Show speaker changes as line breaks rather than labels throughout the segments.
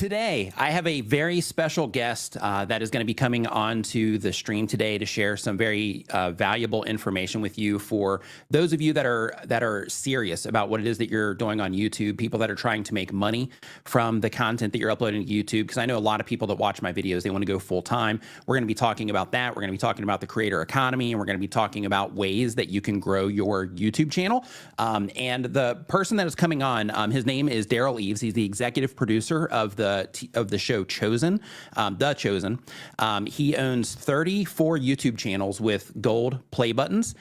Today, I have a very special guest that is going to be coming on to the stream today to share some very valuable information with you for those of you that are serious about what it is that you're doing on YouTube, people that are trying to make money from the content that you're uploading to YouTube, because I know a lot of people that watch my videos, they want to go full time. We're going to be talking about that. We're going to be talking about the creator economy, and we're going to be talking about ways that you can grow your YouTube channel. And the person that is coming on, his name is Daryl Eves. He's the executive producer of the show Chosen, The Chosen. He owns 34 YouTube channels with gold play buttons.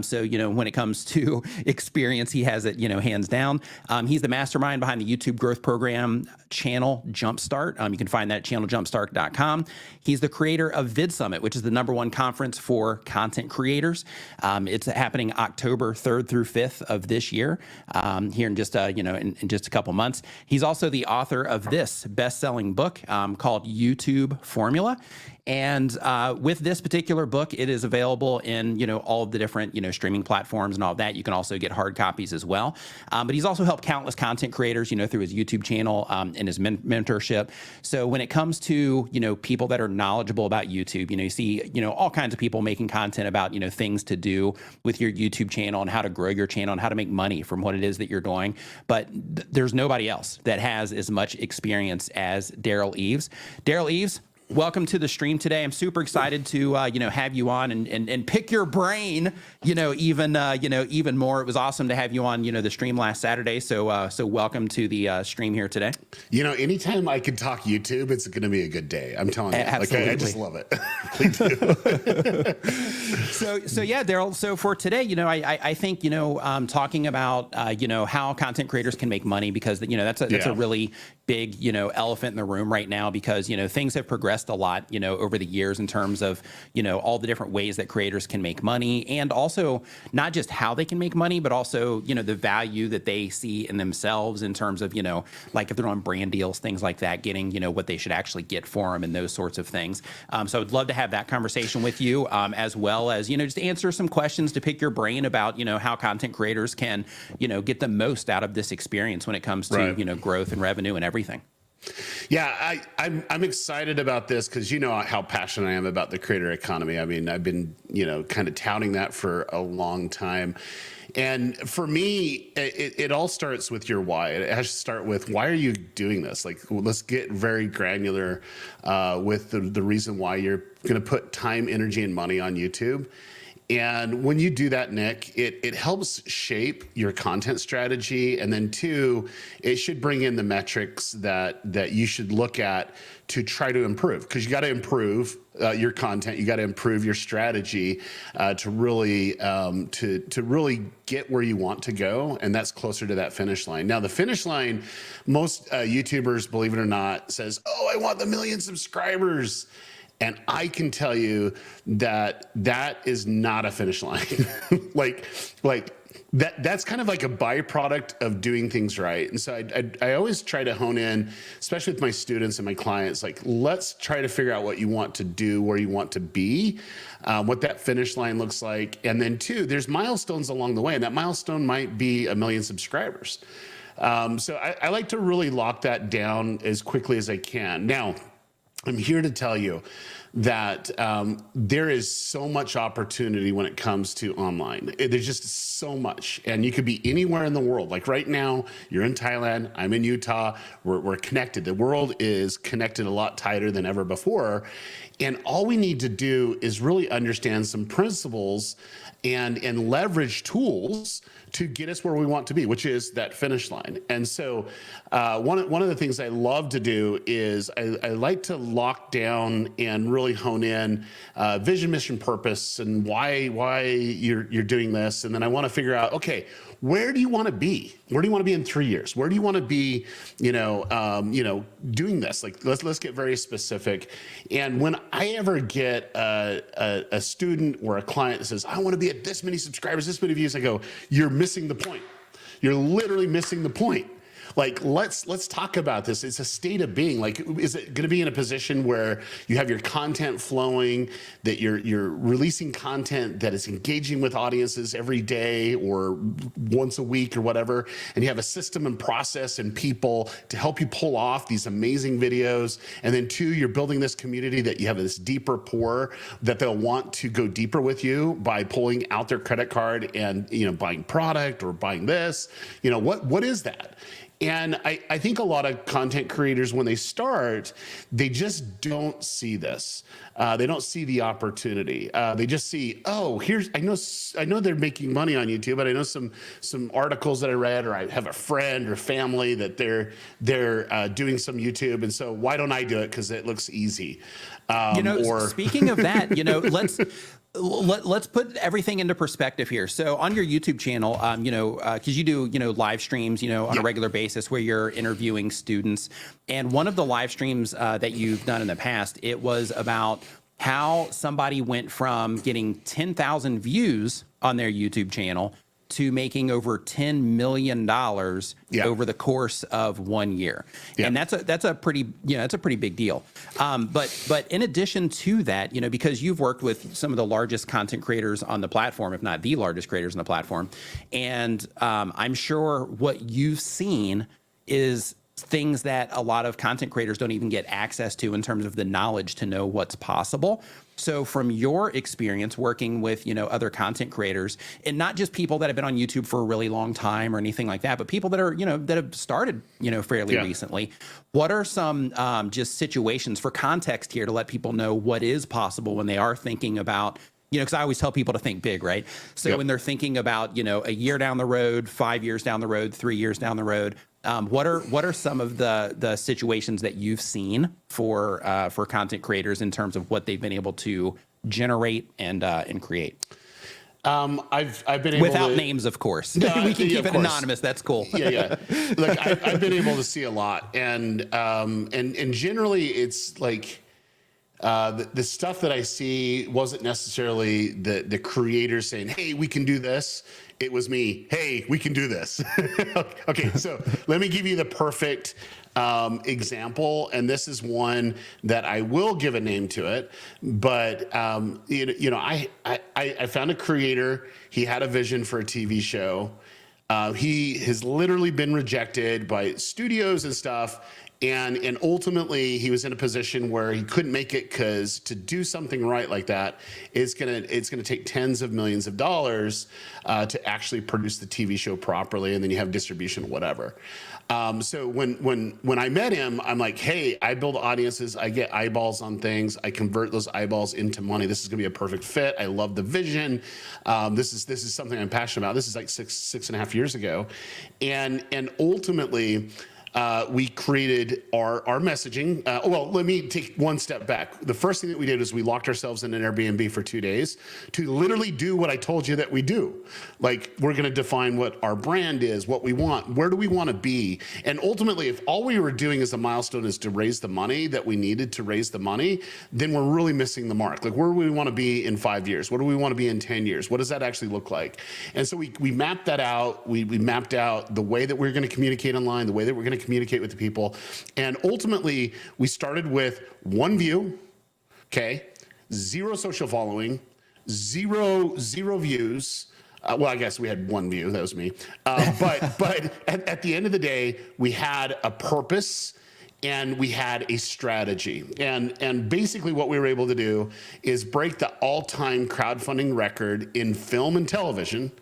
So, when it comes to experience, he has it, hands down. He's the mastermind behind the YouTube growth program Channel Jumpstart. You can find that at channeljumpstart.com. He's the creator of Vid Summit, which is the #1 conference for content creators. It's happening October 3rd through 5th of this year, here in just, in just a couple months. He's also the author of this best-selling book called YouTube Formula. And with this particular book, it is available in, all of the different, streaming platforms and all of that. You can also get hard copies as well. But he's also helped countless content creators, through his YouTube channel and his mentorship. So when it comes to, people that are knowledgeable about YouTube, you see, all kinds of people making content about, things to do with your YouTube channel and how to grow your channel and how to make money from what it is that you're doing. But there's nobody else that has as much experience as Daryl Eves. Daryl Eves, welcome to the stream today. I'm super excited to have you on and pick your brain, even more. It was awesome to have you on, the stream last Saturday. So welcome to the stream here today.
Anytime I can talk YouTube, it's going to be a good day. I'm telling you.
Absolutely.
I just love it. We do.
So yeah, Daryl. So for today, I think, talking about, how content creators can make money, because, that's a really big, elephant in the room right now, because, things have progressed a lot, over the years in terms of, all the different ways that creators can make money, and also not just how they can make money, but also, the value that they see in themselves in terms of, like if they're on brand deals, things like that, getting, what they should actually get for them and those sorts of things. So I'd love to have that conversation with you, as well as, just answer some questions to pick your brain about, how content creators can, get the most out of this experience when it comes to,
Right.
Growth and revenue and everything.
Yeah, I'm excited about this because you know how passionate I am about the creator economy. I mean, I've been, kind of touting that for a long time. And for me, it all starts with your why. It has to start with, why are you doing this? Like, let's get very granular with the reason why you're going to put time, energy, and money on YouTube. And when you do that, Nick, it helps shape your content strategy. And then two, it should bring in the metrics that you should look at to try to improve, because you got to improve your content. You got to improve your strategy to really get where you want to go. And that's closer to that finish line. Now, the finish line, most YouTubers, believe it or not, says, oh, I want the 1 million subscribers. And I can tell you that is not a finish line. like that's kind of like a byproduct of doing things right. And so I always try to hone in, especially with my students and my clients, like, let's try to figure out what you want to do, where you want to be, what that finish line looks like. And then two, there's milestones along the way, and that milestone might be 1 million subscribers. So I like to really lock that down as quickly as I can. Now, I'm here to tell you that there is so much opportunity when it comes to online. There's just so much, and you could be anywhere in the world. Like right now, you're in Thailand, I'm in Utah, we're connected. The world is connected a lot tighter than ever before. And all we need to do is really understand some principles and leverage tools to get us where we want to be, which is that finish line. And so one of the things I love to do is I like to lock down and really hone in vision, mission, purpose, and why you're doing this. And then I want to figure out, okay, where do you want to be? Where do you want to be in 3 years? Where do you want to be, doing this? Like, let's get very specific. And when I ever get a student or a client that says, I want to be at this many subscribers, this many views, I go, you're missing the point. You're literally missing the point. Like, let's talk about this. It's a state of being. Like, is it going to be in a position where you have your content flowing, that you're releasing content that is engaging with audiences every day or once a week or whatever, and you have a system and process and people to help you pull off these amazing videos, and then two, you're building this community that you have this deep rapport that they'll want to go deeper with you by pulling out their credit card and, you know, buying product or buying this, you know, what is that? And I think a lot of content creators, when they start, they just don't see this. They don't see the opportunity. They just see, oh, I know they're making money on YouTube, but I know some articles that I read, or I have a friend or family that they're doing some YouTube, and so why don't I do it? Because it looks easy.
Speaking of that, let's put everything into perspective here. So on your YouTube channel, because you do, live streams, on a regular basis where you're interviewing students. And one of the live streams that you've done in the past, it was about how somebody went from getting 10,000 views on their YouTube channel to making over $10 million over the course of 1 year. And that's a pretty big deal. But in addition to that, because you've worked with some of the largest content creators on the platform, if not the largest creators on the platform, and I'm sure what you've seen is things that a lot of content creators don't even get access to in terms of the knowledge to know what's possible. So from your experience working with, other content creators, and not just people that have been on YouTube for a really long time or anything like that, but people that are, that have started, fairly recently, what are some just situations for context here to let people know what is possible when they are thinking about, because I always tell people to think big, right? So when they're thinking about, a year down the road, 5 years down the road, 3 years down the road, what are some of the situations that you've seen for content creators in terms of what they've been able to generate and create?
I've been able
without
to,
names, of course.
No,
we can keep it
course.
Anonymous. That's cool.
Yeah. Look, I've been able to see a lot, and generally it's like the stuff that I see wasn't necessarily the creators saying, "Hey, we can do this." It was me. Hey, we can do this. Okay, so let me give you the perfect example, and this is one that I will give a name to it. But I found a creator. He had a vision for a TV show. He has literally been rejected by studios and stuff. And ultimately, he was in a position where he couldn't make it because to do something right like that, it's gonna take tens of millions of dollars to actually produce the TV show properly, and then you have distribution, whatever. So when I met him, I'm like, hey, I build audiences, I get eyeballs on things, I convert those eyeballs into money. This is gonna be a perfect fit. I love the vision. This is something I'm passionate about. This is like six and a half years ago, and ultimately. We created our messaging. Well, let me take one step back. The first thing that we did is we locked ourselves in an Airbnb for 2 days to literally do what I told you that we do. Like, we're going to define what our brand is, what we want, where do we want to be. And ultimately, if all we were doing as a milestone is to raise the money that we needed to raise the money, then we're really missing the mark. Like, where do we want to be in 5 years? What do we want to be in 10 years? What does that actually look like? And so we mapped that out. We mapped out the way that we're going to communicate online, the way that we're going to communicate with the people. And ultimately, we started with 1 view, okay, 0 social following, zero views. Well, I guess we had 1 view, that was me. But at the end of the day, we had a purpose and we had a strategy. And basically what we were able to do is break the all-time crowdfunding record in film and television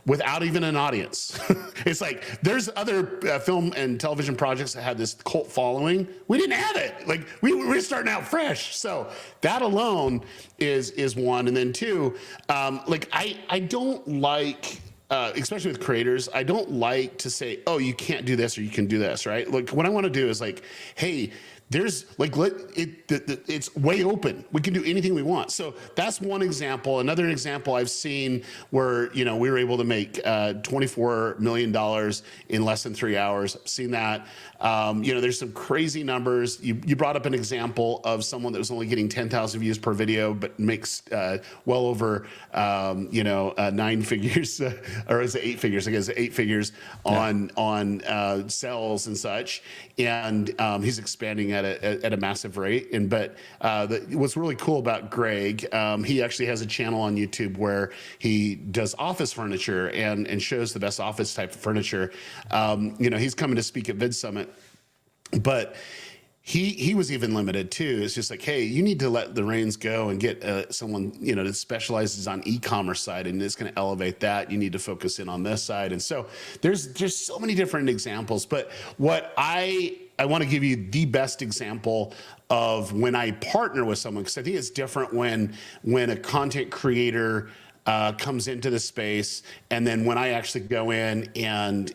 without even an audience. It's like, there's other film and television projects that had this cult following. We didn't have it. Like, we're starting out fresh. So that alone is one. And then two, I don't like, especially with creators, I don't like to say, oh, you can't do this or you can do this, right? Like, what I want to do is like, hey, there's like, it's way open. We can do anything we want. So that's one example. Another example I've seen where, we were able to make $24 million in less than 3 hours. I've seen that. There's some crazy numbers. You brought up an example of someone that was only getting 10,000 views per video, but makes well over, 9 figures, or is it 8 figures? I guess 8 figures on sales and such. And he's expanding at a massive rate. But what's really cool about Greg, he actually has a channel on YouTube where he does office furniture and shows the best office type of furniture. He's coming to speak at Vid Summit, but he was even limited too. It's just like, hey, you need to let the reins go and get someone, that specializes on e-commerce side, and it's going to elevate that. You need to focus in on this side. And so there's just so many different examples. But what I want to give you the best example of when I partner with someone, because I think it's different when a content creator comes into the space, and then when I actually go in and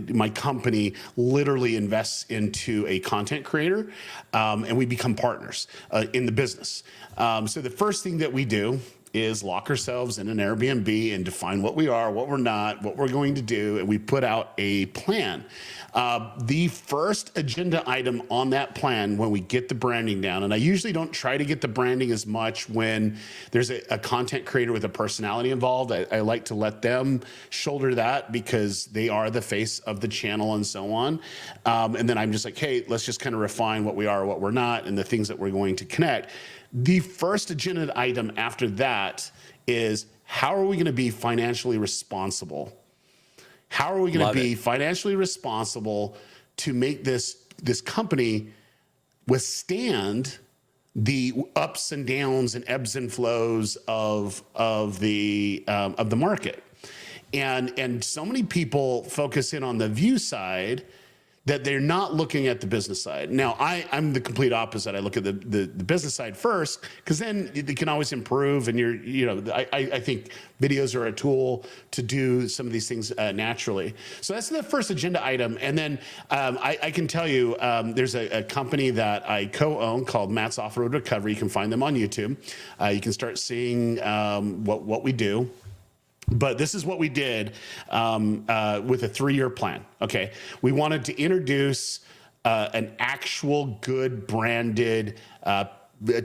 my company literally invests into a content creator, and we become partners in the business. So the first thing that we do is lock ourselves in an Airbnb and define what we are, what we're not, what we're going to do, and we put out a plan. The first agenda item on that plan, when we get the branding down, and I usually don't try to get the branding as much when there's a content creator with a personality involved. I like to let them shoulder that because they are the face of the channel and so on. And then I'm just like, hey, let's just kind of refine what we are, what we're not, and the things that we're going to connect. The first agenda item after that is, how are we going to be financially responsible? How are we going to be financially responsible to make this company withstand the ups and downs and ebbs and flows of the market? And so many people focus in on the view side that they're not looking at the business side. Now, I'm the complete opposite. I look at the business side first, because then they can always improve. And I think videos are a tool to do some of these things naturally. So that's the first agenda item. And then I can tell you, there's a company that I co-own called Matt's Off-Road Recovery. You can find them on YouTube. You can start seeing what we do. But this is what we did with a 3-year plan. Okay, we wanted to introduce an actual good branded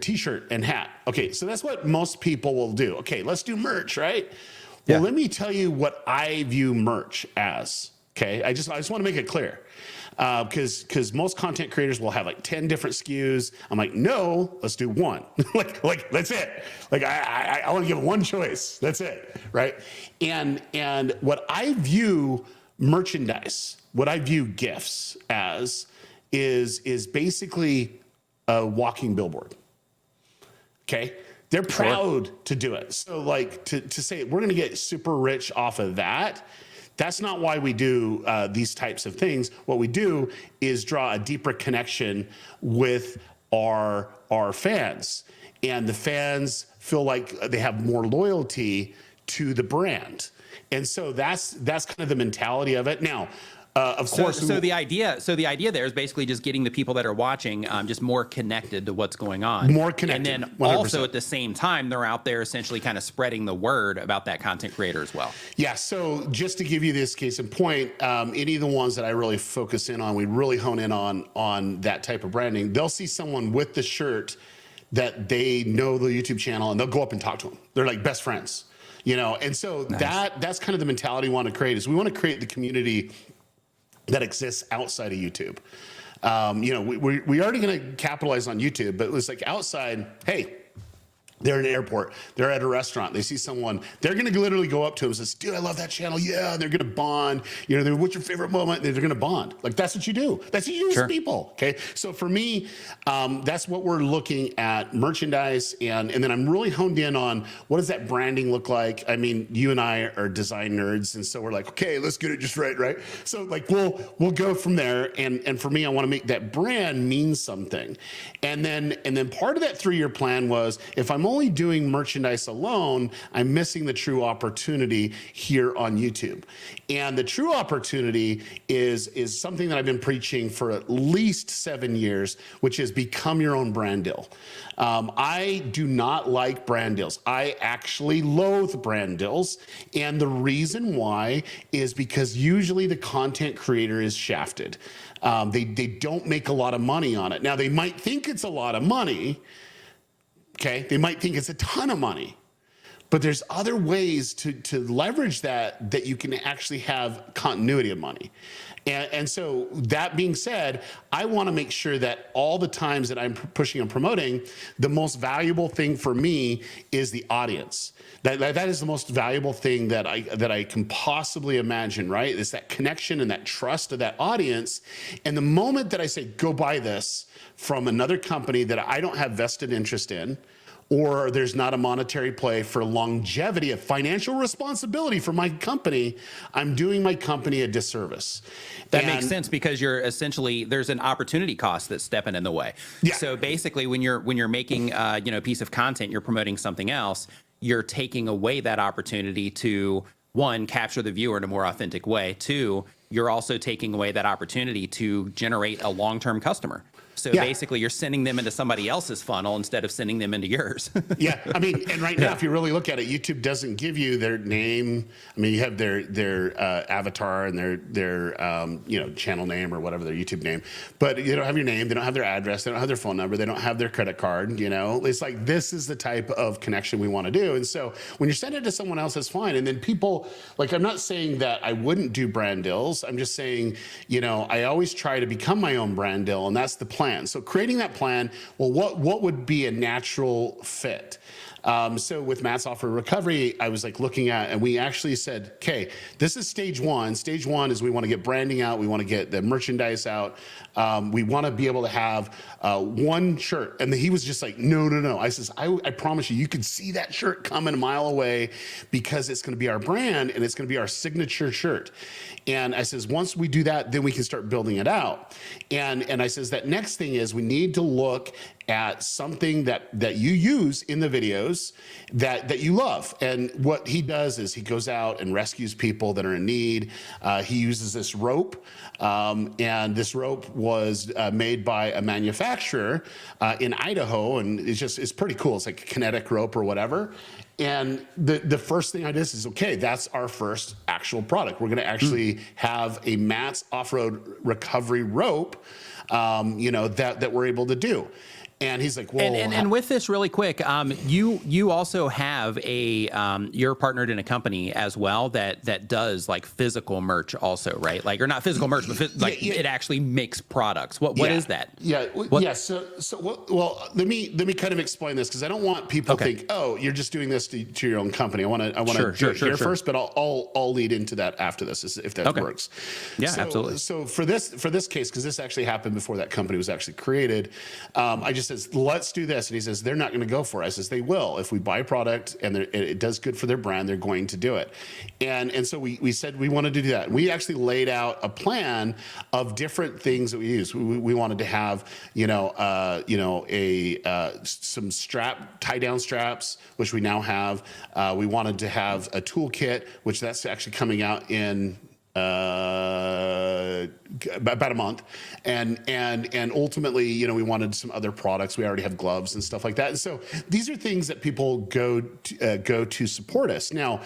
t-shirt and hat. Okay, so that's what most people will do. Okay, let's do merch, right? Well, let me tell you what I view merch as. Okay, I just want to make it clear. Because most content creators will have like 10 different SKUs. I'm like, no, let's do one. like that's it. Like I want to give one choice. That's it, right? And what I view merchandise, what I view gifts as, is basically a walking billboard. Okay, they're proud to do it. So like to say we're going to get super rich off of that. That's not why we do these types of things. What we do is draw a deeper connection with our fans, and the fans feel like they have more loyalty to the brand, and so that's kind of the mentality of it. Now, of course,
so the idea there is basically just getting the people that are watching just more connected to what's going on,
more connected,
and then
100%.
Also at the same time they're out there essentially kind of spreading the word about that content creator as well.
Yeah. So just to give you this case in point, any of the ones that I really focus in on, we really hone in on that type of branding. They'll see someone with the shirt that they know the YouTube channel, and they'll go up and talk to them. They're like best friends, And so that's kind of the mentality we want to create. Is we want to create the community that exists outside of YouTube. We already going to capitalize on YouTube, but it was like outside, hey, they're in an airport, they're at a restaurant, they see someone, they're going to literally go up to them and say, dude, I love that channel. Yeah. And they're going to bond, what's your favorite moment? And they're going to bond. Like, that's what you do. That's what you do with people. Okay. So for me, that's what we're looking at, merchandise. And then I'm really honed in on what does that branding look like? I mean, you and I are design nerds. And so we're like, okay, let's get it just right. Right. So like, we'll go from there. And for me, I want to make that brand mean something. And then part of that 3-year plan was, if I'm I'm only doing merchandise alone, I'm missing the true opportunity here on YouTube. And the true opportunity is something that I've been preaching for at least 7 years, which is become your own brand deal. I do not like brand deals. I actually loathe brand deals. And the reason why is because usually the content creator is shafted. They don't make a lot of money on it. Now, they might think it's a lot of money. Okay, they might think it's a ton of money. But there's other ways to leverage that you can actually have continuity of money. And so that being said, I want to make sure that all the times that I'm pushing and promoting, the most valuable thing for me is the audience. That is the most valuable thing that I can possibly imagine, right? It's that connection and that trust of that audience. And the moment that I say, go buy this from another company that I don't have vested interest in, or there's not a monetary play for longevity, a financial responsibility for my company, I'm doing my company a disservice.
That makes sense, because you're essentially, there's an opportunity cost that's stepping in the way.
Yeah.
So basically, when you're making a piece of content, you're promoting something else, you're taking away that opportunity to, one, capture the viewer in a more authentic way. Two, you're also taking away that opportunity to generate a long-term customer. So basically, you're sending them into somebody else's funnel instead of sending them into yours.
Yeah, I mean, and right now, if you really look at it, YouTube doesn't give you their name. I mean, you have their avatar and their channel name or whatever, their YouTube name, but they don't have your name. They don't have their address. They don't have their phone number. They don't have their credit card. It's like, this is the type of connection we want to do. And so when you're sending it to someone else, that's fine. And then people, like, I'm not saying that I wouldn't do brand deals. I'm just saying, I always try to become my own brand deal, and that's the plan. So creating that plan, well, what would be a natural fit? So with Matt's Offer Recovery, I was like looking at, and we actually said, okay, this is stage one. Stage one is we want to get branding out. We want to get the merchandise out. We want to be able to have one shirt. And he was just like, no. I says, I promise you can see that shirt coming a mile away, because it's going to be our brand and it's going to be our signature shirt. And I says, once we do that, then we can start building it out. And I says, that next thing is we need to look at something that you use in the videos that you love. And what he does is he goes out and rescues people that are in need. He uses this rope, and this rope was made by a manufacturer in Idaho, and it's pretty cool. It's like a kinetic rope or whatever. And the first thing I did is, okay, that's our first actual product. We're going to actually have a Matt's Off-Road Recovery rope, that we're able to do. And he's like, well,
and with this really quick, you also have you're partnered in a company as well that does like physical merch also, right? Like, or not physical merch, but it actually makes products. What is that?
Yeah. Well, let me kind of explain this, because I don't want people to think, oh, you're just doing this to your own company. I want to do it here first, but I'll lead into that after this, if that works.
Yeah, absolutely.
So for this case, because this actually happened before that company was actually created, I just says, let's do this. And he says, they're not going to go for it. I says, they will. If we buy a product and it does good for their brand, they're going to do it. And so we said we wanted to do that. And we actually laid out a plan of different things that we use. We wanted to have, some tie down straps, which we now have. We wanted to have a toolkit, which that's actually coming out in about a month, and ultimately, we wanted some other products. We already have gloves and stuff like that. And so these are things that people go to support us. Now,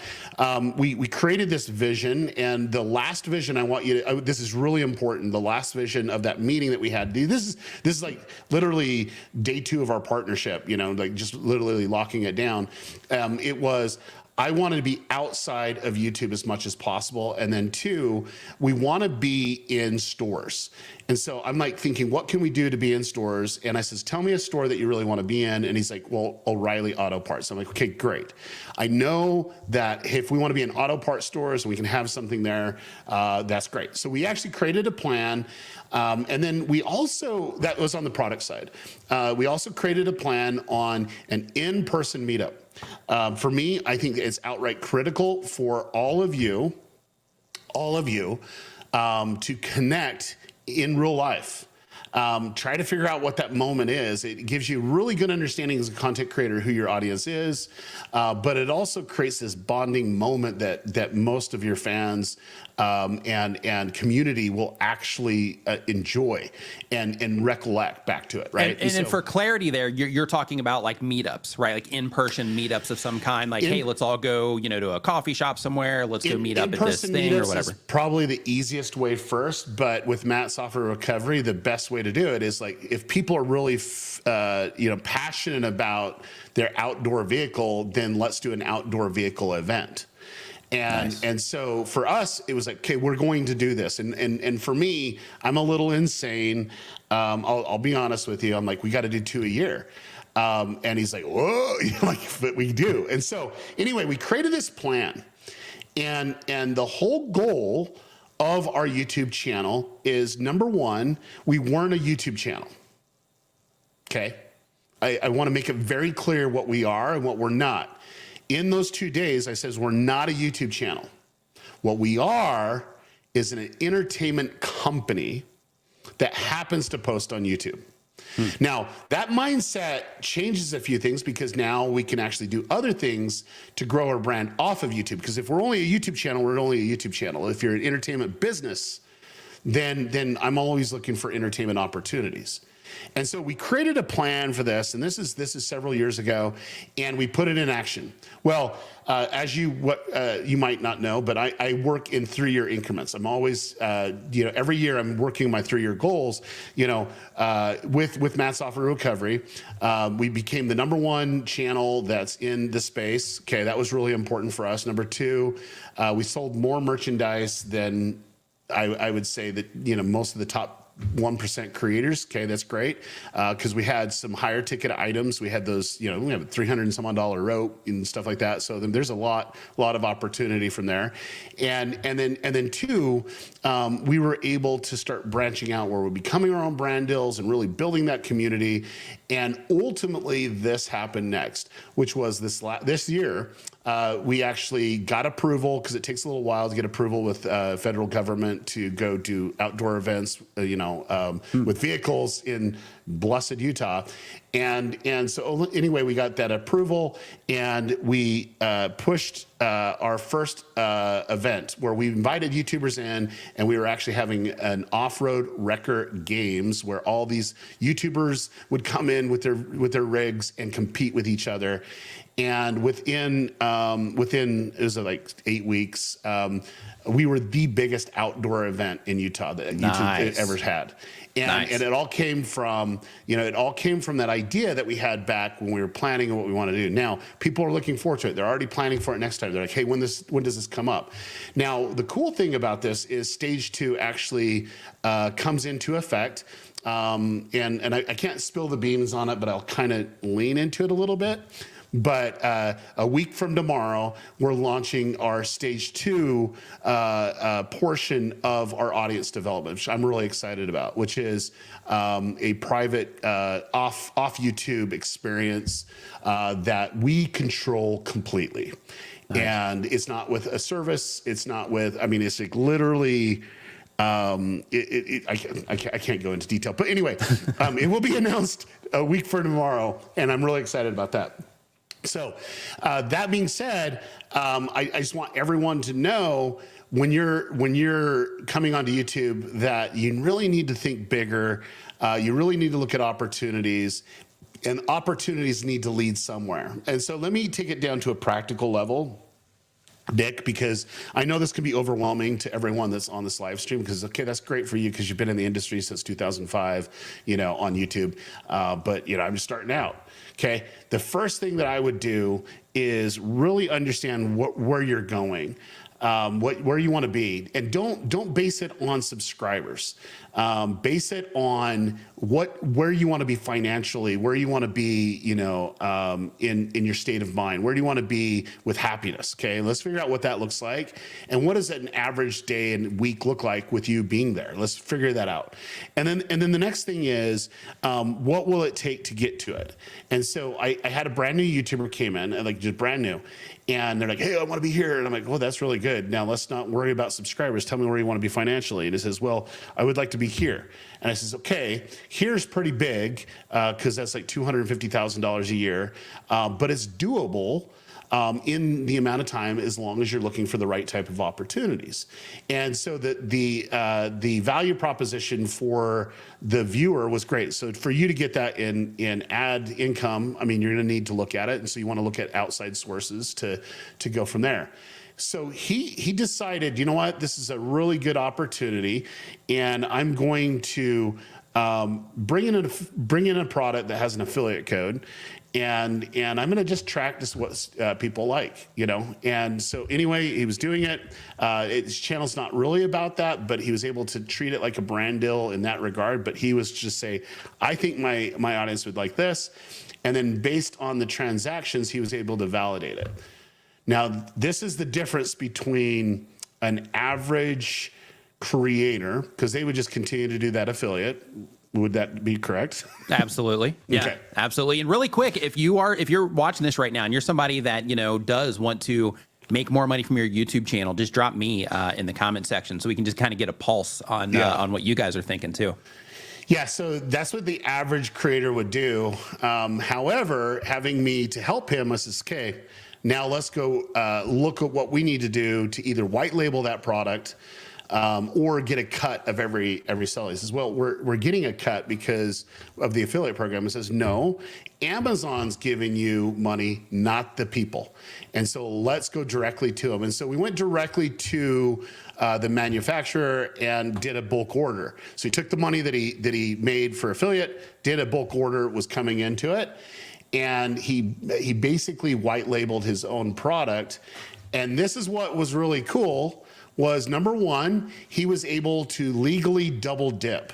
we created this vision, and the last vision I want you to. This is really important. The last vision of that meeting that we had. This is like literally day 2 of our partnership. Like just literally locking it down. It was, I wanted to be outside of YouTube as much as possible. And then 2, we want to be in stores. And so I'm like thinking, what can we do to be in stores? And I says, tell me a store that you really want to be in. And he's like, well, O'Reilly Auto Parts. I'm like, okay, great. I know that if we want to be in auto parts stores and we can have something there, that's great. So we actually created a plan. And then we also, that was on the product side. We also created a plan on an in-person meetup. For me, I think it's outright critical for all of you, to connect in real life. Try to figure out what that moment is. It gives you really good understanding as a content creator who your audience is, but it also creates this bonding moment that most of your fans and community will actually enjoy and recollect back to it, right?
And for clarity there, you're talking about like meetups, right? Like in-person meetups of some kind, like, hey, let's all go, to a coffee shop somewhere. Let's go meet up at this thing or whatever.
Is probably the easiest way first, but with Matt Software Recovery, the best way to do it is like, if people are really, passionate about their outdoor vehicle, then let's do an outdoor vehicle event. And so for us, it was like, okay, we're going to do this. And for me, I'm a little insane. I'll be honest with you. I'm like, we got to do 2 a year. And he's like, whoa, but we do. And so anyway, we created this plan, and the whole goal of our YouTube channel is, number one, we weren't a YouTube channel. Okay. I want to make it very clear what we are and what we're not. In those 2 days, I says, we're not a YouTube channel. What we are is an entertainment company that happens to post on YouTube. Now, that mindset changes a few things, because now we can actually do other things to grow our brand off of YouTube. Because if we're only a YouTube channel, we're only a YouTube channel. If you're an entertainment business, then I'm always looking for entertainment opportunities. And so we created a plan for this, and this is several years ago, and we put it in action. Well, as you might not know, but I work in 3-year increments. I'm always, every year I'm working my 3-year goals. With Matt Software Recovery, we became the #1 channel that's in the space. Okay, that was really important for us. Number 2, we sold more merchandise than I would say that most of the top 1% creators. Okay, that's great, because we had some higher ticket items. We had those, we have a $300 and some odd rope and stuff like that. So then there's a lot of opportunity from there. And then 2, we were able to start branching out, where we're becoming our own brand deals and really building that community. And ultimately, this happened next, which was this year. We actually got approval, because it takes a little while to get approval with federal government to go do outdoor events, with vehicles in blessed Utah. And so anyway, we got that approval, and we pushed our first event, where we invited YouTubers in, and we were actually having an off-road wrecker games, where all these YouTubers would come in with their rigs and compete with each other. And within it was like 8 weeks, we were the biggest outdoor event in Utah that YouTube ever had. And it all came from, that idea that we had back when we were planning what we want to do. Now, people are looking forward to it. They're already planning for it next time. They're like, hey, when does this come up? Now, the cool thing about this is stage 2 actually comes into effect. And I can't spill the beans on it, but I'll kind of lean into it a little bit. But a week from tomorrow, we're launching our stage 2 portion of our audience development, which I'm really excited about, which is a private off YouTube experience that we control completely. Nice. And it's not with a service. It's not with, it's like literally, I can't go into detail, but anyway, it will be announced a week from tomorrow, and I'm really excited about that. So that being said, I just want everyone to know, when you're coming onto YouTube, that you really need to think bigger. You really need to look at opportunities, and opportunities need to lead somewhere. And so let me take it down to a practical level, Nick, because I know this can be overwhelming to everyone that's on this live stream, because, okay, that's great for you because you've been in the industry since 2005, on YouTube. But, I'm just starting out. Okay. The first thing that I would do is really understand where you're going. Where you want to be, and don't base it on subscribers. Base it on where you want to be financially, where you want to be, in your state of mind. Where do you want to be with happiness? Okay, let's figure out what that looks like, and what does an average day and week look like with you being there? Let's figure that out. And then the next thing is, what will it take to get to it? And so I had a brand new YouTuber came in, and just brand new. And they're like, hey, I want to be here. And I'm like, well, that's really good. Now let's not worry about subscribers. Tell me where you want to be financially. And it says, well, I would like to be here. And I says, okay, here's pretty big because that's like $250,000 a year, but it's doable in the amount of time as long as you're looking for the right type of opportunities. And so the value proposition for the viewer was great. So for you to get that in ad income, I mean, you're going to need to look at it. And so you want to look at outside sources to go from there. So he decided, you know what, this is a really good opportunity, and I'm going to bring in a product that has an affiliate code, and I'm going to just track this what people like, you know. And so anyway, he was doing it. His channel's not really about that, but he was able to treat it like a brand deal in that regard. But he was just say, I think my audience would like this, and then based on the transactions, he was able to validate it. Now, this is the difference between an average creator, because they would just continue to do that affiliate. Would that be correct?
Absolutely. Yeah, okay. Absolutely. And really quick, if you're watching this right now and you're somebody that, you know, does want to make more money from your YouTube channel, just drop me in the comment section so we can just kind of get a pulse on what you guys are thinking too.
Yeah, so that's what the average creator would do. However, having me to help him, I says, okay, now let's go look at what we need to do to either white label that product or get a cut of every sale. He says, well, we're getting a cut because of the affiliate program. It says, no, Amazon's giving you money, not the people. And so let's go directly to them. And so we went directly to the manufacturer and did a bulk order. So he took the money that he made for affiliate, did a bulk order, was coming into it. And he basically white labeled his own product. And this is what was really cool was, number one, he was able to legally double dip.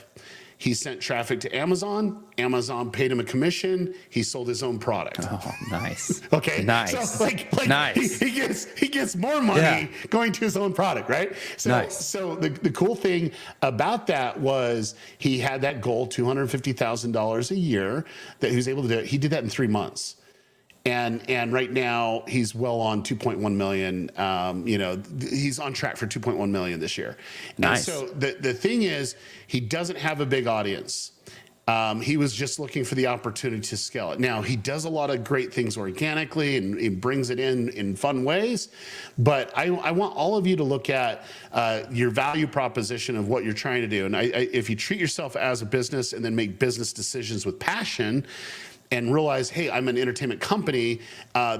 He sent traffic to Amazon. Amazon paid him a commission. He sold his own product.
Oh, nice.
Okay.
Nice.
So like
nice.
He gets more money going to his own product, right? So,
nice.
So the cool thing about that was he had that goal, $250,000 a year, that he was able to do. He did that in 3 months. And right now he's well on 2.1 million. You know, he's on track for 2.1 million this year.
Nice.
And so the thing is, he doesn't have a big audience. He was just looking for the opportunity to scale it. Now, he does a lot of great things organically and he brings it in fun ways. But I want all of you to look at your value proposition of what you're trying to do. And if you treat yourself as a business and then make business decisions with passion, and realize, hey, I'm an entertainment company.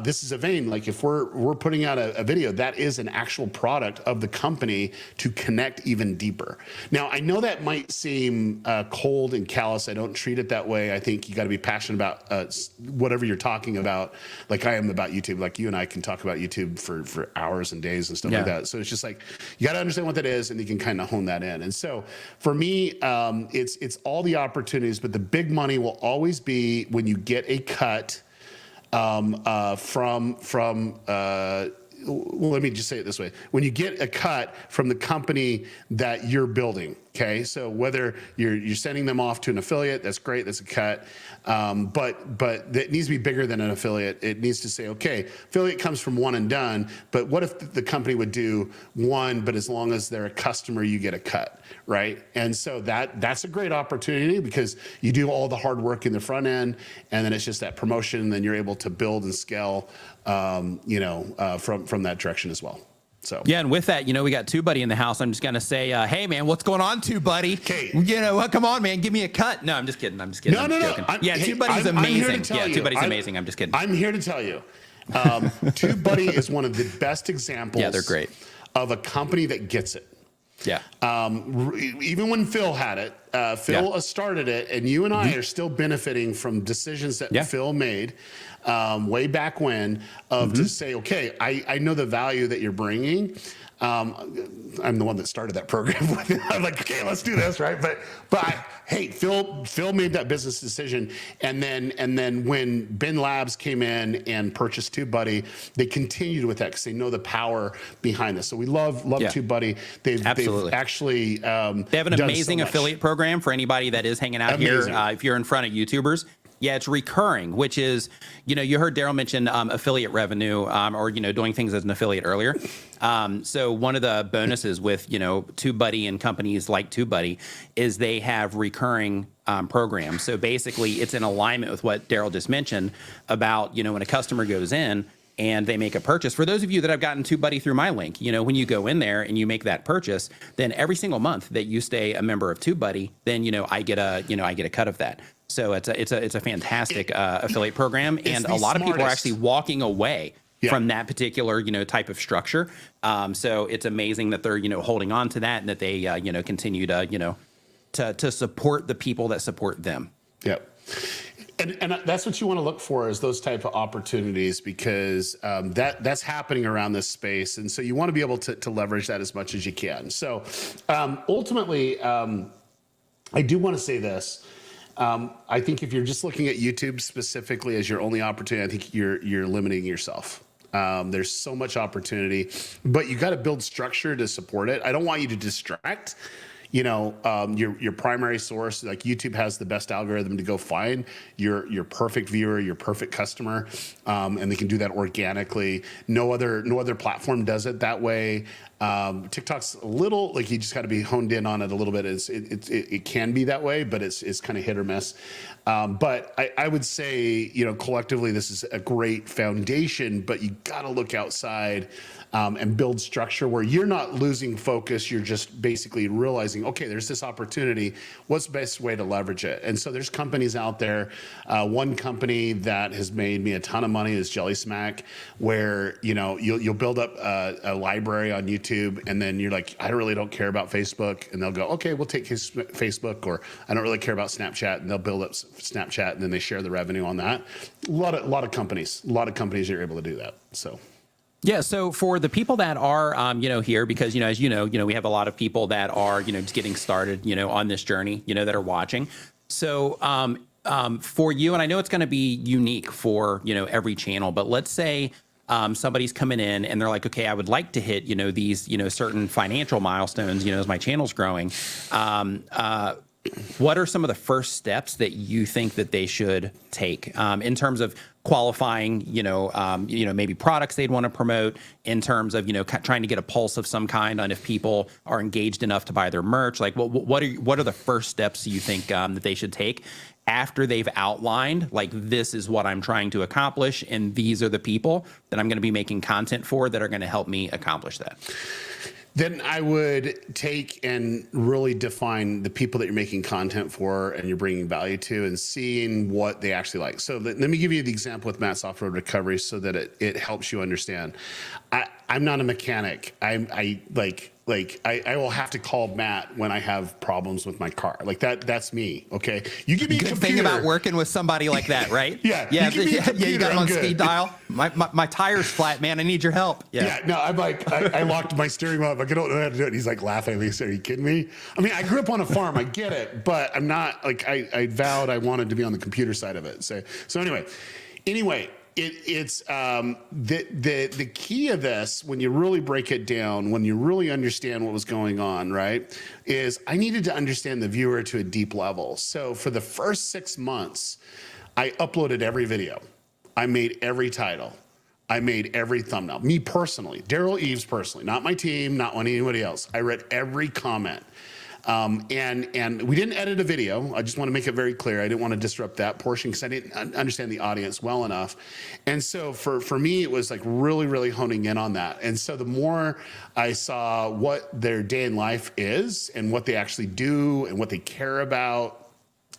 This is a vein. Like if we're putting out a video, that is an actual product of the company to connect even deeper. Now, I know that might seem cold and callous. I don't treat it that way. I think you got to be passionate about whatever you're talking about. Like I am about YouTube. Like you and I can talk about YouTube for hours and days and stuff like that. So it's just like you got to understand what that is, and you can kind of hone that in. And so for me, it's all the opportunities, but the big money will always be when you get a cut well, let me just say it this way. When you get a cut from the company that you're building, okay? So whether you're sending them off to an affiliate, that's great, that's a cut. But it needs to be bigger than an affiliate. It needs to say, okay, affiliate comes from one and done, but what if the company would do one, but as long as they're a customer, you get a cut, right? And so that's a great opportunity because you do all the hard work in the front end, and then it's just that promotion, and then you're able to build and scale, from that direction as well. So
yeah, and with that, you know, we got TubeBuddy in the house. I'm just gonna say, hey man, what's going on, TubeBuddy?
Okay.
You know what? Come on, man, give me a cut. No, I'm just kidding. No. Yeah, TubeBuddy's amazing. Yeah, TubeBuddy's amazing. I'm just kidding.
I'm here to tell you, TubeBuddy is one of the best examples.
Yeah, they're great.
Of a company that gets it.
Yeah.
Even when Phil had it, Phil started it, and you and I are still benefiting from decisions that Phil made way back when to say, okay, I know the value that you're bringing. I'm the one that started that program. I'm like, okay, let's do this, right? But hey, Phil made that business decision, and then when Ben Labs came in and purchased TubeBuddy, they continued with that because they know the power behind this. So we love TubeBuddy. They've actually
they have an amazing affiliate program for anybody that is hanging out here. If you're in front of YouTubers, Yeah, it's recurring, which is, you heard Daryl mention affiliate revenue, or, doing things as an affiliate earlier. So one of the bonuses with, TubeBuddy and companies like TubeBuddy is they have recurring programs. So basically it's in alignment with what Daryl just mentioned about, when a customer goes in and they make a purchase. For those of you that have gotten TubeBuddy through my link, when you go in there and you make that purchase, then every single month that you stay a member of TubeBuddy, then, I get a cut of that. So it's a fantastic affiliate program, and a lot of people are actually walking away from that particular type of structure. So it's amazing that they're holding on to that, and that they continue to support the people that support them.
Yep. And that's what you want to look for, is those type of opportunities, because that's happening around this space, and so you want to be able to leverage that as much as you can. So ultimately, I do want to say this. I think if you're just looking at YouTube specifically as your only opportunity, I think you're limiting yourself. There's so much opportunity, but you got to build structure to support it. I don't want you to distract, your primary source. Like, YouTube has the best algorithm to go find your perfect viewer, your perfect customer, and they can do that organically. No other platform does it that way. TikTok's a little, like, you just got to be honed in on it a little bit. It can be that way, but it's kind of hit or miss. But I would say, collectively, this is a great foundation, but you got to look outside and build structure where you're not losing focus. You're just basically realizing, okay, there's this opportunity. What's the best way to leverage it? And so there's companies out there. One company that has made me a ton of money is Jelly Smack, where, you'll build up a library on YouTube, and then you're like, I really don't care about Facebook. And they'll go, okay, we'll take his Facebook, or I don't really care about Snapchat. And they'll build up Snapchat, and then they share the revenue on that. A lot of companies are able to do that. So.
Yeah. So for the people that are, here, because, as we have a lot of people that are, just getting started, on this journey, that are watching. So for you, and I know it's going to be unique for, every channel, but let's say somebody's coming in and they're like, okay, I would like to hit, these, certain financial milestones, as my channel's growing. What are some of the first steps that you think that they should take in terms of qualifying, maybe products they'd want to promote, in terms of, trying to get a pulse of some kind on if people are engaged enough to buy their merch? Like, what are the first steps you think that they should take after they've outlined, like, this is what I'm trying to accomplish, and these are the people that I'm going to be making content for that are going to help me accomplish that?
Then I would take and really define the people that you're making content for and you're bringing value to, and seeing what they actually like. So let me give you the example with Matt's Off-Road Recovery so that it helps you understand. I'm not a mechanic. I will have to call Matt when I have problems with my car. Like that's me. Okay. You give me a computer.
Good thing about working with somebody like that, right?
Yeah.
Yeah. You got them on speed dial. My tire's flat, man. I need your help.
Yeah. No, I'm like, I locked my steering wheel up. Like, I don't know how to do it. And he's like laughing at me. Are you kidding me? I mean, I grew up on a farm. I get it, but I'm not like, I vowed I wanted to be on the computer side of it. So anyway, it's the key of this, when you really break it down, when you really understand what was going on, right, is I needed to understand the viewer to a deep level. So for the first 6 months, I uploaded every video. I made every title. I made every thumbnail. Me personally, Daryl Eves personally, not my team, not anybody else. I read every comment. And we didn't edit a video. I just want to make it very clear. I didn't want to disrupt that portion because I didn't understand the audience well enough. And so for me, it was like really, really honing in on that. And so the more I saw what their day in life is and what they actually do and what they care about,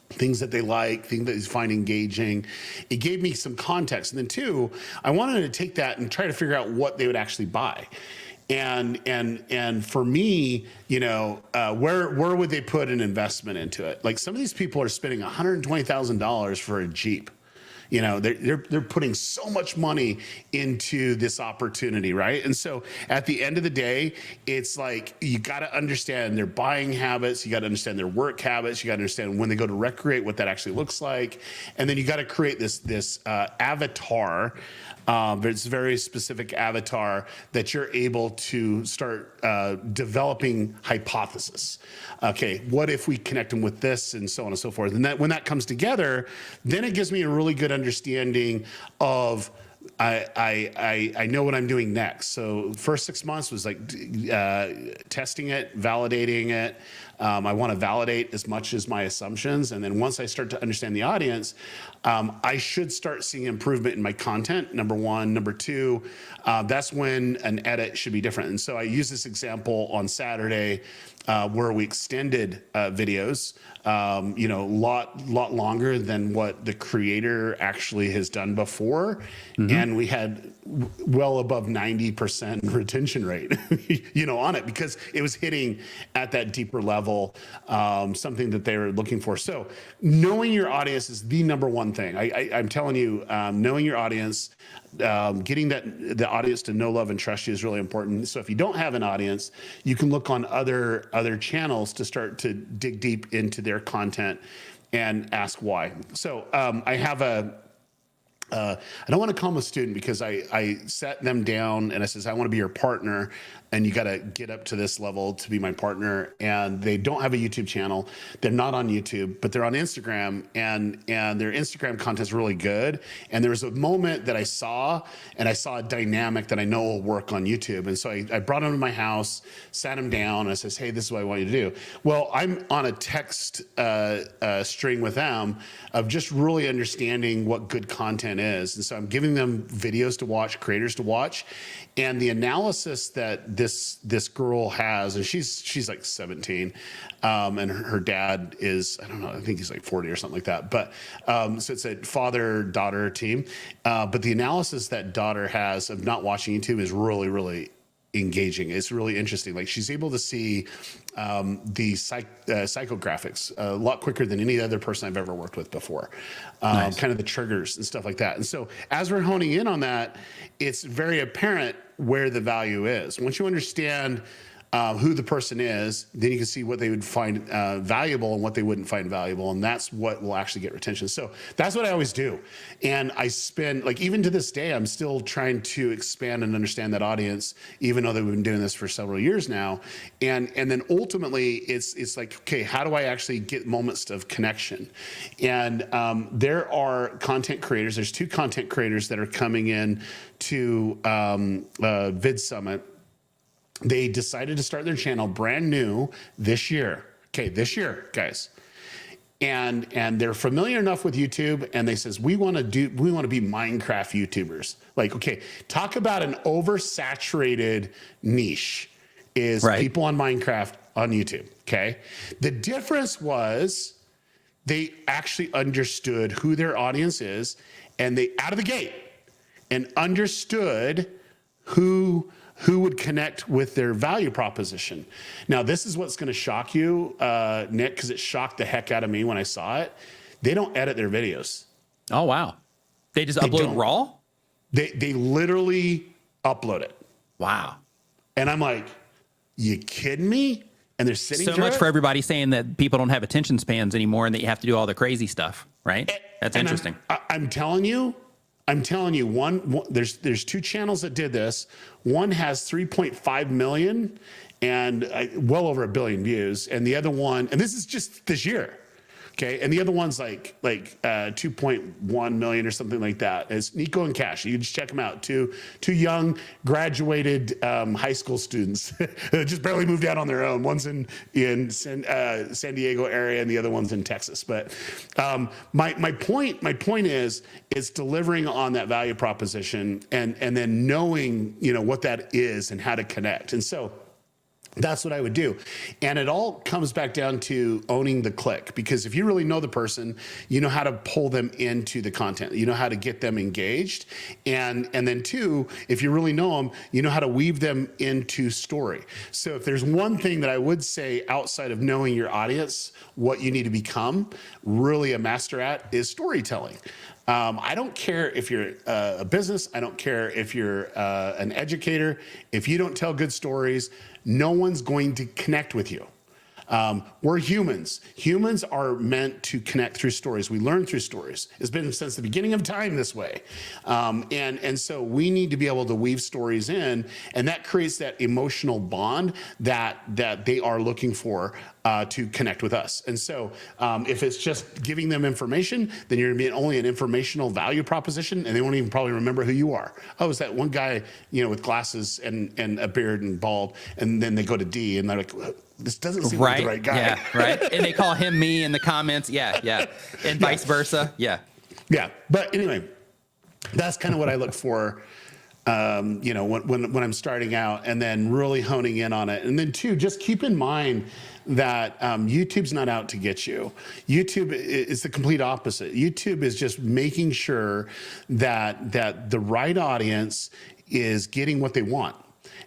things that they like, things that they find engaging, it gave me some context. And then two, I wanted to take that and try to figure out what they would actually buy. And for me, where would they put an investment into it? Like, some of these people are spending $120,000 for a Jeep. They're putting so much money into this opportunity, right? And so at the end of the day, it's like you got to understand their buying habits, you got to understand their work habits, you got to understand when they go to recreate what that actually looks like, and then you got to create this avatar. It's a very specific avatar that you're able to start developing hypothesis. Okay, what if we connect them with this, and so on and so forth. And that when that comes together, then it gives me a really good understanding of I know what I'm doing next. So first 6 months was like testing it, validating it. I want to validate as much as my assumptions. And then once I start to understand the audience, I should start seeing improvement in my content, number one. Number two, that's when an edit should be different. And so I use this example on Saturday where we extended videos, lot longer than what the creator actually has done before. Mm-hmm. And we had well above 90% retention rate, on it, because it was hitting at that deeper level, something that they were looking for. So knowing your audience is the number one thing. I'm telling you, knowing your audience, getting the audience to know, love, and trust you is really important. So if you don't have an audience, you can look on other channels to start to dig deep into their content and ask why. So I have I don't want to call them a student because I sat them down and I says, I want to be your partner and you got to get up to this level to be my partner. And they don't have a YouTube channel. They're not on YouTube, but they're on Instagram, and their Instagram content is really good. And there was a moment that I saw a dynamic that I know will work on YouTube. And so I brought them to my house, sat them down, and I says, hey, this is what I want you to do. Well, I'm on a text string with them of just really understanding what good content is. And so I'm giving them videos to watch, creators to watch. And the analysis that this girl has, and she's like 17, and her dad is, I don't know, I think he's like 40 or something like that. But so it's a father-daughter team. But the analysis that daughter has of not watching YouTube is really, really engaging. It's really interesting. Like she's able to see the psychographics a lot quicker than any other person I've ever worked with before. Nice. Kind of the triggers and stuff like that. And so as we're honing in on that, it's very apparent where the value is. Once you understand who the person is, then you can see what they would find valuable and what they wouldn't find valuable. And that's what will actually get retention. So that's what I always do. And I spend, like, even to this day, I'm still trying to expand and understand that audience, even though they've been doing this for several years now. And then ultimately it's like, okay, how do I actually get moments of connection? And there are content creators. There's 2 content creators that are coming in to Vid Summit. They decided to start their channel brand new this year. Okay, this year, guys. And they're familiar enough with YouTube, and they says, we want to be Minecraft YouTubers. Like, okay, talk about an oversaturated niche is right. People on Minecraft on YouTube. Okay. The difference was they actually understood who their audience is, and they out of the gate and understood who would connect with their value proposition. Now, this is what's going to shock you, Nick, because it shocked the heck out of me when I saw it. They don't edit their videos.
Oh, wow. They just upload raw?
They literally upload it.
Wow.
And I'm like, you kidding me? And they're sitting
so much for everybody saying that people don't have attention spans anymore and that you have to do all the crazy stuff, right? That's interesting.
I'm telling you, one there's 2 channels that did this. One has 3.5 million and well over 1 billion views, and the other one, and this is just this year, okay, and the other one's like 2.1 million or something like that. It's Nico and Cash. You can just check them out. Two young graduated high school students just barely moved out on their own. One's in San Diego area, and the other one's in Texas. But my point is delivering on that value proposition and then knowing what that is and how to connect. And so That's what I would do. And it all comes back down to owning the click, because if you really know the person, you know how to pull them into the content. You know how to get them engaged. And then two, if you really know them, you know how to weave them into story. So if there's one thing that I would say outside of knowing your audience, what you need to become really a master at is storytelling. I don't care if you're a business. I don't care if you're an educator. If you don't tell good stories, no one's going to connect with you. We're humans. Humans are meant to connect through stories. We learn through stories. It's been since the beginning of time this way. And so we need to be able to weave stories in, and that creates that emotional bond that they are looking for to connect with us. And so if it's just giving them information, then you're being only an informational value proposition, and they won't even probably remember who you are. Oh, it's that one guy, with glasses and a beard and bald, and then they go to D and they're like, this doesn't seem like the right guy.
Yeah, right. And they call him me in the comments. Yeah. And vice versa. Yeah.
Yeah. But anyway, that's kind of what I look for, when I'm starting out, and then really honing in on it. And then two, just keep in mind that YouTube's not out to get you. YouTube is the complete opposite. YouTube is just making sure that the right audience is getting what they want.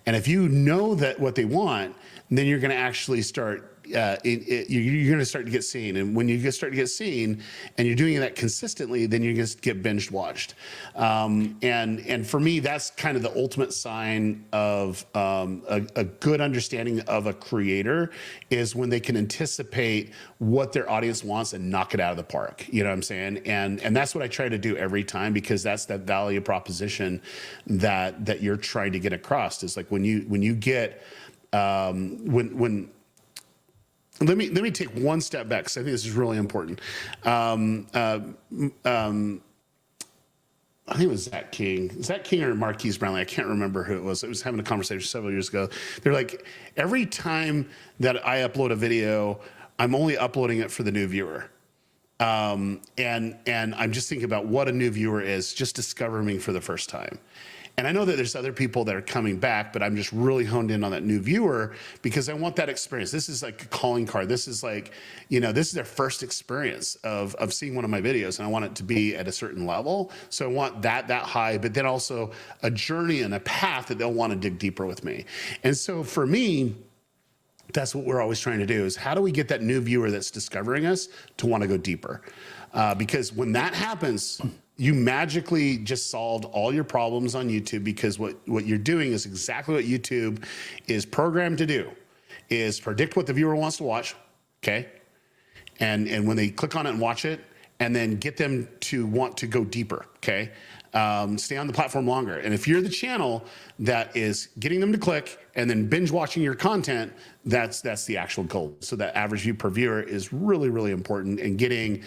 And if you know that what they want, then you're going to actually start. You're going to start to get seen, and when you start to get seen, and you're doing that consistently, then you just get binge watched. And for me, that's kind of the ultimate sign of a good understanding of a creator is when they can anticipate what their audience wants and knock it out of the park. You know what I'm saying? And that's what I try to do every time, because that's that value proposition that you're trying to get across. Is like when you get Let me take one step back, because I think this is really important. I think it was Zach King or Marquise Brownlee. I can't remember who it was. I was having a conversation several years ago. They're like, every time that I upload a video, I'm only uploading it for the new viewer. And I'm just thinking about what a new viewer is, just discovering me for the first time. And I know that there's other people that are coming back, but I'm just really honed in on that new viewer, because I want that experience. This is like a calling card. This is like, this is their first experience of seeing one of my videos, and I want it to be at a certain level. So I want that high, but then also a journey and a path that they'll want to dig deeper with me. And so for me, that's what we're always trying to do, is how do we get that new viewer that's discovering us to want to go deeper? Because when that happens, you magically just solved all your problems on YouTube, because what you're doing is exactly what YouTube is programmed to do, is predict what the viewer wants to watch, okay? And when they click on it and watch it, and then get them to want to go deeper, okay? Stay on the platform longer. And if you're the channel that is getting them to click and then binge watching your content, that's the actual goal. So that average view per viewer is really, really important, and getting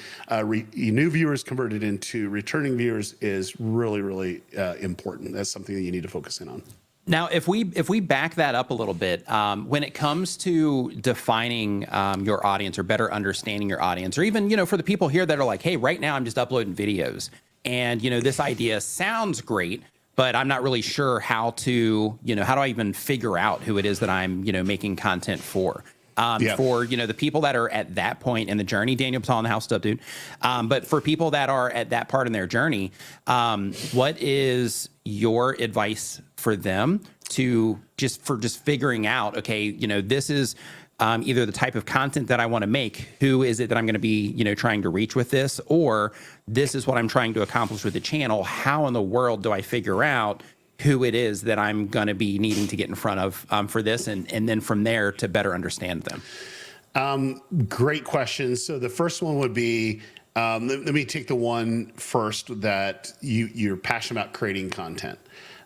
new viewers converted into returning viewers is really, really important. That's something that you need to focus in on.
Now, if we back that up a little bit, when it comes to defining your audience, or better understanding your audience, or even, for the people here that are like, hey, right now I'm just uploading videos, and, this idea sounds great, but I'm not really sure how to, how do I even figure out who it is that I'm, making content for? For, the people that are at that point in the journey, Daniel Patel in the house, stuff, dude. But for people that are at that part in their journey, what is your advice for them to just figuring out, okay, this is either the type of content that I want to make, who is it that I'm going to be, trying to reach with this, or this is what I'm trying to accomplish with the channel. How in the world do I figure out who it is that I'm going to be needing to get in front of for this, and then from there to better understand them?
Great question. So the first one would be, let me take the one first, that you're passionate about creating content,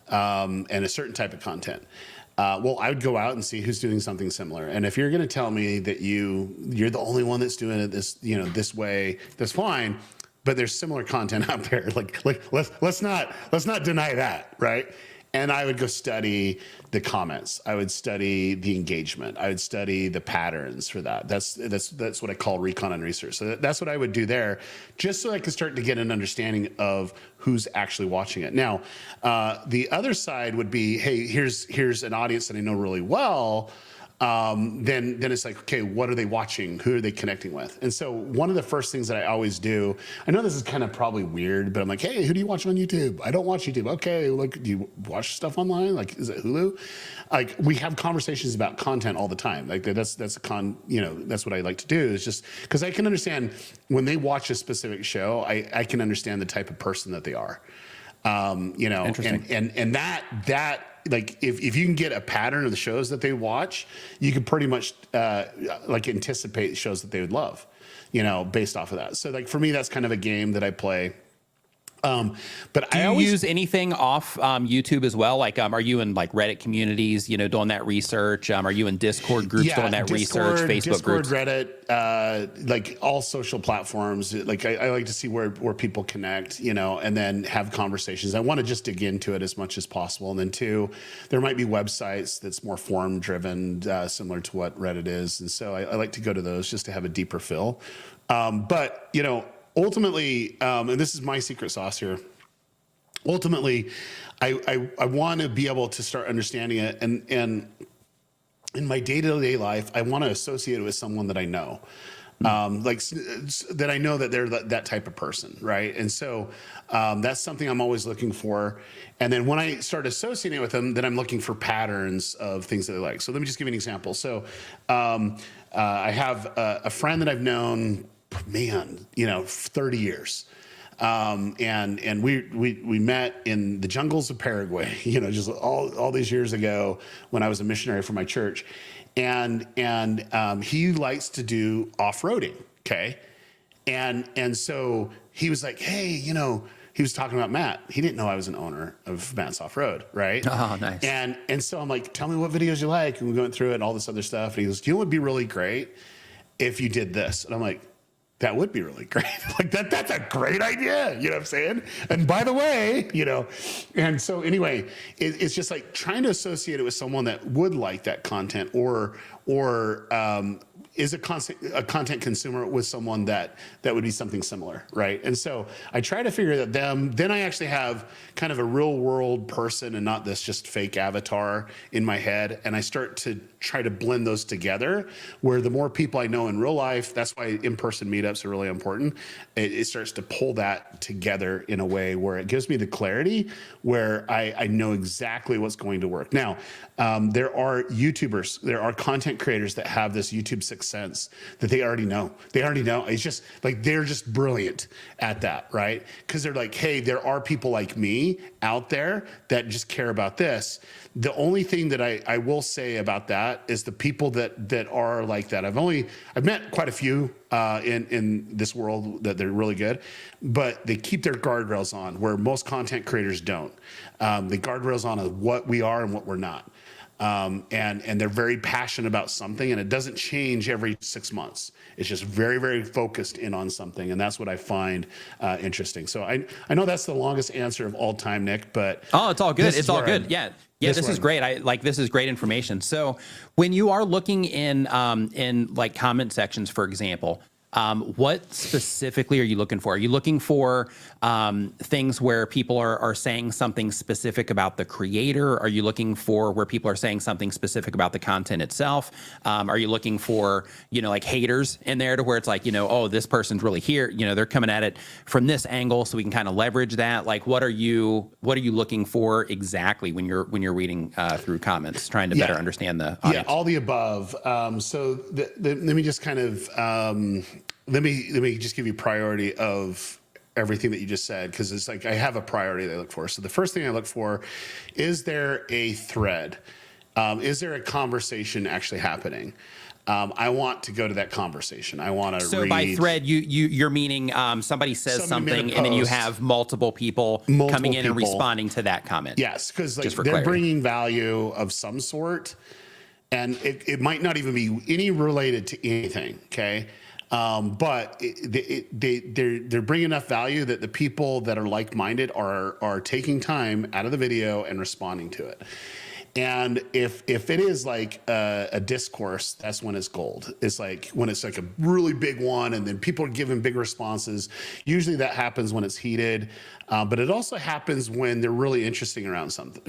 and a certain type of content. Well, I would go out and see who's doing something similar. And if you're going to tell me that you're the only one that's doing it this way, that's fine. But there's similar content out there. Like let's not deny that, right? And I would go study the comments. I would study the engagement. I would study the patterns for that. That's what I call recon and research. So that's what I would do there, just so I could start to get an understanding of who's actually watching it. Now, the other side would be, hey, here's an audience that I know really well. then it's like, okay, what are they watching? Who are they connecting with? And so one of the first things that I always do, I know this is kind of probably weird, but I'm like, hey, who do you watch on YouTube? I don't watch YouTube. Okay, look, do you watch stuff online? Like, is it Hulu? Like, we have conversations about content all the time. Like that's what I like to do, is just because I can understand when they watch a specific show, I can understand the type of person that they are. And that like if you can get a pattern of the shows that they watch, you can pretty much like anticipate shows that they would love, based off of that. So like for me, that's kind of a game that I play. But
do you use anything off YouTube as well? Like, are you in like Reddit communities, doing that research? Are you in Discord groups doing that research? Facebook groups,
Reddit, like all social platforms. Like I like to see where people connect, and then have conversations. I want to just dig into it as much as possible. And then two, there might be websites that's more forum driven, similar to what Reddit is. And so I like to go to those just to have a deeper feel. But ultimately, and this is my secret sauce here, ultimately, I want to be able to start understanding it. And in my day-to-day life, I want to associate it with someone that I know. Like that I know that they're that type of person, right? And so that's something I'm always looking for. And then when I start associating with them, then I'm looking for patterns of things that they like. So let me just give you an example. So I have a friend that I've known, 30 years. And we met in the jungles of Paraguay, just all these years ago when I was a missionary for my church. And he likes to do off-roading. Okay. And so he was like, hey, he was talking about Matt. He didn't know I was an owner of Matt's Off-Road, right?
Oh, nice.
And so I'm like, tell me what videos you like. And we went through it and all this other stuff. And he goes, what would be really great if you did this? And I'm like, that would be really great. Like that's a great idea. You know what I'm saying? And by the way, and so anyway, it's just like trying to associate it with someone that would like that content or is a content consumer with someone that would be something similar, right? And so I try to figure that then I actually have kind of a real world person and not this just fake avatar in my head. And I start to try to blend those together where the more people I know in real life, that's why in-person meetups are really important. It starts to pull that together in a way where it gives me the clarity where I know exactly what's going to work. Now, there are YouTubers, there are content creators that have this YouTube sense that they already know. It's just like, they're just brilliant at that, right? Because they're like, hey, there are people like me out there that just care about this. The only thing that I will say about that is the people that are like that. I've met quite a few in this world that they're really good, but they keep their guardrails on where most content creators don't. The guardrails on what we are and what we're not. And they're very passionate about something, and it doesn't change every 6 months. It's just very, very focused in on something, and that's what I find interesting. So I know that's the longest answer of all time, Nick, but
it's all good. It's all good. Yeah, this is great. This is great information. So when you are looking in like comment sections, for example, what specifically are you looking for? Are you looking for things where people are saying something specific about the creator? Are you looking for where people are saying something specific about the content itself? Are you looking for, like haters in there to where it's like, oh, this person's really here, they're coming at it from this angle so we can kind of leverage that. Like, what are you looking for exactly when you're reading through comments, trying to better understand the audience?
Yeah, all the above. So let me just kind of, let me just give you priority of everything that you just said, because it's like I have a priority that I look for. So the first thing I look for, is there a thread? Is there a conversation actually happening? I want to go to that conversation. I want to read.
So by thread, you're meaning somebody says something and then you have multiple people coming in and responding to that comment.
Yes, because they're bringing value of some sort, and it might not even be any related to anything. Okay. But they're bringing enough value that the people that are like-minded are taking time out of the video and responding to it. And if it is like a discourse, that's when it's gold. It's like when it's like a really big one, and then people are giving big responses. Usually that happens when it's heated, but it also happens when they're really interested around something.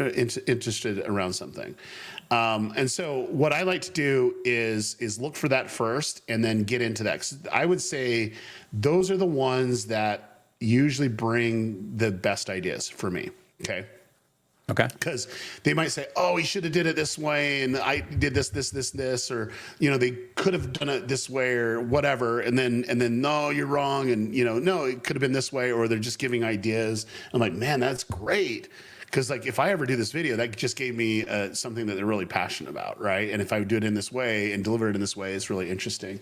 And so what I like to do is look for that first, and then get into that. 'Cause I would say those are the ones that usually bring the best ideas for me. Okay.
Okay.
Because they might say, "Oh, he should have did it this way, and I did this, or they could have done it this way, or whatever." And then no, you're wrong, and no, it could have been this way, or they're just giving ideas. I'm like, man, that's great. Because like if I ever do this video, that just gave me something that they're really passionate about, right? And if I do it in this way and deliver it in this way, it's really interesting.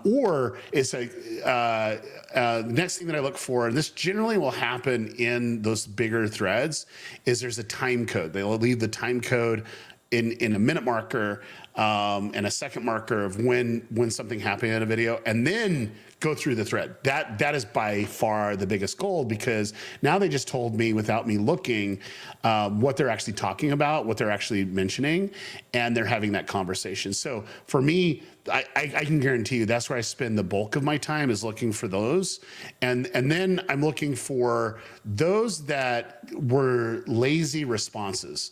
Or it's like the next thing that I look for, and this generally will happen in those bigger threads, is there's a time code. They will leave the time code in a minute marker and a second marker of when something happened in a video, and then go through the thread. That is by far the biggest gold, because now they just told me without me looking what they're actually talking about, what they're actually mentioning, and they're having that conversation. So for me, I can guarantee you that's where I spend the bulk of my time, is looking for those. And then I'm looking for those that were lazy responses.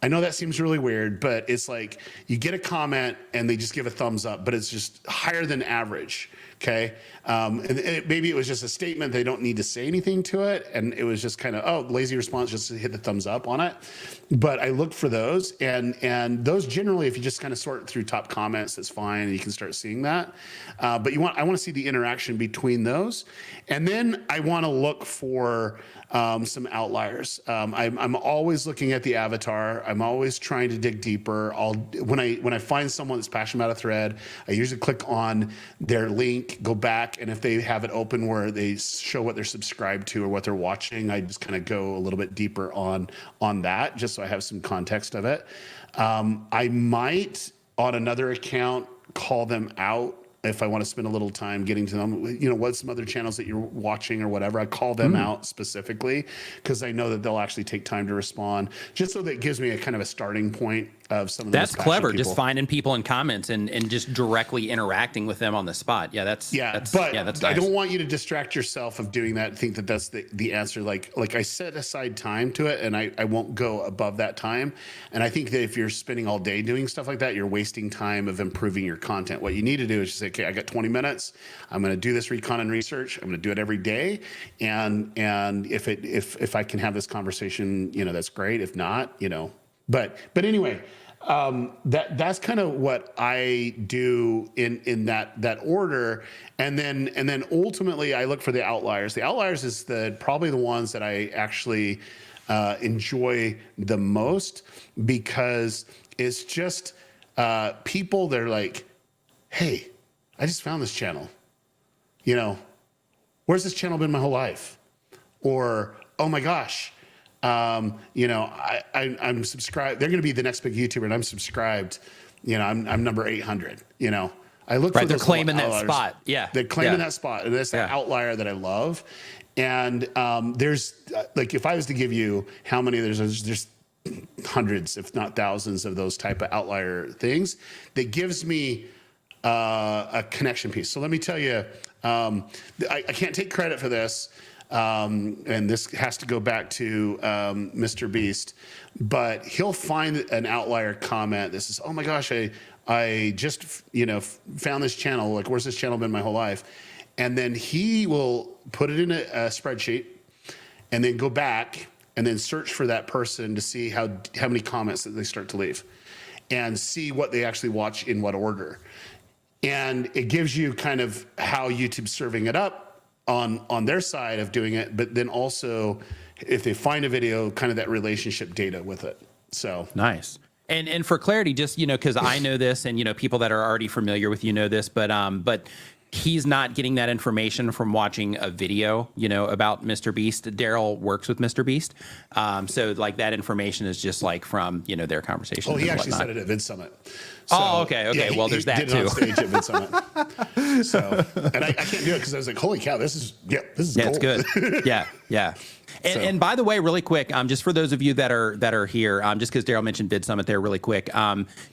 I know that seems really weird, but it's like you get a comment and they just give a thumbs up, but it's just higher than average. Okay. Maybe it was just a statement. They don't need to say anything to it. And it was just kind of, oh, lazy response, just to hit the thumbs up on it. But I look for those, and those generally, if you just kind of sort through top comments, that's fine. And you can start seeing that. But I want to see the interaction between those. And then I want to look for some outliers. I'm always looking at the avatar. I'm always trying to dig deeper. When I find someone that's passionate about a thread, I usually click on their link, go back, and if they have it open where they show what they're subscribed to or what they're watching, I just kind of go a little bit deeper on that, just so I have some context of it. I might, on another account, call them out if I want to spend a little time getting to them. What's some other channels that you're watching or whatever, I call them out specifically, because I know that they'll actually take time to respond, just so that it gives me a kind of a starting point of some of the
That's clever. People. Just finding people in comments and just directly interacting with them on the spot. Yeah, that's
nice. I don't want you to distract yourself of doing that. Think that that's the answer. Like I set aside time to it, and I won't go above that time. And I think that if you're spending all day doing stuff like that, you're wasting time of improving your content. What you need to do is just say, okay, I got 20 minutes. I'm going to do this recon and research. I'm going to do it every day. And if I can have this conversation, that's great. If not, but anyway, that's kind of what I do in that order. And then ultimately I look for the outliers. The outliers is probably the ones that I actually enjoy the most, because it's just people that are like, hey, I just found this channel. Where's this channel been my whole life? Or, oh my gosh, I'm subscribed. They're going to be the next big YouTuber, and I'm subscribed. I'm number 800. I look for
they're claiming that spot. Yeah,
they're claiming that spot, and that's the outlier that I love. And there's if I was to give you how many, there's hundreds, if not thousands, of those type of outlier things that gives me a connection piece. So let me tell you, I can't take credit for this. And this has to go back to Mr. Beast, but he'll find an outlier comment. This is, oh my gosh, I just found this channel. Like, where's this channel been my whole life? And then he will put it in a spreadsheet, and then go back and then search for that person to see how many comments that they start to leave, and see what they actually watch in what order. And it gives you kind of how YouTube's serving it up on their side of doing it, but then also if they find a video, kind of that relationship data with it. So
nice. And for clarity, just because I know this, and people that are already familiar with know this, but he's not getting that information from watching a video, about Mr. Beast. Daryl works with Mr. Beast, so like that information is just like from their conversations.
Oh, he actually said it at VidSummit.
Oh, okay.
Yeah,
Well, there's that
did it
too.
on stage at VidSummit. So, and I can't do it because I was like, holy cow, this is
Yeah,
gold.
it's good. Yeah. And by the way, really quick, just for those of you that are here, just because Daryl mentioned VidSummit there really quick,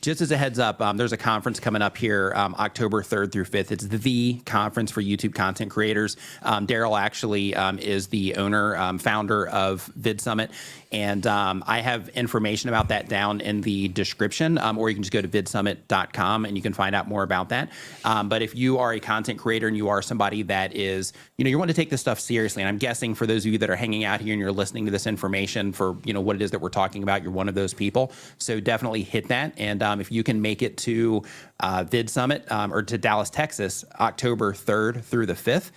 just as a heads up, there's a conference coming up here October 3rd through 5th. It's the conference for YouTube content creators. Daryl actually is the owner, founder of VidSummit. And I have information about that down in the description, or you can just go to vidsummit.com and you can find out more about that. But if you are a content creator and you are somebody that is, you want to take this stuff seriously, and I'm guessing for those of you that are hanging out here and you're listening to this information for, what it is that we're talking about, you're one of those people. So definitely hit that. And if you can make it to VidSummit or to Dallas, Texas, October 3rd through the 5th,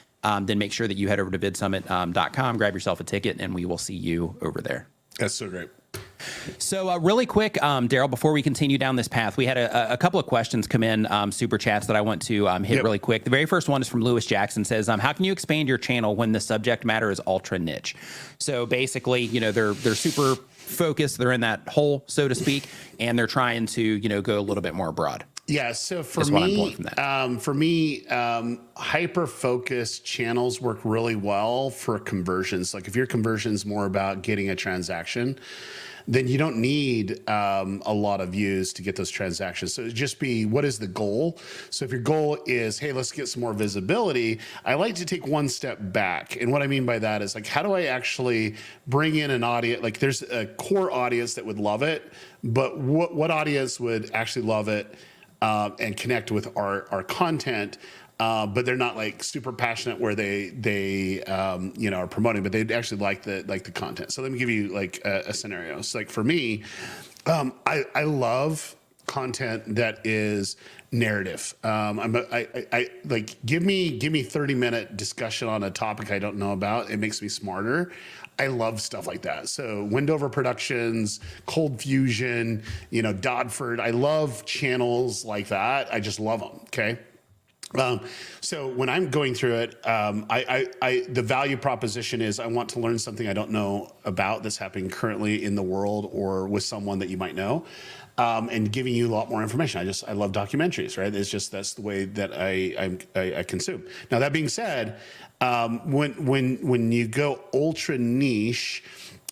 then make sure that you head over to vidsummit.com, grab yourself a ticket, and we will see you over there.
That's so great.
So really quick, Daryl, before we continue down this path, we had a couple of questions come in, super chats that I want to hit really quick. The very first one is from Lewis Jackson, says, how can you expand your channel when the subject matter is ultra niche? So basically, they're super focused. They're in that hole, so to speak, and they're trying to, go a little bit more broad.
Yeah. So for me, hyper-focused channels work really well for conversions. Like if your conversion's more about getting a transaction, then you don't need a lot of views to get those transactions. So it'd just be, what is the goal? So if your goal is, hey, let's get some more visibility, I like to take one step back. And what I mean by that is like, how do I actually bring in an audience? Like there's a core audience that would love it, but what audience would actually love it and connect with our content? But they're not like super passionate where they are promoting, but they actually like the content. So let me give you like a scenario. So like for me, I love content that is narrative. I like give me 30-minute discussion on a topic I don't know about. It makes me smarter. I love stuff like that. So Wendover Productions, Cold Fusion, Dodford. I love channels like that. I just love them. Okay. So when I'm going through it, the value proposition is I want to learn something I don't know about that's happening currently in the world or with someone that you might know, and giving you a lot more information. I love documentaries, right? That's the way that I consume. Now that being said, when you go ultra niche,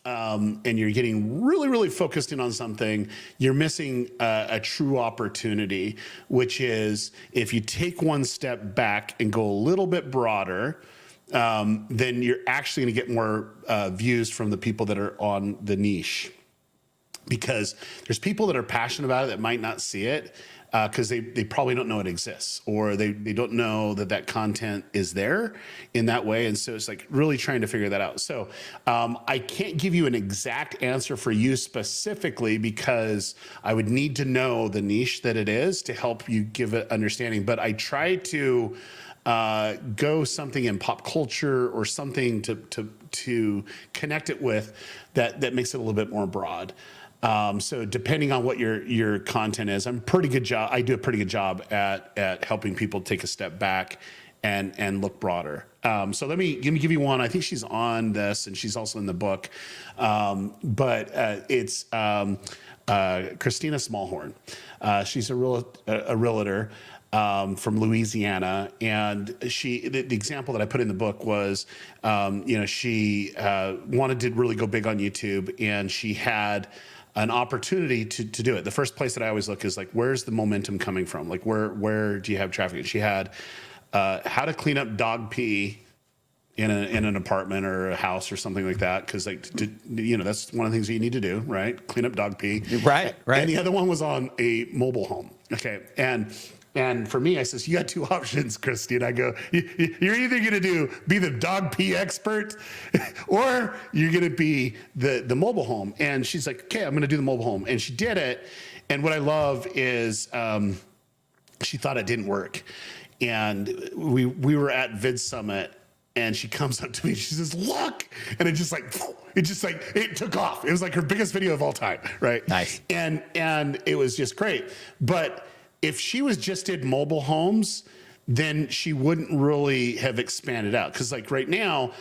and you're getting really, really focused in on something, you're missing a true opportunity, which is if you take one step back and go a little bit broader, then you're actually going to get more views from the people that are on the niche. Because there's people that are passionate about it that might not see it because they probably don't know it exists, or they don't know that content is there in that way. And so it's like really trying to figure that out. So I can't give you an exact answer for you specifically because I would need to know the niche that it is to help you give it understanding. But I try to go something in pop culture or something to connect it with that makes it a little bit more broad. So depending on what your content is, I do a pretty good job at helping people take a step back and look broader. So let me give you one. I think she's on this and she's also in the book. But it's Christina Smallhorn. She's a realtor. From Louisiana, and the example that I put in the book was, she wanted to really go big on YouTube, and she had an opportunity to do it. The first place that I always look is like, where's the momentum coming from? Like, where do you have traffic? And she had how to clean up dog pee in an apartment or a house or something like that, because that's one of the things that you need to do, right? Clean up dog pee.
Right.
And the other one was on a mobile home. Okay, and for me, I says, you got two options, Christy. And I go, you're either going to be the dog pee expert or you're going to be the mobile home. And she's like, okay, I'm going to do the mobile home. And she did it. And what I love is she thought it didn't work. And we were at VidSummit, and she comes up to me, she says, look, and it took off. It was like her biggest video of all time, right?
Nice.
And it was just great. But if she did mobile homes, then she wouldn't really have expanded out. Because like right now,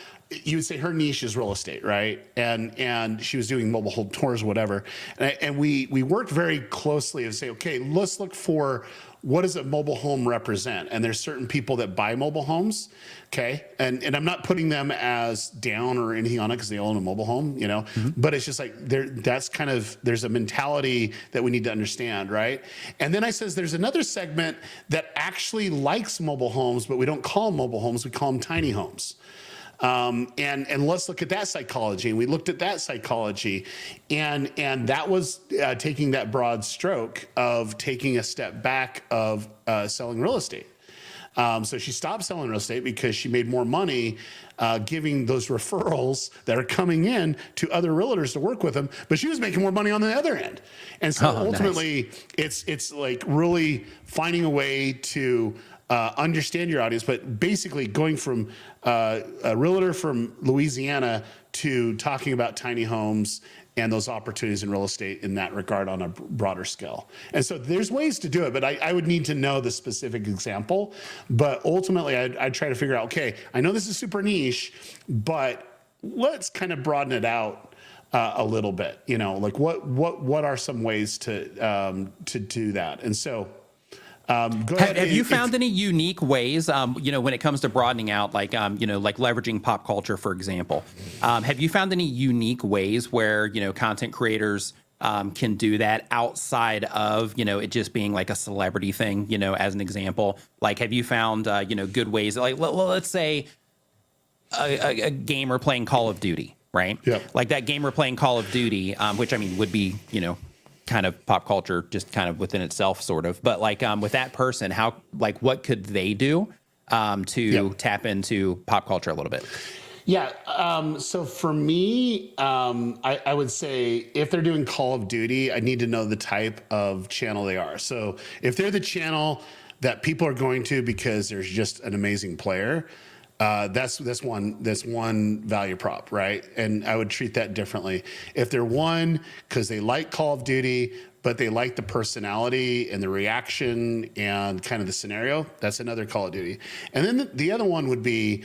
you would say her niche is real estate, right? And she was doing mobile home tours, whatever. And we worked very closely to say, okay, let's look for what does a mobile home represent? And there's certain people that buy mobile homes, okay? And I'm not putting them as down or anything on it because they own a mobile home, you know? But it's just like, that's kind of, there's a mentality that we need to understand, right? And then I says, there's another segment that actually likes mobile homes, but we don't call them mobile homes, we call them tiny homes. And let's look at that psychology. And we looked at that psychology, and that was taking that broad stroke of taking a step back of selling real estate. So she stopped selling real estate because she made more money giving those referrals that are coming in to other realtors to work with them, but she was making more money on the other end. And so ultimately, it's like really finding a way to understand your audience, but basically going from a realtor from Louisiana to talking about tiny homes and those opportunities in real estate in that regard on a broader scale. And so there's ways to do it, but I would need to know the specific example. But ultimately, I'd try to figure out, okay, I know this is super niche, but let's kind of broaden it out a little bit. You know, like what are some ways to do that? And so. Go ahead.
Have you found any unique ways, when it comes to broadening out, like leveraging pop culture, for example? Have you found any unique ways where, content creators can do that outside of, it just being like a celebrity thing, as an example? Like, have you found, good ways, like, let's say a gamer playing Call of Duty, right?
Yeah.
Like that gamer playing Call of Duty, which I mean would be, kind of pop culture, just kind of within itself, sort of. But like with that person, what could they do to tap into pop culture a little bit?
Yeah. So for me, I would say if they're doing Call of Duty, I need to know the type of channel they are. So if they're the channel that people are going to because there's just an amazing player, that's one value prop, right? And I would treat that differently. If they're one because they like Call of Duty, but they like the personality and the reaction and kind of the scenario, that's another Call of Duty. And then the other one would be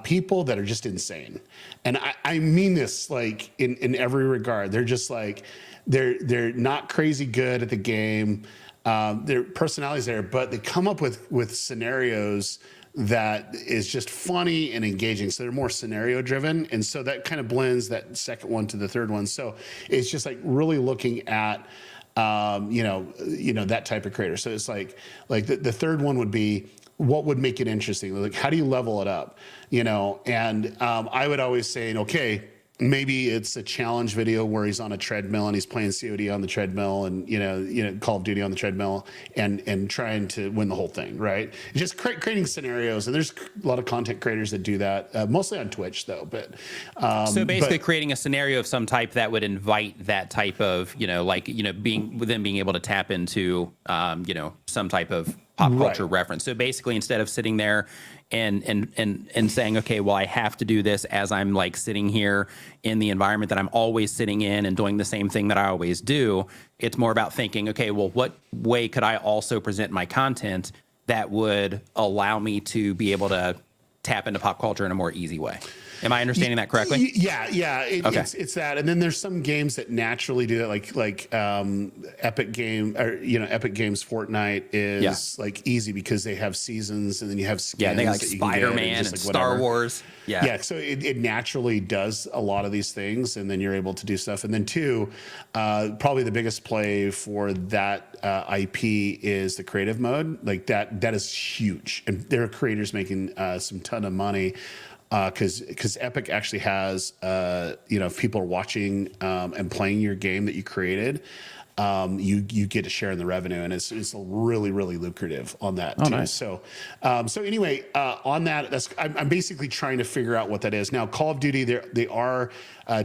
people that are just insane. And I mean this like in every regard. They're just like, they're not crazy good at the game. Their personality's there, but they come up with scenarios that is just funny and engaging. So they're more scenario driven. And so that kind of blends that second one to the third one. So it's just like really looking at, that type of creator. So it's like the third one would be, what would make it interesting? Like, how do you level it up? And I would always say, okay, maybe it's a challenge video where he's on a treadmill and he's playing COD on the treadmill and, Call of Duty on the treadmill and trying to win the whole thing, right? Just creating scenarios. And there's a lot of content creators that do that, mostly on Twitch though. But
so basically creating a scenario of some type that would invite that type of, being able to tap into, some type of pop culture reference. So basically, instead of sitting there and saying, okay, well, I have to do this as I'm like sitting here in the environment that I'm always sitting in and doing the same thing that I always do, it's more about thinking, okay, well, what way could I also present my content that would allow me to be able to tap into pop culture in a more easy way? Am I understanding that correctly?
Yeah. It's that, and then there's some games that naturally do that, like Epic Games Fortnite is like easy because they have seasons, and then you have skins.
Yeah, they got like Spider-Man and Star Wars. Yeah. So
it naturally does a lot of these things, and then you're able to do stuff. And then two, probably the biggest play for that IP is the creative mode. Like that is huge, and there are creators making some ton of money. Because Epic actually has, if people are watching and playing your game that you created, you get to share in the revenue, and it's really, really lucrative on that too.
Nice.
So anyway, on that, I'm basically trying to figure out what that is. Now, Call of Duty, they are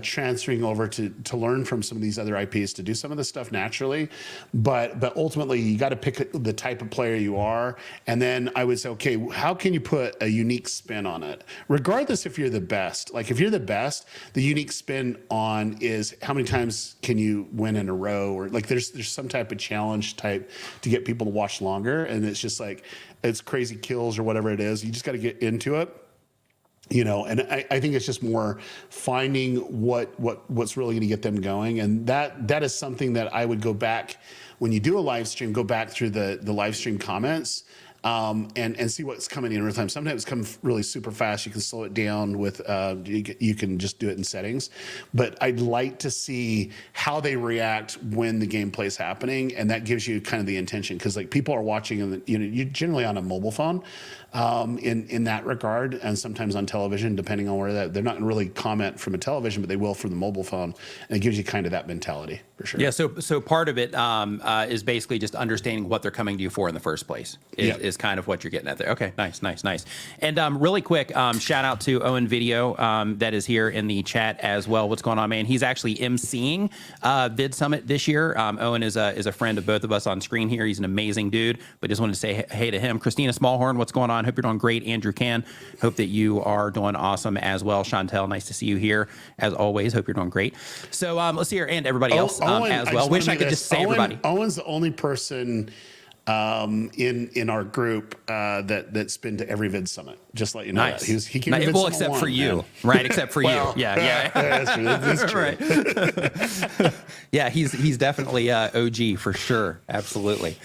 transferring over to learn from some of these other IPs to do some of this stuff naturally, but ultimately you got to pick the type of player you are, and then I would say, okay, how can you put a unique spin on it? Regardless if you're the best, like if you're the best, the unique spin on is how many times can you win in a row, or like there's some type of challenge type to get people to watch longer, and it's just like it's crazy kills or whatever it is. You just got to get into it. And I think it's just more finding what's really going to get them going. And that is something that I would go back when you do a live stream, go back through the live stream comments, and see what's coming in real time. Sometimes it's come really super fast. You can slow it down with, you can just do it in settings, but I'd like to see how they react when the gameplay is happening. And that gives you kind of the intention. Cause like people are watching and you're generally on a mobile phone, in that regard. And sometimes on television, depending on where they're not gonna really comment from a television, but they will from the mobile phone. And it gives you kind of that mentality for sure.
Yeah. So part of it, is basically just understanding what they're coming to you for in the first place is kind of what you're getting at there. Okay. Nice. And, really quick, shout out to Owen Video, that is here in the chat as well. What's going on, man? He's actually emceeing, Vid Summit this year. Owen is a friend of both of us on screen here. He's an amazing dude, but just wanted to say hey to him. Christina Smallhorn, what's going on? Hope you're doing great. Andrew Can, hope that you are doing awesome as well. Chantel, nice to see you here as always. Hope you're doing great. So let's see here, and everybody else
Owen,
as well. Wish I could just say everybody.
Owen's the only person in our group that's been to every Vid Summit. Just let you know.
Nice.
That. He came to Vid
well,
Summit
except
one,
for you,
man.
right? Except for
Well,
you. Yeah.
That's true. That's true.
Right. Yeah, he's definitely OG for sure. Absolutely.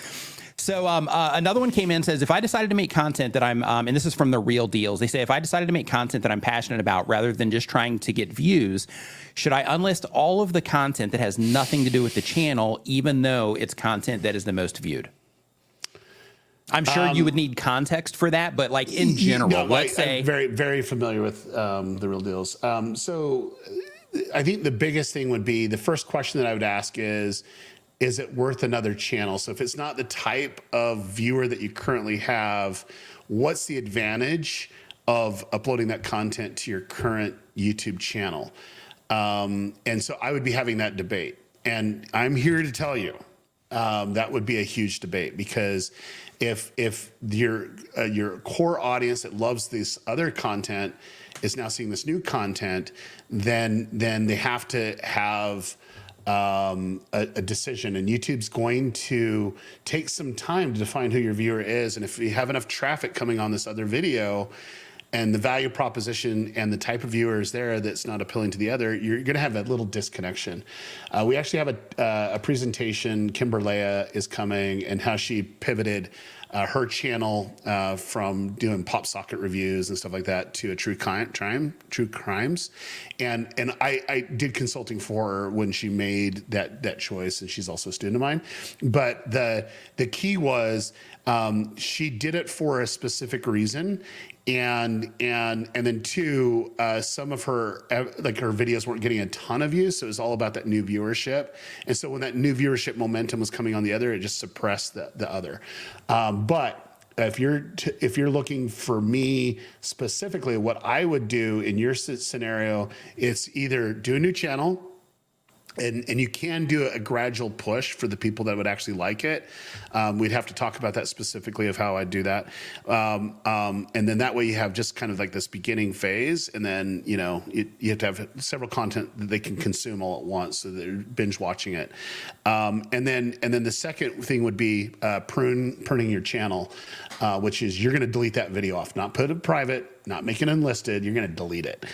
So another one came in and says, if I decided to make content that I'm, and this is from the Real Deals, they say, if I decided to make content that I'm passionate about rather than just trying to get views, should I unlist all of the content that has nothing to do with the channel, even though it's content that is the most viewed? I'm sure you would need context for that, but like in general, let's say.
I'm very, very familiar with the Real Deals. So I think the biggest thing would be, the first question that I would ask is it worth another channel? So if it's not the type of viewer that you currently have, what's the advantage of uploading that content to your current YouTube channel? And so I would be having that debate. And I'm here to tell you, that would be a huge debate, because if your core audience that loves this other content is now seeing this new content, then they have to have a decision, and YouTube's going to take some time to define who your viewer is. And if you have enough traffic coming on this other video, and the value proposition and the type of viewers there that's not appealing to the other, you're going to have a little disconnection. We actually have a presentation. Kimberlea is coming, and how she pivoted her channel from doing pop socket reviews and stuff like that to a true crimes. And I did consulting for her when she made that choice, and she's also a student of mine. But the key was, she did it for a specific reason. And then two, some of her videos weren't getting a ton of views, so it was all about that new viewership. And so when that new viewership momentum was coming on the other, it just suppressed the other. But if you're looking for me specifically, what I would do in your scenario, it's either do a new channel. And you can do a gradual push for the people that would actually like it. We'd have to talk about that specifically of how I do that. And then that way you have just kind of like this beginning phase, and then you have to have several content that they can consume all at once, so they're binge watching it. And then the second thing would be pruning your channel, which is you're going to delete that video off, not put it private, not make it unlisted. You're going to delete it.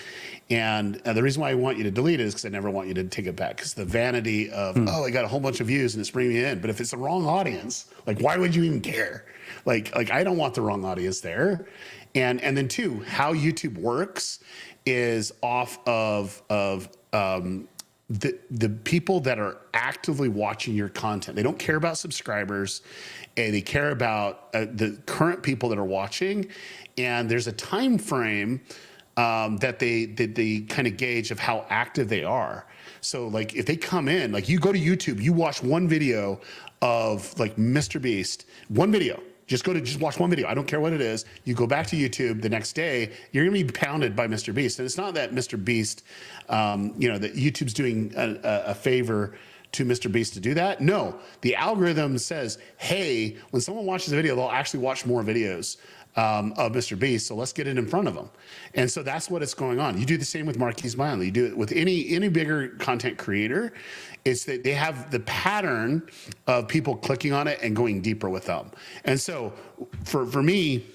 And the reason why I want you to delete it is because I never want you to take it back. Because the vanity of, I got a whole bunch of views and it's bringing me in. But if it's the wrong audience, like, why would you even care? Like I don't want the wrong audience there. And then two, how YouTube works is off of the people that are actively watching your content. They don't care about subscribers, and they care about the current people that are watching. And there's a time frame that they kind of gauge of how active they are. So like if they come in, like you go to YouTube, you watch one video of like Mr. Beast, one video. Just watch one video. I don't care what it is. You go back to YouTube the next day, you're gonna be pounded by Mr. Beast. And it's not that Mr. Beast, that YouTube's doing a favor to Mr. Beast to do that. No, the algorithm says, hey, when someone watches a video, they'll actually watch more videos of Mr. Beast, so let's get it in front of them. And so that's what it's going on. You do the same with Marquise Miley. You do it with any bigger content creator. It's that they have the pattern of people clicking on it and going deeper with them. And so for me,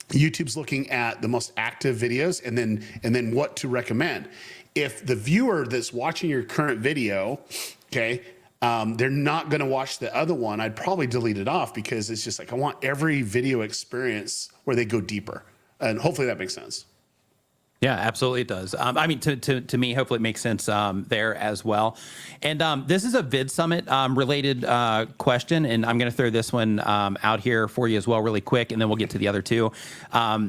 YouTube's looking at the most active videos and then what to recommend. If the viewer that's watching your current video, okay, they're not going to watch the other one, I'd probably delete it off, because it's just like, I want every video experience where they go deeper. And hopefully that makes sense.
Yeah, absolutely it does. I mean, to me, hopefully it makes sense there as well. And this is a Vid Summit related question, and I'm going to throw this one out here for you as well really quick, and then we'll get to the other two.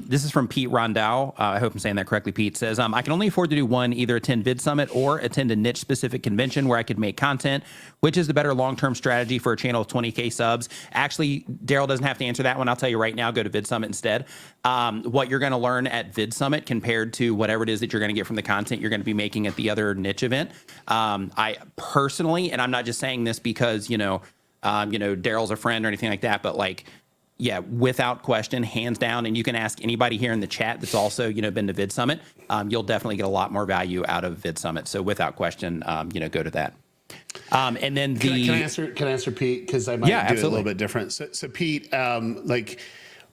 This is from Pete Rondow. I hope I'm saying that correctly. Pete says, I can only afford to do one, either attend Vid Summit or attend a niche-specific convention where I could make content. Which is the better long-term strategy for a channel of 20K subs? Actually, Daryl doesn't have to answer that one. I'll tell you right now, go to Vid Summit instead. What you're going to learn at Vid Summit compared to whatever it is that you're going to get from the content you're going to be making at the other niche event. I personally, and I'm not just saying this because, Daryl's a friend or anything like that, but like, yeah, without question, hands down, and you can ask anybody here in the chat that's also, been to Vid Summit, you'll definitely get a lot more value out of Vid Summit. So without question, go to that. And then
can I answer Pete? Because I might do it a little bit different. So Pete,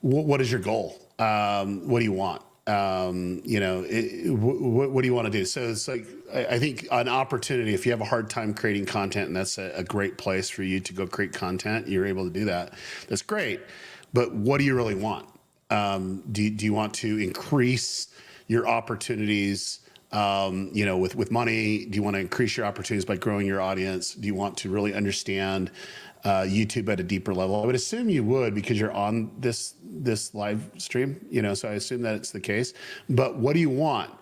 what is your goal? What do you want? What do you want to do? So it's like, I think an opportunity, if you have a hard time creating content, and that's a great place for you to go create content, you're able to do that. That's great. But what do you really want? Do you want to increase your opportunities, with money? Do you want to increase your opportunities by growing your audience? Do you want to really understand YouTube at a deeper level? I would assume you would, because you're on this live stream, so I assume that it's the case. But what do you want?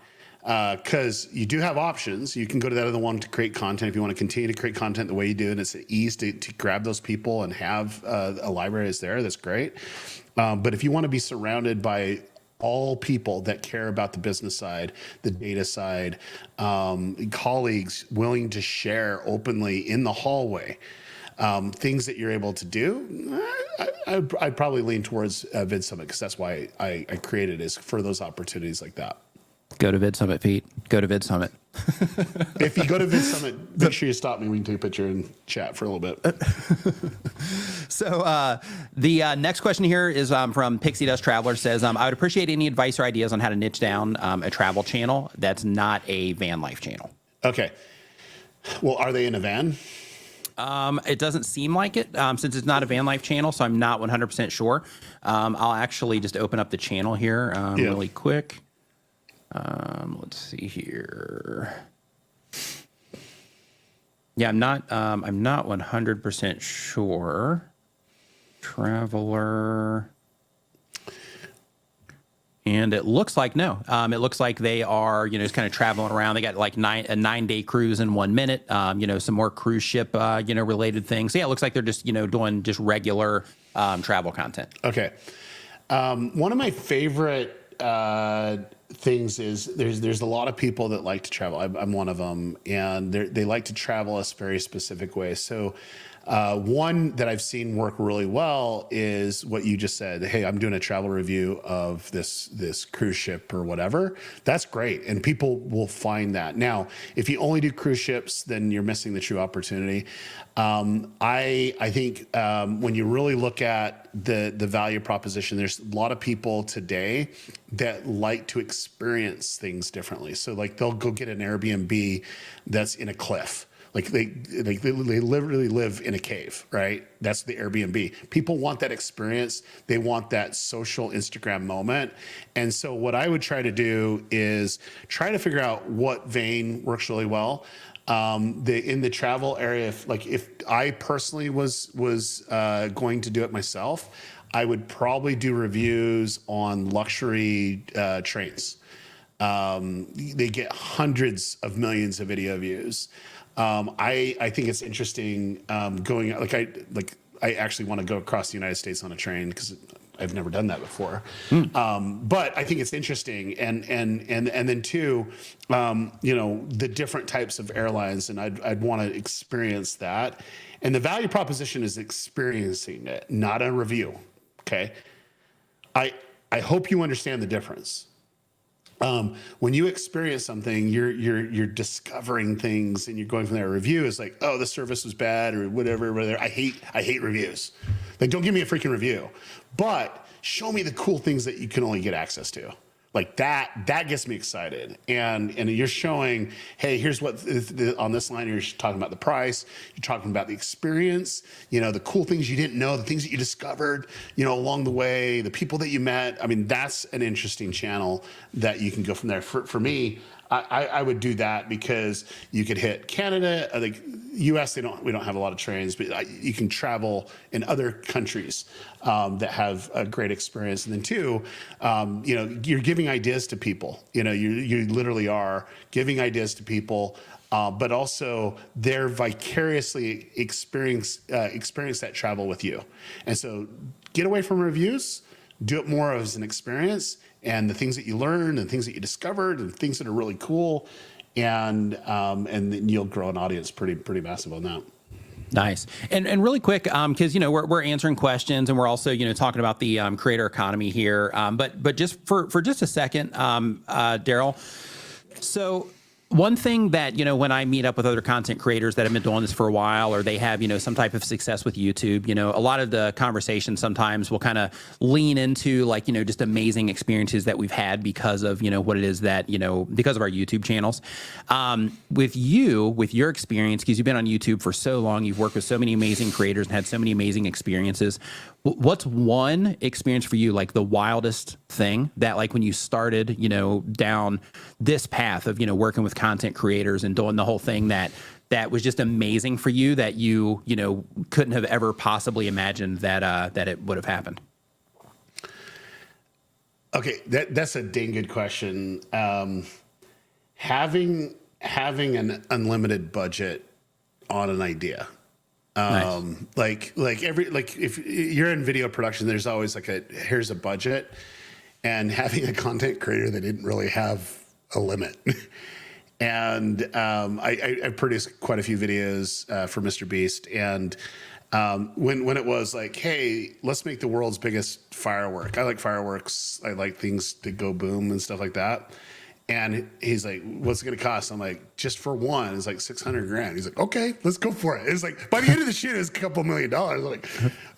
Because you do have options. You can go to that other one to create content if you want to continue to create content the way you do, and it's easy to grab those people and have a library is there. That's great. But if you want to be surrounded by all people that care about the business side, the data side, colleagues willing to share openly in the hallway, things that you're able to do, I'd probably lean towards Vid Summit, because that's why I created it, is for those opportunities like that.
Go to Vid Summit, Pete. Go to Vid Summit.
If you go to Vid Summit, make sure you stop me. We can take a picture and chat for a little bit.
So the next question here is from Pixie Dust Traveler. Says, I would appreciate any advice or ideas on how to niche down a travel channel that's not a van life channel.
Okay. Well, are they in a van?
It doesn't seem like it, since it's not a van life channel, so I'm not 100% sure. I'll actually just open up the channel here really quick. Let's see here. Yeah, I'm not 100% sure. Traveler. And it looks like no. It looks like they are, just kind of traveling around. They got like a 9-day cruise in 1 minute. Some more cruise ship, related things. So yeah, it looks like they're just, doing just regular travel content.
Okay. One of my favorite things is there's a lot of people that like to travel. I'm one of them, and they like to travel a very specific way. So one that I've seen work really well is what you just said. Hey, I'm doing a travel review of this cruise ship or whatever. That's great, and people will find that. Now, if you only do cruise ships, then you're missing the true opportunity. I think when you really look at the value proposition, there's a lot of people today that like to experience things differently. So like they'll go get an Airbnb that's in a cliff. Like they literally live in a cave, right? That's the Airbnb. People want that experience. They want that social Instagram moment. And so what I would try to do is try to figure out what vein works really well. In the travel area, if I personally was going to do it myself, I would probably do reviews on luxury trains. They get hundreds of millions of video views. I think it's interesting going I actually want to go across the United States on a train because I've never done that before. But I think it's interesting, and then too, the different types of airlines, and I'd want to experience that. And the value proposition is experiencing it, not a review. Okay, I hope you understand the difference. When you experience something, you're discovering things, and you're going from there. A review is like, oh, the service was bad or whatever. I hate reviews. Like, don't give me a freaking review. But show me the cool things that you can only get access to. Like that gets me excited. And you're showing, hey, here's what on this line, you're talking about the price, you're talking about the experience, the cool things you didn't know, the things that you discovered, along the way, the people that you met. I mean, that's an interesting channel that you can go from there. For me, I would do that because you could hit Canada, like US, we don't have a lot of trains, but you can travel in other countries that have a great experience. And then two, you're giving ideas to people. You literally are giving ideas to people, but also they're vicariously experience that travel with you. And so get away from reviews, do it more as an experience, and the things that you learned and things that you discovered and things that are really cool. And then you'll grow an audience pretty massive on that.
Nice. And really quick, because we're answering questions and we're also talking about the creator economy here. But just for just a second, Daryl. So one thing that when I meet up with other content creators that have been doing this for a while, or they have some type of success with YouTube, a lot of the conversation sometimes will kind of lean into like just amazing experiences that we've had because of what it is that because of our YouTube channels. With your experience, because you've been on YouTube for so long, you've worked with so many amazing creators and had so many amazing experiences. What's one experience for you, like the wildest thing that like when you started down this path of working with content creators and doing the whole thing that was just amazing for you, that you couldn't have ever possibly imagined that it would have happened?
Okay, that's a dang good question. Having an unlimited budget on an idea.
Nice.
Like if you're in video production, there's always like here's a budget, and having a content creator that didn't really have a limit. And I produced quite a few videos for Mr. Beast, and when it was like, hey, let's make the world's biggest firework. I like fireworks. I like things to go boom and stuff like that. And he's like, what's it going to cost? I'm like, just for one, it's like $600,000. He's like, okay, let's go for it. It's like, by the end of the shoot, it's a couple $1 million. I'm like,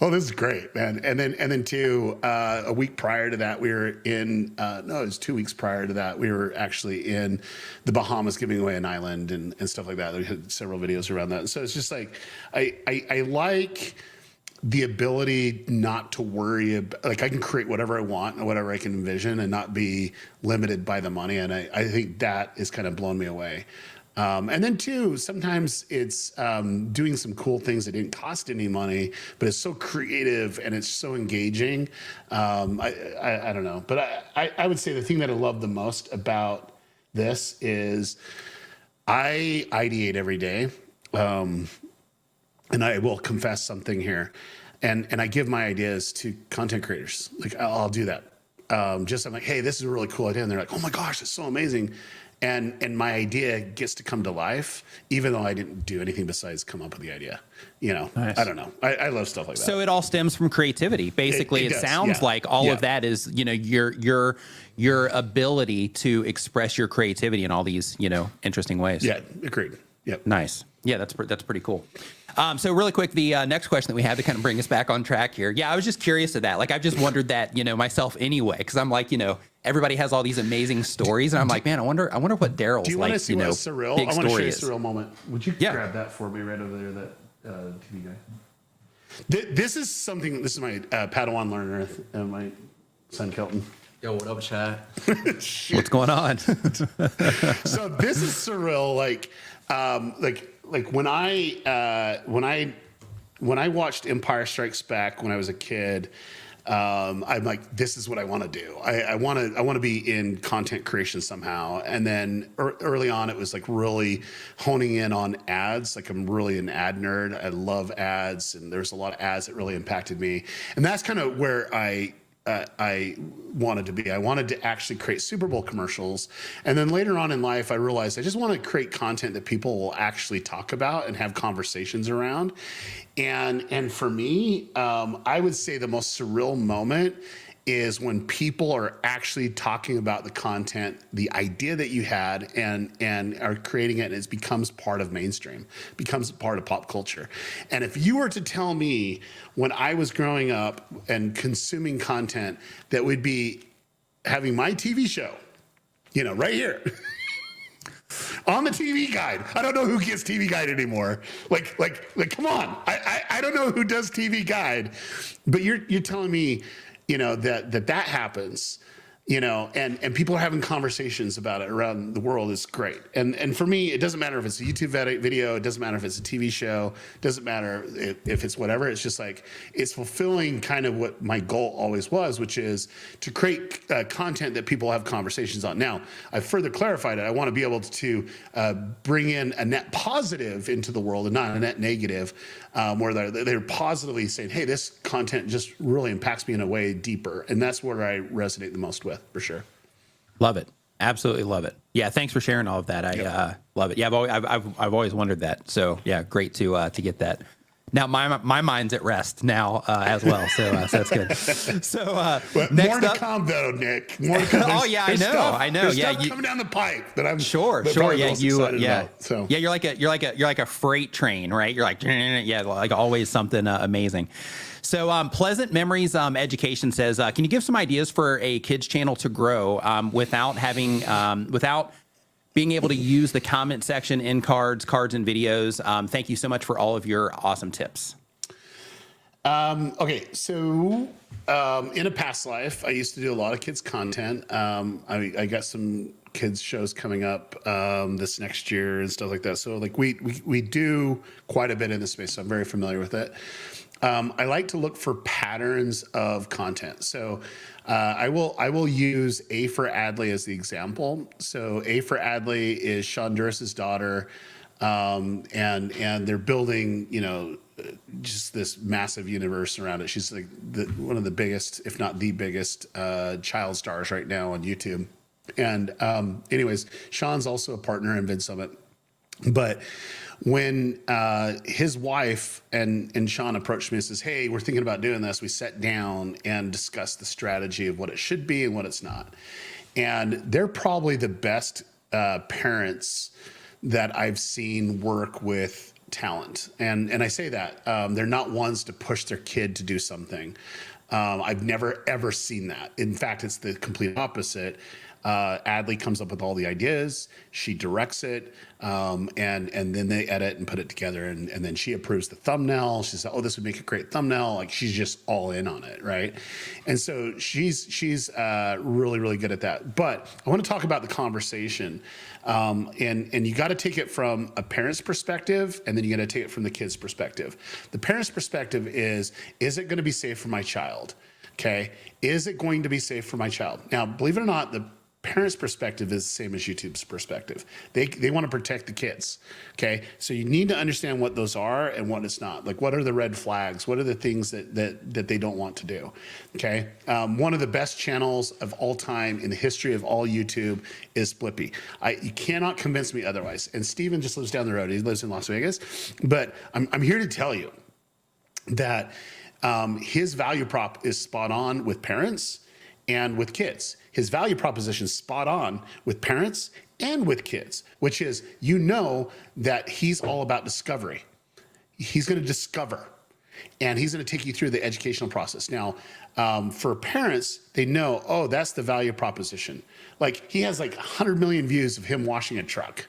oh, this is great, man. And then two, a week prior to that, we were in, it was 2 weeks prior to that, we were actually in the Bahamas giving away an island and stuff like that. We had several videos around that. And so it's just like, I like the ability not to worry about, like, I can create whatever I want and whatever I can envision and not be limited by the money. And I think that is kind of blown me away. And then two, sometimes it's doing some cool things that didn't cost any money, but it's so creative and it's so engaging. I don't know, but I would say the thing that I love the most about this is I ideate every day. And I will confess something here, and I give my ideas to content creators. Like I'll do that. I'm like, hey, this is a really cool idea, and they're like, oh my gosh, it's so amazing, and my idea gets to come to life, even though I didn't do anything besides come up with the idea. Nice. I don't know. I love stuff like that.
So it all stems from creativity. Basically, it sounds like all of that is your ability to express your creativity in all these interesting ways.
Yeah, agreed. Yep.
Nice. Yeah, that's pretty cool. So really quick, the next question that we have to kind of bring us back on track here. Yeah, I was just curious of that. Like, I've just wondered that, myself anyway, because I'm like, everybody has all these amazing stories, and I'm like, man, I wonder what Daryl's like. Do
you want to see what surreal?
Big
I want to show you a
story
surreal moment. Would you grab that for me right over there, that TV guy? This is something. This is my Padawan learner, my son Kelton.
Yo, what up, chat?
What's going on?
So this is surreal. Like when I watched Empire Strikes Back when I was a kid, I'm like, this is what I want to do. I want to be in content creation somehow. And then early on, it was like really honing in on ads. Like I'm really an ad nerd. I love ads, and there's a lot of ads that really impacted me. And that's kind of where I wanted to be. I wanted to actually create Super Bowl commercials. And then later on in life, I realized I just want to create content that people will actually talk about and have conversations around. And for me, I would say the most surreal moment is when people are actually talking about the content, the idea that you had, and are creating it, and it becomes part of mainstream, becomes part of pop culture. And if you were to tell me when I was growing up and consuming content that would be having my TV show, right here on the TV Guide. I don't know who gets TV Guide anymore. Like, come on. I don't know who does TV Guide, but you're telling me, that happens, and people are having conversations about it around the world is great. And for me, it doesn't matter if it's a YouTube video, it doesn't matter if it's a TV show, it doesn't matter if it's whatever. It's just like, it's fulfilling kind of what my goal always was, which is to create content that people have conversations on. Now, I've further clarified it. I want to be able to bring in a net positive into the world and not a net negative, where they're positively saying, hey, this content just really impacts me in a way deeper. And that's where I resonate the most with, for sure.
Love it. Absolutely love it. Yeah. Thanks for sharing all of that. I love it. Yeah. I've always wondered that. So yeah, great to get that. Now my mind's at rest now as well. So that's good. So
more to come though, Nick. More to come.
Oh yeah, I know.
There's
yeah,
stuff coming down the pipe that I'm
sure. Yeah,
about, so.
Yeah, you're like a freight train, right? You're like like always something amazing. So Pleasant Memories Education says, can you give some ideas for a kids channel to grow without being able to use the comment section in cards and videos? Thank you so much for all of your awesome tips.
Okay, so in a past life, I used to do a lot of kids content. I got some kids shows coming up this next year and stuff like that. So like we do quite a bit in this space. So I'm very familiar with it. I like to look for patterns of content. So I will use A for Adley as the example. So A for Adley is Sean Durst's daughter, and they're building, just this massive universe around it. She's like one of the biggest, if not the biggest, child stars right now on YouTube. And anyways, Sean's also a partner in VidSummit. But when his wife and Sean approached me and says, hey, we're thinking about doing this, we sat down and discussed the strategy of what it should be and what it's not. And they're probably the best parents that I've seen work with talent. And I say that they're not ones to push their kid to do something. I've never, ever seen that. In fact, it's the complete opposite. Adley comes up with all the ideas, she directs it, and then they edit and put it together, and then she approves the thumbnail. She says, oh, this would make a great thumbnail. Like, she's just all in on it, right? And so she's really, really good at that. But I want to talk about the conversation, and you got to take it from a parent's perspective, and then you got to take it from the kid's perspective. The parent's perspective is it going to be safe for my child? Okay, is it going to be safe for my child? Now, believe it or not, the parents' perspective is the same as YouTube's perspective. They want to protect the kids. Okay, so you need to understand what those are and what it's not. Like, what are the red flags? What are the things that they don't want to do? Okay, one of the best channels of all time in the history of all YouTube is Blippi. You cannot convince me otherwise. And Steven just lives down the road. He lives in Las Vegas. But I'm here to tell you that his value prop is spot on with parents and with kids. His value proposition is spot on with parents and with kids, which is, that he's all about discovery. He's going to discover, and he's going to take you through the educational process. Now, for parents, they know, oh, that's the value proposition. Like, he has like 100 million views of him washing a truck,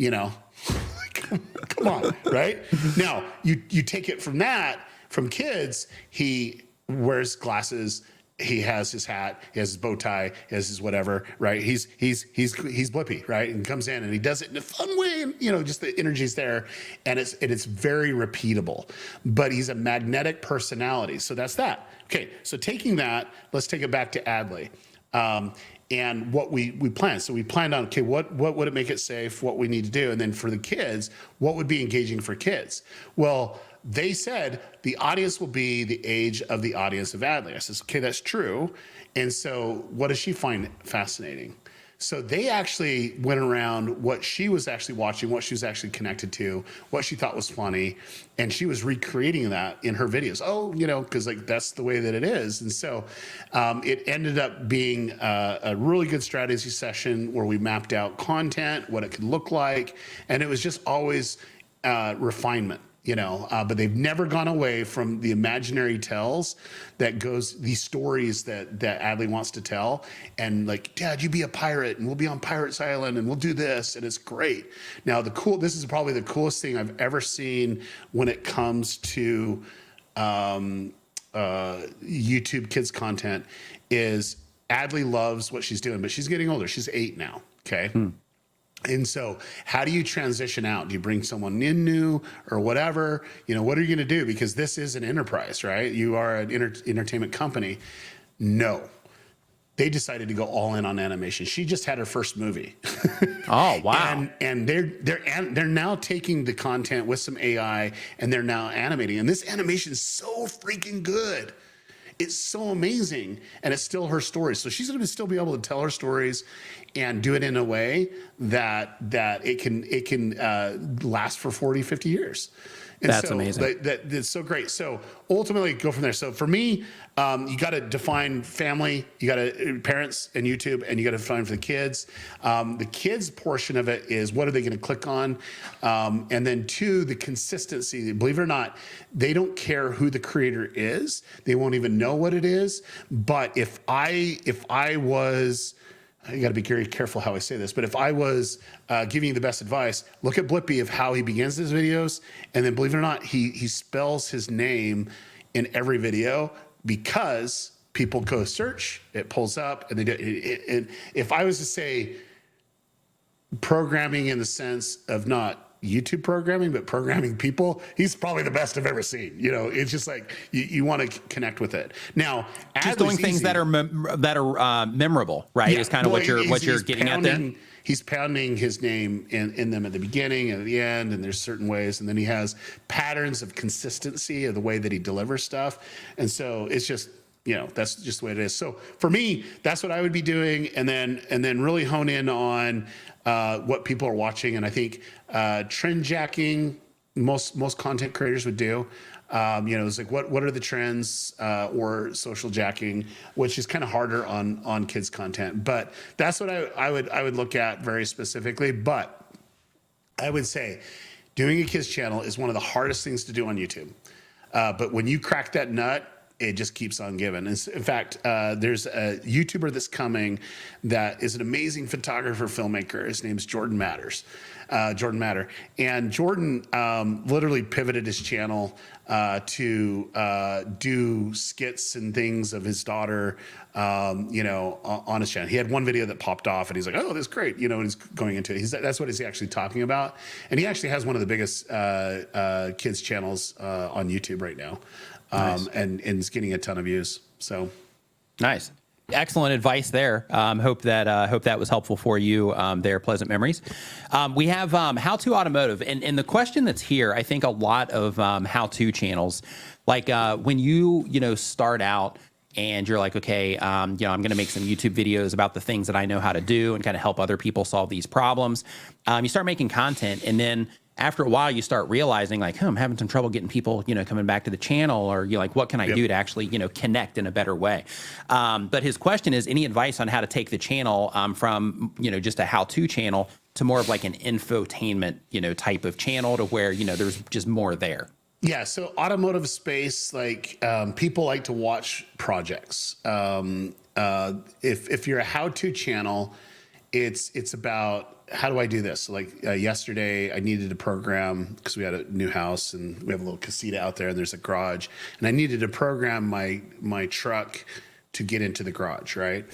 Come on, right? Now, you take it from that. From kids, he wears glasses, he has his hat, he has his bow tie, he has his whatever, right? He's Blippi, right? And comes in and he does it in a fun way, and just the energy's there, and it's very repeatable. But he's a magnetic personality, so that's that. Okay, so taking that, let's take it back to Adley. And what we planned. So we planned on, okay, what would it make it safe, what we need to do, and then for the kids, what would be engaging for kids? Well, they said the audience will be the age of the audience of Adley. I says, okay, that's true. And so what does she find fascinating? So they actually went around what she was actually watching, what she was actually connected to, what she thought was funny, and she was recreating that in her videos. Oh, you know, because like that's the way that it is. And so it ended up being a really good strategy session where we mapped out content, what it could look like, and it was just always refinement. You know, but they've never gone away from the imaginary tells that goes these stories that Adley wants to tell. And like, Dad, you be a pirate and we'll be on Pirates Island and we'll do this. And it's great. Now, this is probably the coolest thing I've ever seen when it comes to YouTube kids content is Adley loves what she's doing, but she's getting older. She's 8 now. Okay. And so how do you transition out? Do you bring someone in new or whatever? You know, what are you going to do? Because this is an enterprise, right? You are an entertainment company. No, they decided to go all in on animation. She just had her first movie.
Oh, wow.
And they're now taking the content with some AI and they're now animating. And this animation is so freaking good. It's so amazing, and it's still her story. So she's going to still be able to tell her stories and do it in a way that it can last for 40, 50 years. And
that's so amazing.
That's so great. So ultimately, go from there. So for me, you got to define family. You got to parents and YouTube, and you got to define for the kids. The kids portion of it is what are they going to click on, and then 2, the consistency. Believe it or not, they don't care who the creator is. They won't even know what it is. But if I was, you got to be very careful how I say this, but if I was giving you the best advice, look at Blippi of how he begins his videos, and then believe it or not, he spells his name in every video because people go search, it pulls up, and they do it. And if I was to say programming in the sense of not YouTube programming, but programming people, he's probably the best I've ever seen. You know, it's just like you want to connect with it. Now,
just doing things easy. that are memorable, right? Yeah. Is kind of what you're getting at there.
He's pounding his name in them at the beginning and at the end, and there's certain ways, and then he has patterns of consistency of the way that he delivers stuff, and so it's just. You know, that's just the way it is. So for me, that's what I would be doing, and then really hone in on what people are watching. And I think trend jacking, most content creators would do. You know, it's like what are the trends or social jacking, which is kind of harder on kids content. But that's what I would look at very specifically. But I would say doing a kids channel is one of the hardest things to do on YouTube. But when you crack that nut, it just keeps on giving. In fact, there's a YouTuber that's coming that is an amazing photographer, filmmaker. His name's Jordan Matter. And Jordan literally pivoted his channel to do skits and things of his daughter, you know, on his channel. He had one video that popped off and he's like, oh, that's great. You know, and he's going into it. That's what he's actually talking about. And he actually has one of the biggest kids channels on YouTube right now. Nice. And it's getting a ton of views. So
nice. Excellent advice there. Hope that was helpful for you there. Pleasant memories. We have How-To Automotive. And the question that's here, I think a lot of how-to channels, like when you start out and you're like, okay, I'm going to make some YouTube videos about the things that I know how to do and kind of help other people solve these problems. You start making content, and then after a while, you start realizing like, I'm having some trouble getting people, coming back to the channel, or you're like, what can I do to actually, connect in a better way? But his question is, any advice on how to take the channel from, just a how-to channel to more of like an infotainment, type of channel to where, there's just more there?
Yeah. So automotive space, like people like to watch projects. If you're a how-to channel, it's about, how do I do this? Like yesterday, I needed to program because we had a new house and we have a little casita out there and there's a garage, and I needed to program my truck to get into the garage, right?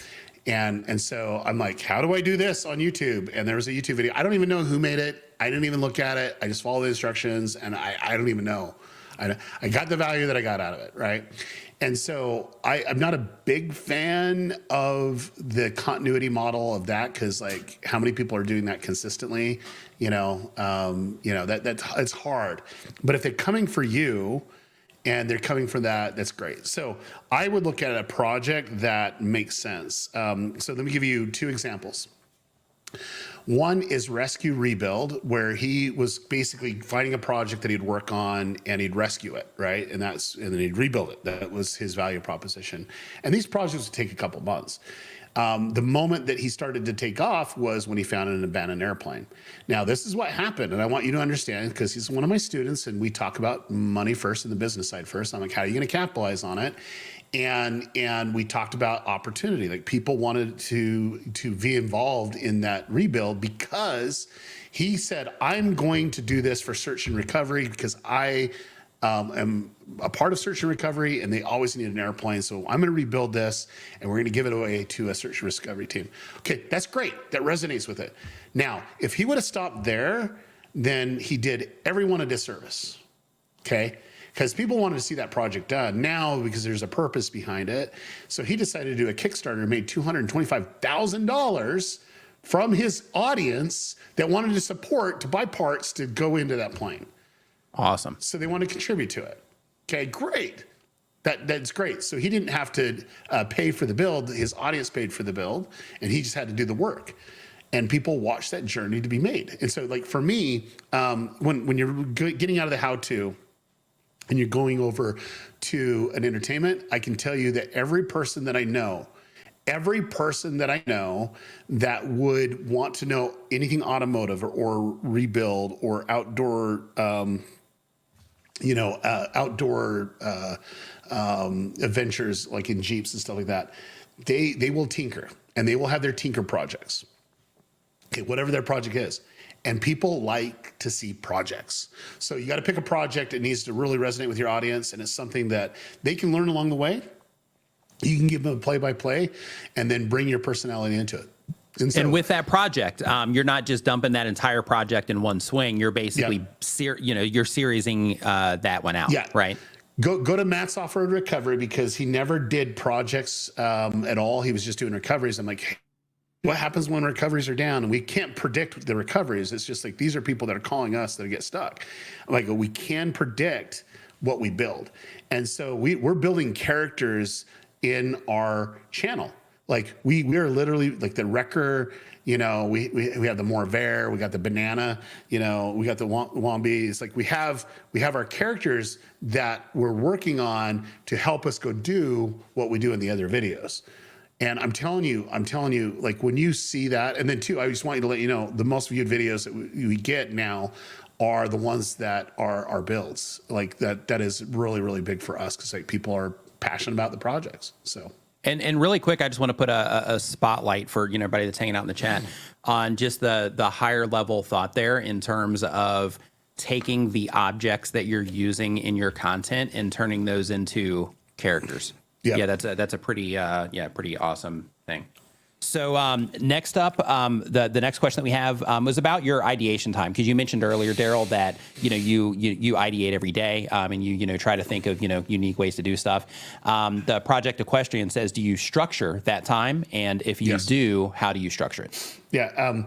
And so I'm like, how do I do this on YouTube? And there was a YouTube video. I don't even know who made it. I didn't even look at it. I just followed the instructions, and I don't even know. I got the value that I got out of it, right? And so I'm not a big fan of the continuity model of that, because like how many people are doing that consistently? That it's hard. But if they're coming for you and they're coming for that, that's great. So I would look at a project that makes sense. So let me give you 2 examples. One is rescue rebuild, where he was basically finding a project that he'd work on and he'd rescue it, right? And then he'd rebuild it. That was his value proposition. And these projects would take a couple months. The moment that he started to take off was when he found an abandoned airplane. Now, this is what happened, and I want you to understand, because he's one of my students, and we talk about money first and the business side first. I'm like, how are you going to capitalize on it? And we talked about opportunity. Like, people wanted to be involved in that rebuild because he said, I'm going to do this for search and recovery because I am a part of search and recovery and they always need an airplane. So I'm going to rebuild this and we're going to give it away to a search and recovery team. Okay, that's great. That resonates with it. Now, if he would have stopped there, then he did everyone a disservice. Okay. Because people wanted to see that project done now because there's a purpose behind it. So he decided to do a Kickstarter and made $225,000 from his audience that wanted to support to buy parts to go into that plane.
Awesome.
So they want to contribute to it. Okay, great. That's great. So he didn't have to pay for the build. His audience paid for the build, and he just had to do the work. And people watched that journey to be made. And so, like, for me, when you're getting out of the how-to, and you're going over to an entertainment, I can tell you that every person that I know that would want to know anything automotive or rebuild or outdoor, outdoor adventures like in Jeeps and stuff like that, they will tinker and they will have their tinker projects. Okay, whatever their project is. And people like to see projects. So you got to pick a project that needs to really resonate with your audience, and it's something that they can learn along the way. You can give them a play-by-play and then bring your personality into it.
And with that project, you're not just dumping that entire project in one swing. You're basically, you're seriesing that one out, right?
Go to Matt's Off-Road Recovery, because he never did projects at all. He was just doing recoveries. I'm like, hey, what happens when recoveries are down? And we can't predict the recoveries. It's just like, these are people that are calling us that get stuck. I'm like, we can predict what we build. And so we're building characters in our channel. Like we are literally like the wrecker, we have the Morvere, we got the banana, we got the Wombi. It's like we have our characters that we're working on to help us go do what we do in the other videos. And I'm telling you, like, when you see that, and then too, I just want you to let you know, the most viewed videos that we get now are the ones that are our builds. Like that is really, really big for us, because like people are passionate about the projects. So.
And really quick, I just want to put a spotlight for everybody that's hanging out in the chat on just the higher level thought there in terms of taking the objects that you're using in your content and turning those into characters. Yeah, that's a pretty awesome thing. So next up, the next question that we have was about your ideation time, because you mentioned earlier, Daryl, that you ideate every day, and you try to think of unique ways to do stuff. The Project Equestrian says, do you structure that time, and if you do, how do you structure it?
Yeah,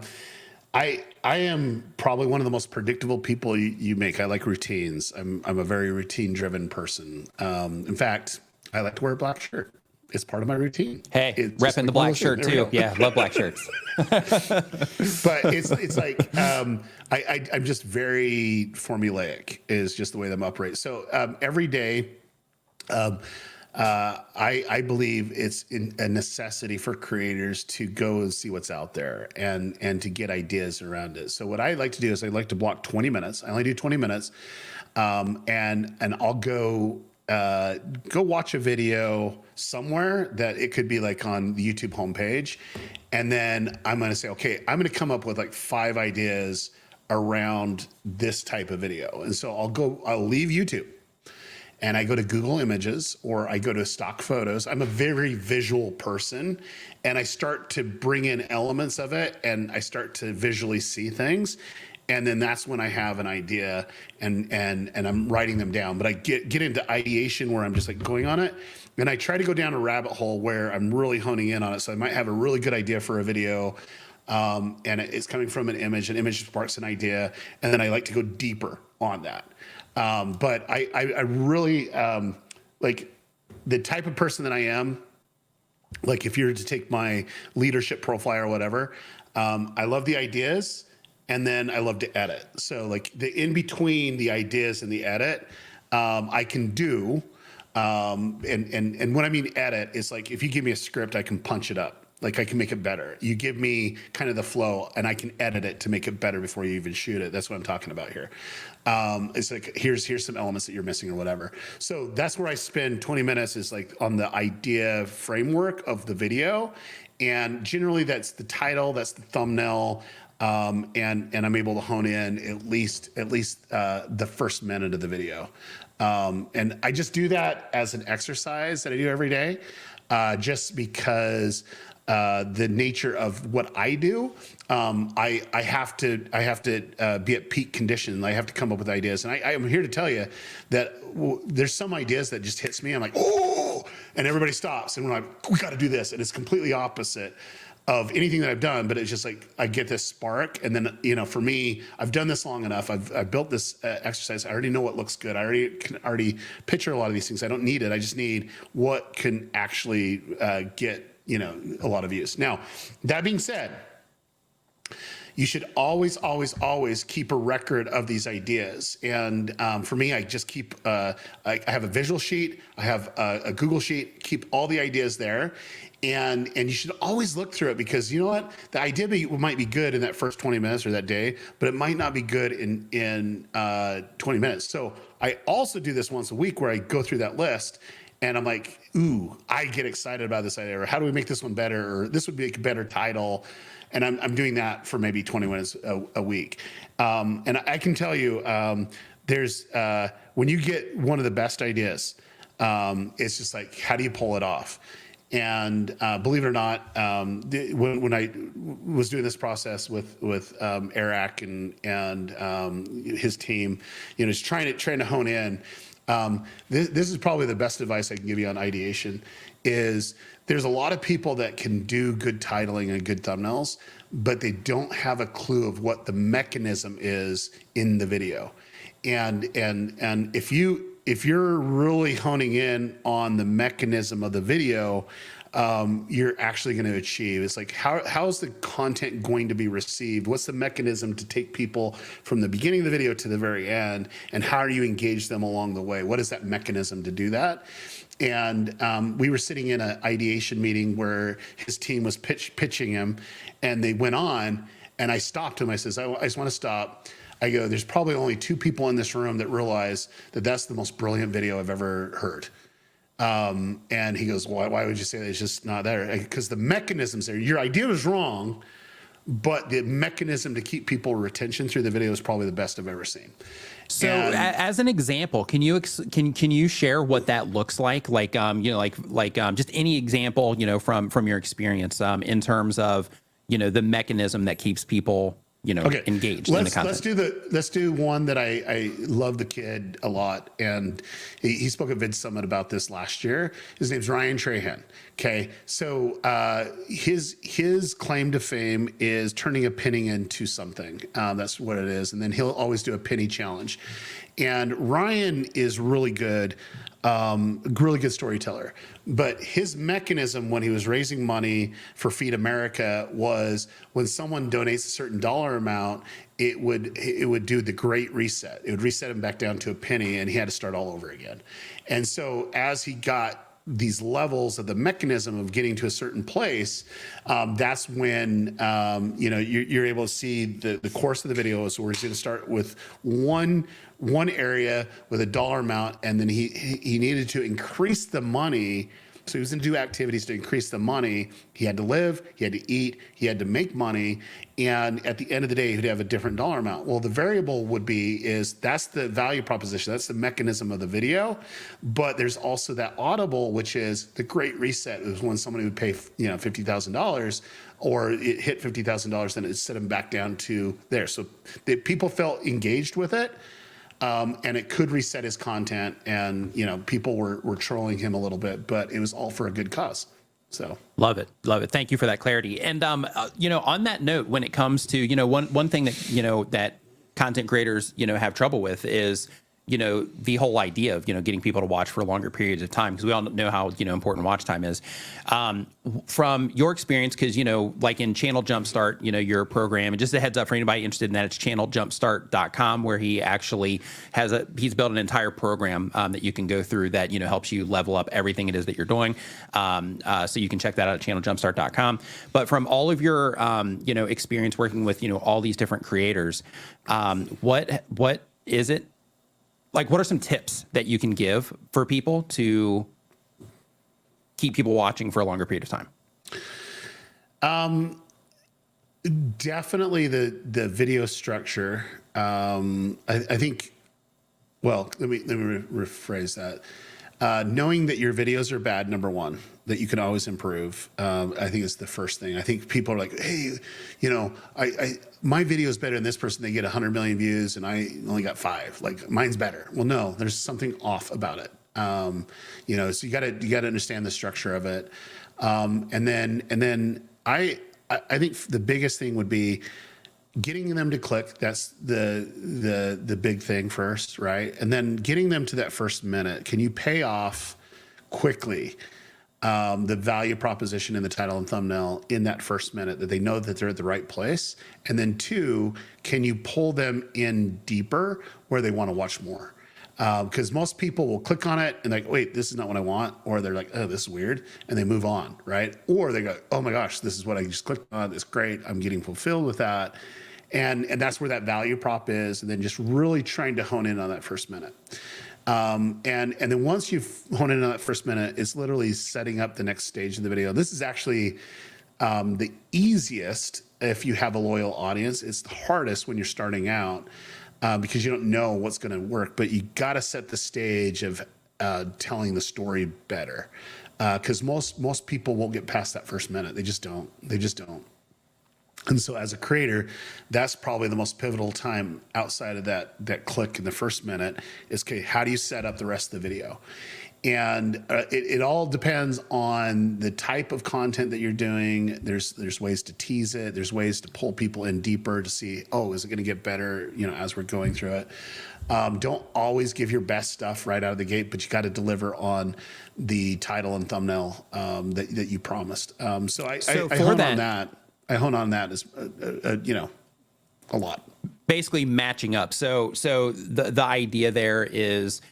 I am probably one of the most predictable people you make. I like routines. I'm a very routine driven person. In fact, I like to wear a black shirt. It's part of my routine.
Hey, repping the black shirt too. Yeah, love black shirts.
But it's like I'm just very formulaic is just the way that I'm operating. So every day, I believe it's a necessity for creators to go and see what's out there and to get ideas around it. So what I like to do is I like to block 20 minutes. I only do 20 minutes, and I'll go watch a video somewhere that it could be like on the YouTube homepage. And then I'm going to say, okay, I'm going to come up with like 5 ideas around this type of video. And so I'll leave YouTube and I go to Google Images or I go to stock photos. I'm a very visual person, and I start to bring in elements of it and I start to visually see things. And then that's when I have an idea and I'm writing them down. But I get into ideation where I'm just like going on it. And I try to go down a rabbit hole where I'm really honing in on it. So I might have a really good idea for a video, and it's coming from an image sparks an idea. And then I like to go deeper on that. But I really, like the type of person that I am, like if you were to take my leadership profile or whatever, I love the ideas, and then I love to edit. So like the in between the ideas and the edit, I can do. And when I mean edit, it's like if you give me a script, I can punch it up. Like I can make it better. You give me kind of the flow, and I can edit it to make it better before you even shoot it. That's what I'm talking about here. It's like here's some elements that you're missing or whatever. So that's where I spend 20 minutes is like on the idea framework of the video, and generally that's the title, that's the thumbnail, and I'm able to hone in at least the first minute of the video. And I just do that as an exercise that I do every day, just because the nature of what I do, I have to be at peak condition. I have to come up with ideas, and I am here to tell you that there's some ideas that just hits me. I'm like, oh, and everybody stops, and we're like, we got to do this, and it's completely opposite of anything that I've done, but it's just like I get this spark, and then for me, I've done this long enough. I've built this exercise. I already know what looks good. I can already picture a lot of these things. I don't need it. I just need what can actually get a lot of views. Now, that being said, you should always, always, always keep a record of these ideas. And for me, I just keep, I have a visual sheet, I have a Google sheet, keep all the ideas there. And you should always look through it, because you know what? The idea might be good in that first 20 minutes or that day, but it might not be good in 20 minutes. So I also do this once a week where I go through that list, and I'm like, ooh, I get excited about this idea, or how do we make this one better, or this would be a better title. And I'm doing that for maybe 20 minutes a week. And I can tell you, there's when you get one of the best ideas, it's just like, how do you pull it off? And believe it or not, when I was doing this process with Eric and his team, just trying to hone in. This is probably the best advice I can give you on ideation. Is there's a lot of people that can do good titling and good thumbnails, but they don't have a clue of what the mechanism is in the video. And if you're really honing in on the mechanism of the video, you're actually going to achieve. It's like, how is the content going to be received? What's the mechanism to take people from the beginning of the video to the very end? And how do you engage them along the way? What is that mechanism to do that? And we were sitting in an ideation meeting where his team was pitching him, and they went on, and I stopped him. I says, I just want to stop. I go, there's probably only 2 people in this room that realize that that's the most brilliant video I've ever heard. And he goes, why would you say that? It's just not there. Because the mechanism's there. Your idea was wrong, but the mechanism to keep people retention through the video is probably the best I've ever seen.
So as an example, can you share what that looks like? Like, just any example, from your experience, in terms of, the mechanism that keeps people, engaged in the content.
Let's do one that I love the kid a lot. And he spoke at Vid Summit about this last year. His name's Ryan Trahan. Okay. So, his claim to fame is turning a penny into something. That's what it is. And then he'll always do a penny challenge. And Ryan is really good storyteller. But his mechanism when he was raising money for Feed America was when someone donates a certain dollar amount, it would do the great reset. It would reset him back down to a penny, and he had to start all over again. And so as he got these levels of the mechanism of getting to a certain place, that's when you're able to see the course of the video. So we're going to start with one area with a dollar amount, and then he needed to increase the money. So he was going to do activities to increase the money. He had to live, he had to eat, he had to make money, and at the end of the day, he'd have a different dollar amount. Well, the variable would be that's the value proposition, that's the mechanism of the video, but there's also that audible, which is the great reset. It was when somebody would pay $50,000, or it hit $50,000, then it set him back down to there. So people felt engaged with it. And it could reset his content, and people were trolling him a little bit, but it was all for a good cause. So
love it. Thank you for that clarity. And on that note, when it comes to one thing that that content creators have trouble with is the whole idea of, getting people to watch for longer periods of time, because we all know how, important watch time is. From your experience, because, like in Channel Jumpstart, your program, and just a heads up for anybody interested in that, it's channeljumpstart.com, where he actually he's built an entire program that you can go through that, helps you level up everything it is that you're doing. So you can check that out at channeljumpstart.com. But from all of your, experience working with, all these different creators, what is it? Like, what are some tips that you can give for people to keep people watching for a longer period of time?
Definitely the video structure. I think, well, let me rephrase that. Knowing that your videos are bad, number one, that you can always improve. I think is the first thing. I think people are like, hey, my video is better than this person. They get 100 million views and I only got 5. Like, mine's better. Well, no, there's something off about it. So you gotta understand the structure of it. And then I think the biggest thing would be getting them to click. That's the big thing first, right? And then getting them to that first minute. Can you pay off quickly the value proposition in the title and thumbnail in that first minute, that they know that they're at the right place? And then 2, can you pull them in deeper where they want to watch more? Because most people will click on it and like, wait, this is not what I want. Or they're like, oh, this is weird. And they move on, right? Or they go, oh my gosh, this is what I just clicked on. It's great. I'm getting fulfilled with that. And that's where that value prop is. And then just really trying to hone in on that first minute. And then once you've honed in on that first minute, it's literally setting up the next stage of the video. This is actually the easiest if you have a loyal audience. It's the hardest when you're starting out because you don't know what's going to work, but you got to set the stage of telling the story better, because most people won't get past that first minute. They just don't. And so as a creator, that's probably the most pivotal time outside of that click in the first minute is, okay, how do you set up the rest of the video? And it all depends on the type of content that you're doing. There's ways to tease it. There's ways to pull people in deeper to see, oh, is it going to get better, as we're going through it. Don't always give your best stuff right out of the gate, but you got to deliver on the title and thumbnail that you promised. So I hone on that. I hone on that as a lot.
Basically matching up. So the idea there is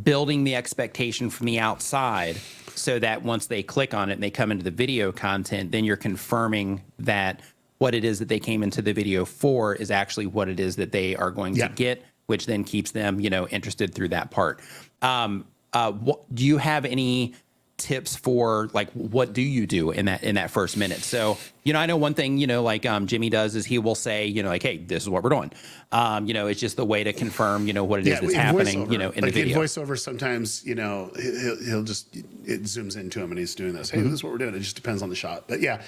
building the expectation from the outside, so that once they click on it and they come into the video content, then you're confirming that what it is that they came into the video for is actually what it is that they are going to get, which then keeps them, interested through that part. Do you have any tips for, like, what do you do in that first minute? So, I know one thing, like Jimmy does is he will say, like, hey, this is what we're doing. It's just the way to confirm, what it is that's happening, in the video.
In voiceover, sometimes, he'll just, it zooms into him and he's doing this. Hey, this is what we're doing. It just depends on the shot. But yeah,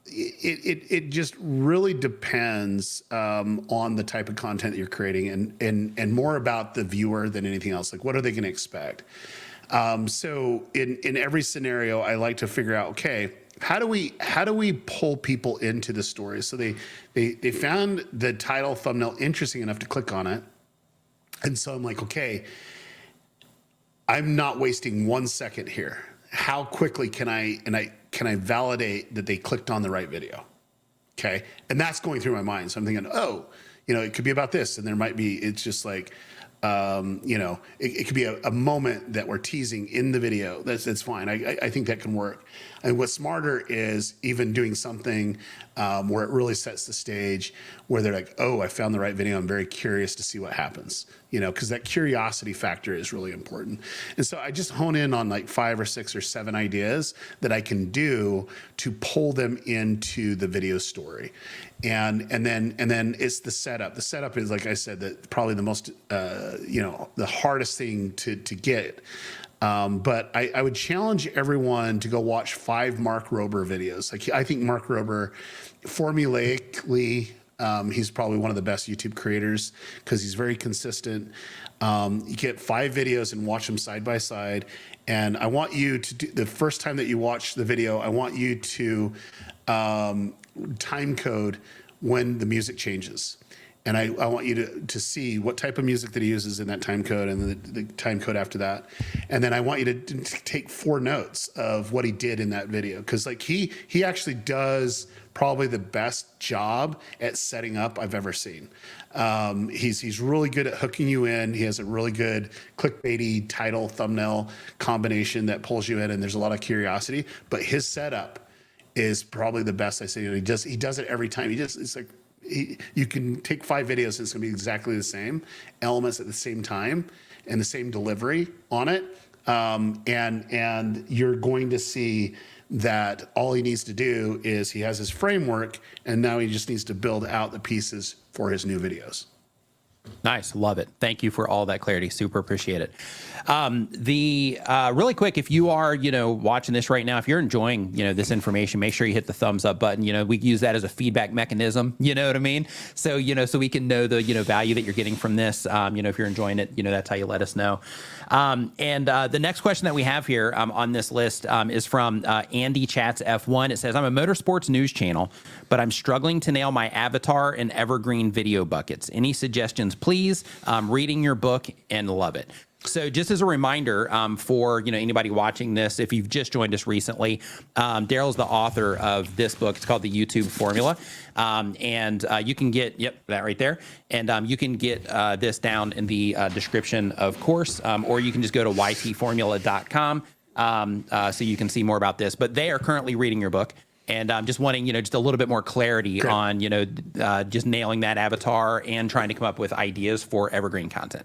it just really depends on the type of content that you're creating and more about the viewer than anything else. Like, what are they going to expect? So in every scenario, I like to figure out, okay, how do we pull people into the story? So they found the title thumbnail interesting enough to click on it. And so I'm like, okay, I'm not wasting 1 second here. How quickly can I validate that they clicked on the right video? Okay. And that's going through my mind. So I'm thinking, oh, it could be about this. And there might be, it's just like, it could be a moment that we're teasing in the video. That's fine. I think that can work. And what's smarter is even doing something where it really sets the stage, where they're like, oh, I found the right video. I'm very curious to see what happens, because that curiosity factor is really important. And so I just hone in on like 5 or 6 or 7 ideas that I can do to pull them into the video story. And then it's the setup. The setup is, like I said, that probably the most, the hardest thing to get. But I would challenge everyone to go watch 5 Mark Rober videos. Like, I think Mark Rober, formulaically, he's probably one of the best YouTube creators because he's very consistent. You get 5 videos and watch them side by side. And I want you to do, the first time that you watch the video, I want you to time code when the music changes. and I want you to see what type of music that he uses in that time code and the time code after that. And then I want you to take 4 notes of what he did in that video. Cause like he actually does probably the best job at setting up I've ever seen. He's really good at hooking you in. He has a really good clickbaity title thumbnail combination that pulls you in, and there's a lot of curiosity, but his setup is probably the best I see. He does it every time. It's like, you can take 5 videos and it's gonna be exactly the same elements at the same time and the same delivery on it. And you're going to see that all he needs to do is he has his framework, and now he just needs to build out the pieces for his new videos.
Nice. Love it. Thank you for all that clarity. Super appreciate it. Really quick, if you are, watching this right now, if you're enjoying, this information, make sure you hit the thumbs up button. We use that as a feedback mechanism, you know what I mean? So, so we can know the, value that you're getting from this. If you're enjoying it, that's how you let us know. The next question that we have here on this list is from Andy Chats F1. It says, I'm a motorsports news channel, but I'm struggling to nail my avatar and evergreen video buckets. Any suggestions, please? Reading your book and love it. So just as a reminder for anybody watching this, if you've just joined us recently, Daryl's the author of this book. It's called The YouTube Formula, and you can get that right there, and you can get this down in the description, of course, or you can just go to ytformula.com so you can see more about this. But they are currently reading your book. And I'm just wanting, just a little bit more clarity on, just nailing that avatar and trying to come up with ideas for evergreen content.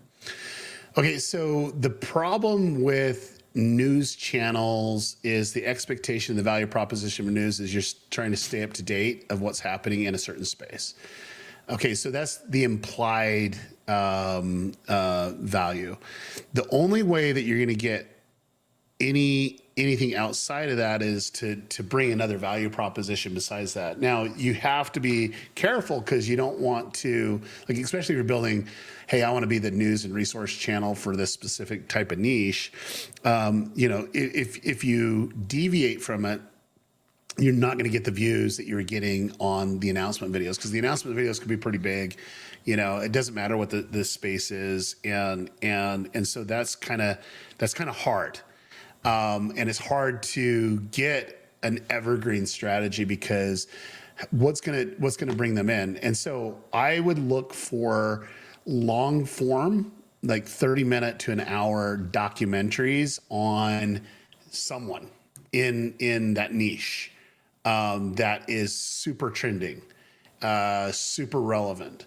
Okay, so the problem with news channels is the expectation, the value proposition of news is you're trying to stay up to date of what's happening in a certain space. Okay, so that's the implied value. The only way that you're going to get anything outside of that is to bring another value proposition besides that. Now, you have to be careful because you don't want to, like, especially if you're building, hey, I want to be the news and resource channel for this specific type of niche. If you deviate from it, you're not going to get the views that you're getting on the announcement videos, because the announcement videos could be pretty big. It doesn't matter what the space is, and so that's kind of hard. And it's hard to get an evergreen strategy because what's gonna bring them in. And so I would look for long form, like 30-minute to an hour documentaries on someone in that niche that is super trending, super relevant.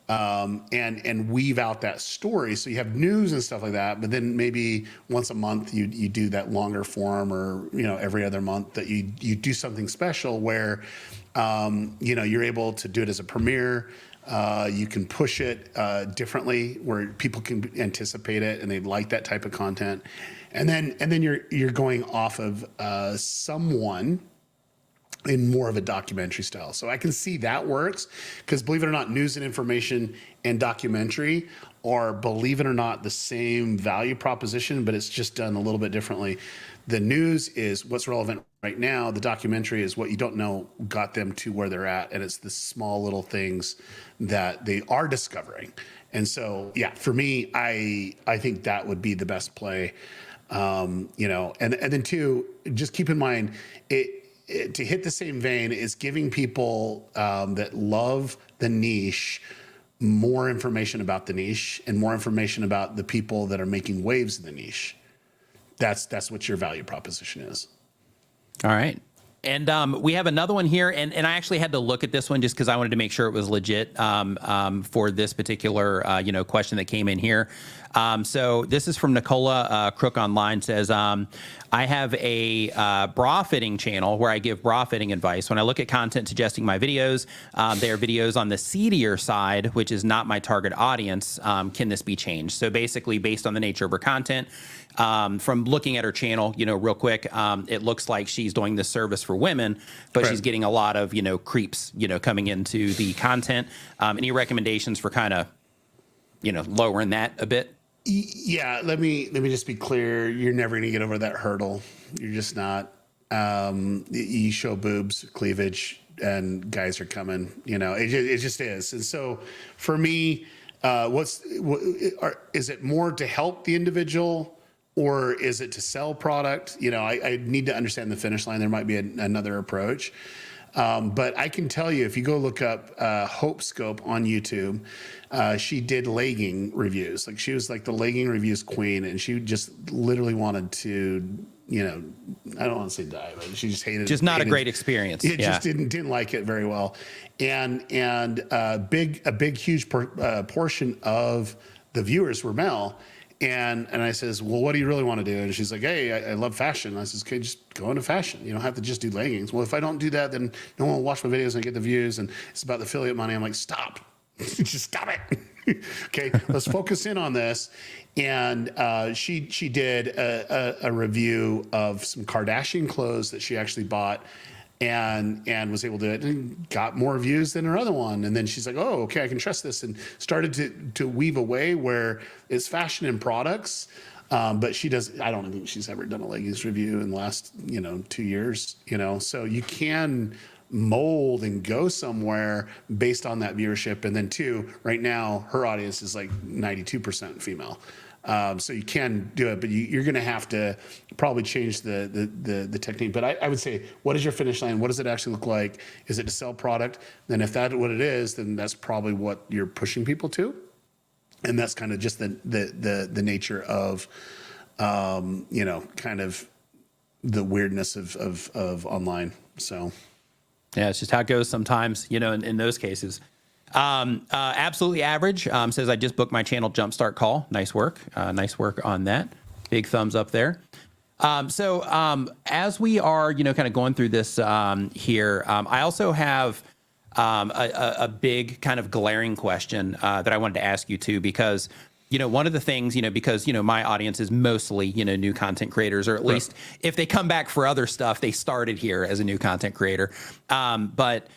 And weave out that story. So you have news and stuff like that, but then maybe once a month you do that longer form, or, every other month that you do something special where, you're able to do it as a premiere. You can push it differently where people can anticipate it and they like that type of content. And then you're going off of someone in more of a documentary style. So I can see that works, because believe it or not, news and information and documentary are, believe it or not, the same value proposition, but it's just done a little bit differently. The news is what's relevant right now. The documentary is what you don't know got them to where they're at. And it's the small little things that they are discovering. And so, yeah, for me, I think that would be the best play. And then two, just keep in mind, to hit the same vein is giving people that love the niche more information about the niche and more information about the people that are making waves in the niche. That's what your value proposition is.
All right. And we have another one here, and I actually had to look at this one just because I wanted to make sure it was legit for this particular question that came in here. So this is from Nicola Crook Online. Says, I have a bra fitting channel where I give bra fitting advice. When I look at content suggesting my videos, they are videos on the seedier side, which is not my target audience. Can this be changed? So basically, based on the nature of her content, from looking at her channel, real quick, it looks like she's doing this service for women, but she's getting a lot of, creeps, coming into the content. Any recommendations for kind of, lowering that a bit?
Yeah, let me just be clear. You're never going to get over that hurdle. You're just not. You show boobs, cleavage, and guys are coming. It just is. And so for me, is it more to help the individual, or is it to sell product? I need to understand the finish line. There might be another approach. But I can tell you, if you go look up Hope Scope on YouTube, she did legging reviews. Like, she was like the legging reviews queen, and she just literally wanted to, I don't want to say die, but she just hated it.
Just not a great experience.
It just didn't like it very well. And a big huge portion of the viewers were male. And I says, well, what do you really want to do? And she's like, hey, I love fashion. I says, okay, just go into fashion. You don't have to just do leggings. Well, if I don't do that, then no one will watch my videos and get the views. And it's about the affiliate money. I'm like, stop. Just stop it. Okay, let's focus in on this. And she did a review of some Kardashian clothes that she actually bought, and was able to do it, and got more views than her other one. And then she's like, oh, okay, I can trust this, and started to weave away where it's fashion and products. But I don't think she's ever done a leggings review in the last, 2 years, so you can mold and go somewhere based on that viewership. And then right now her audience is like 92% female. So you can do it, but you're going to have to probably change the technique. But I would say, what is your finish line? What does it actually look like? Is it to sell product? Then if that's what it is, then that's probably what you're pushing people to. And that's kind of just the nature of, kind of the weirdness of online. So.
Yeah, it's just how it goes sometimes, in those cases. Absolutely Average says, I just booked my channel jumpstart call. Nice work. Nice work on that. Big thumbs up there. So as we are, kind of going through this here, I also have a big kind of glaring question that I wanted to ask you too, because one of the things, because, my audience is mostly, new content creators, or at least if they come back for other stuff, they started here as a new content creator. But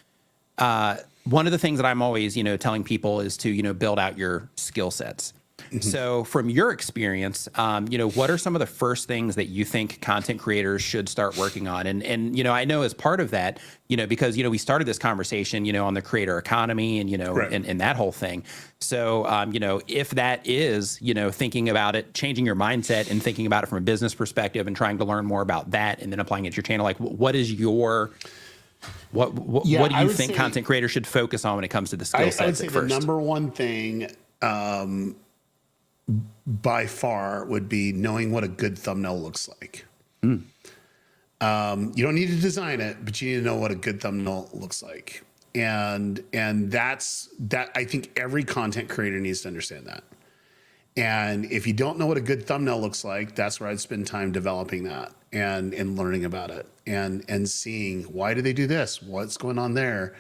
one of the things that I'm always, telling people is to, build out your skill sets. Mm-hmm. So from your experience, what are some of the first things that you think content creators should start working on? And I know as part of that, because, we started this conversation, on the creator economy and, and that whole thing. So, if that is, thinking about it, changing your mindset and thinking about it from a business perspective and trying to learn more about that and then applying it to your channel, like what is your... What do you think content creators should focus on when it comes to the skill sets?
I would say the number one thing by far would be knowing what a good thumbnail looks like. You don't need to design it, but you need to know what a good thumbnail looks like. And that's I think every content creator needs to understand that. And if you don't know what a good thumbnail looks like, that's where I'd spend time developing that and learning about it and seeing, why do they do this? What's going on there?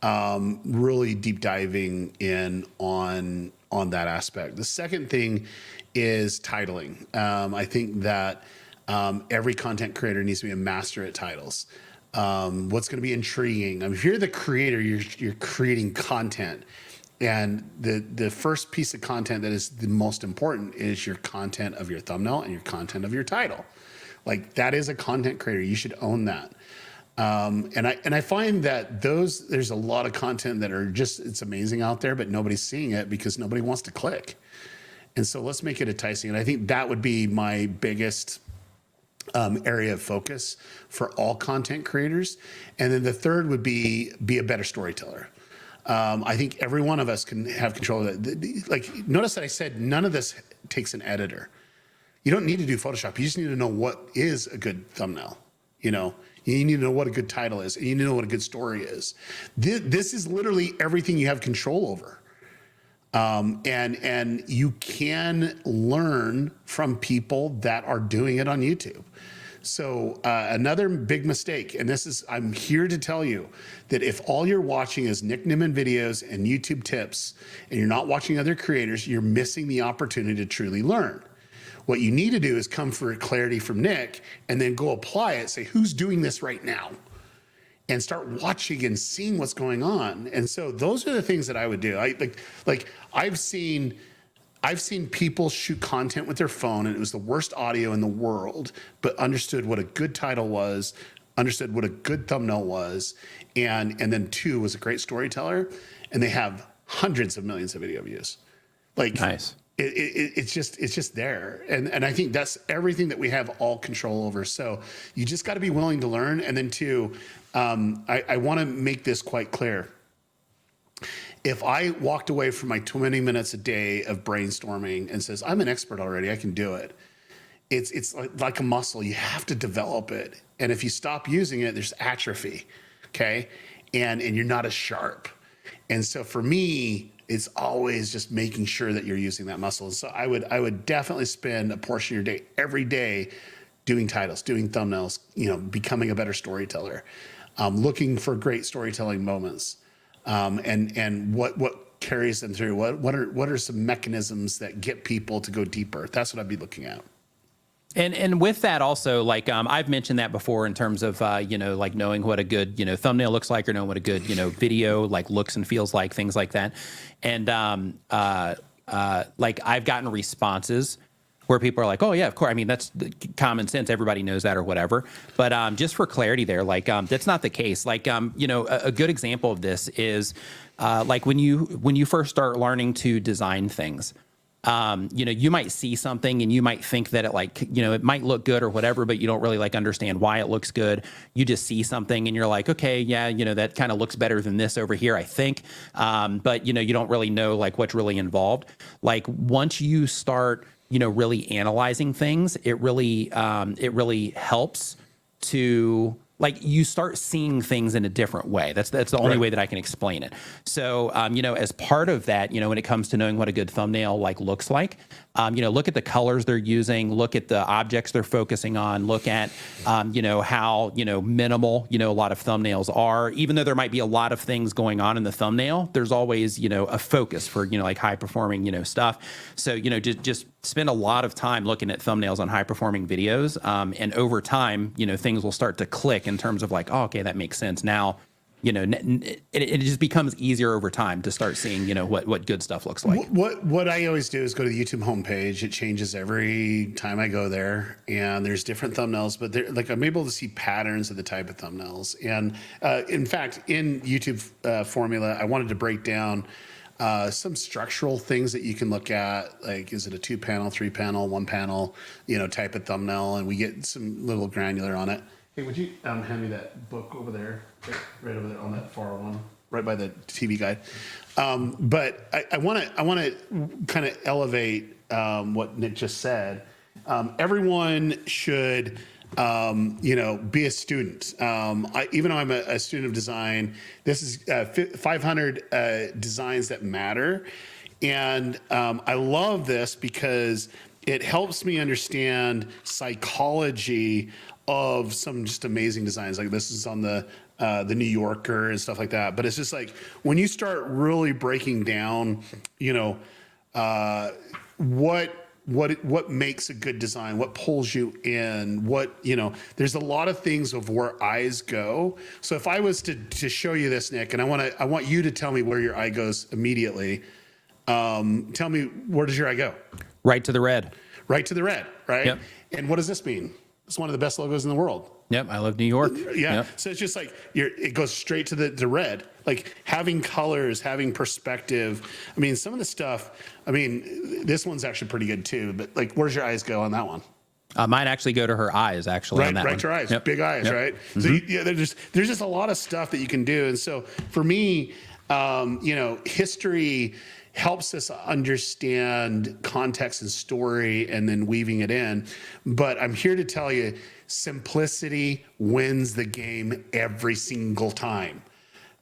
Really deep diving in on that aspect. The second thing is titling. I think that every content creator needs to be a master at titles. What's going to be intriguing? I mean, if you're the creator, you're creating content. And the first piece of content that is the most important is your content of your thumbnail and your content of your title. Like, that is a content creator. You should own that. And I find that there's a lot of content that are just, it's amazing out there, but nobody's seeing it because nobody wants to click. And so let's make it enticing. And I think that would be my biggest area of focus for all content creators. And then the third would be a better storyteller. I think every one of us can have control of that. Like, notice that I said none of this takes an editor. You don't need to do Photoshop. You just need to know what is a good thumbnail. You need to know what a good title is, and you need to know what a good story is. This is literally everything you have control over. And you can learn from people that are doing it on YouTube. So another big mistake, and I'm here to tell you that if all you're watching is Nick Nimmin videos and YouTube tips, and you're not watching other creators, you're missing the opportunity to truly learn. What you need to do is come for clarity from Nick and then go apply it, say, who's doing this right now? And start watching and seeing what's going on. And so those are the things that I would do. I've seen people shoot content with their phone, and it was the worst audio in the world, but understood what a good title was, understood what a good thumbnail was, and then 2 was a great storyteller, and they have hundreds of millions of video views. Like,
Nice.
It's just there, and I think that's everything that we have all control over. So you just got to be willing to learn. And then 2, I want to make this quite clear. If I walked away from my 20 minutes a day of brainstorming and says, I'm an expert already, I can do it, it's like a muscle. You have to develop it. And if you stop using it, there's atrophy, okay? And you're not as sharp. And so for me, it's always just making sure that you're using that muscle. And so I would definitely spend a portion of your day every day doing titles, doing thumbnails, becoming a better storyteller, looking for great storytelling moments, and what carries them through. What are some mechanisms that get people to go deeper? That's what I'd be looking at.
And with that also, like I've mentioned that before in terms of like knowing what a good thumbnail looks like, or knowing what a good video like looks and feels like, things like that. And like I've gotten responses where people are like, oh yeah, of course. I mean, that's the common sense. Everybody knows that or whatever. But just for clarity there, like that's not the case. Like a good example of this is like when you first start learning to design things. You might see something and you might think that it it might look good or whatever, but you don't really like understand why it looks good. You just see something and you're like, okay, yeah, that kind of looks better than this over here, I think. But you don't really know like what's really involved. Like once you start, really analyzing things, it really helps to, like, you start seeing things in a different way. That's the only way that I can explain it. So, as part of that, when it comes to knowing what a good thumbnail looks like, look at the colors they're using, look at the objects they're focusing on, look at, how, minimal, a lot of thumbnails are. Even though there might be a lot of things going on in the thumbnail, there's always, a focus for, like high performing, stuff. So, just spend a lot of time looking at thumbnails on high performing videos. And over time, things will start to click in terms of like, oh, okay, that makes sense. Now, it just becomes easier over time to start seeing, what good stuff looks like.
What I always do is go to the YouTube homepage. It changes every time I go there, and there's different thumbnails, but I'm able to see patterns of the type of thumbnails. And in fact, in YouTube formula, I wanted to break down some structural things that you can look at, like, is it a 2-panel, 3-panel, 1-panel, type of thumbnail, and we get some little granular on it. Hey, would you hand me that book over there, right over there on that far one, right by the TV guide? But I want to kind of elevate what Nick just said. Everyone should, be a student. Even though I'm a student of design, this is 500 designs that matter. And I love this because it helps me understand psychology of some just amazing designs. Like this is on the New Yorker and stuff like that. But it's just like when you start really breaking down, what makes a good design, what pulls you in, there's a lot of things of where eyes go. So if I was to show you this, Nick, and I want you to tell me where your eye goes immediately. Tell me, where does your eye go?
Right to the red.
Right to the red, right?
Yep.
And what does this mean? It's one of the best logos in the world.
Yep, I love New York.
Yeah,
Yep.
So it's just like it goes straight to the red. Like having colors, having perspective. I mean, some of the stuff. I mean, this one's actually pretty good too. But like, where's your eyes go on that one?
Mine actually go to her eyes, actually.
Right,
on that
right
one.
to her eyes.
Yep.
Big eyes,
Yep.
right?
Mm-hmm.
So there's just a lot of stuff that you can do. And so for me, history helps us understand context and story and then weaving it in. But I'm here to tell you, simplicity wins the game every single time.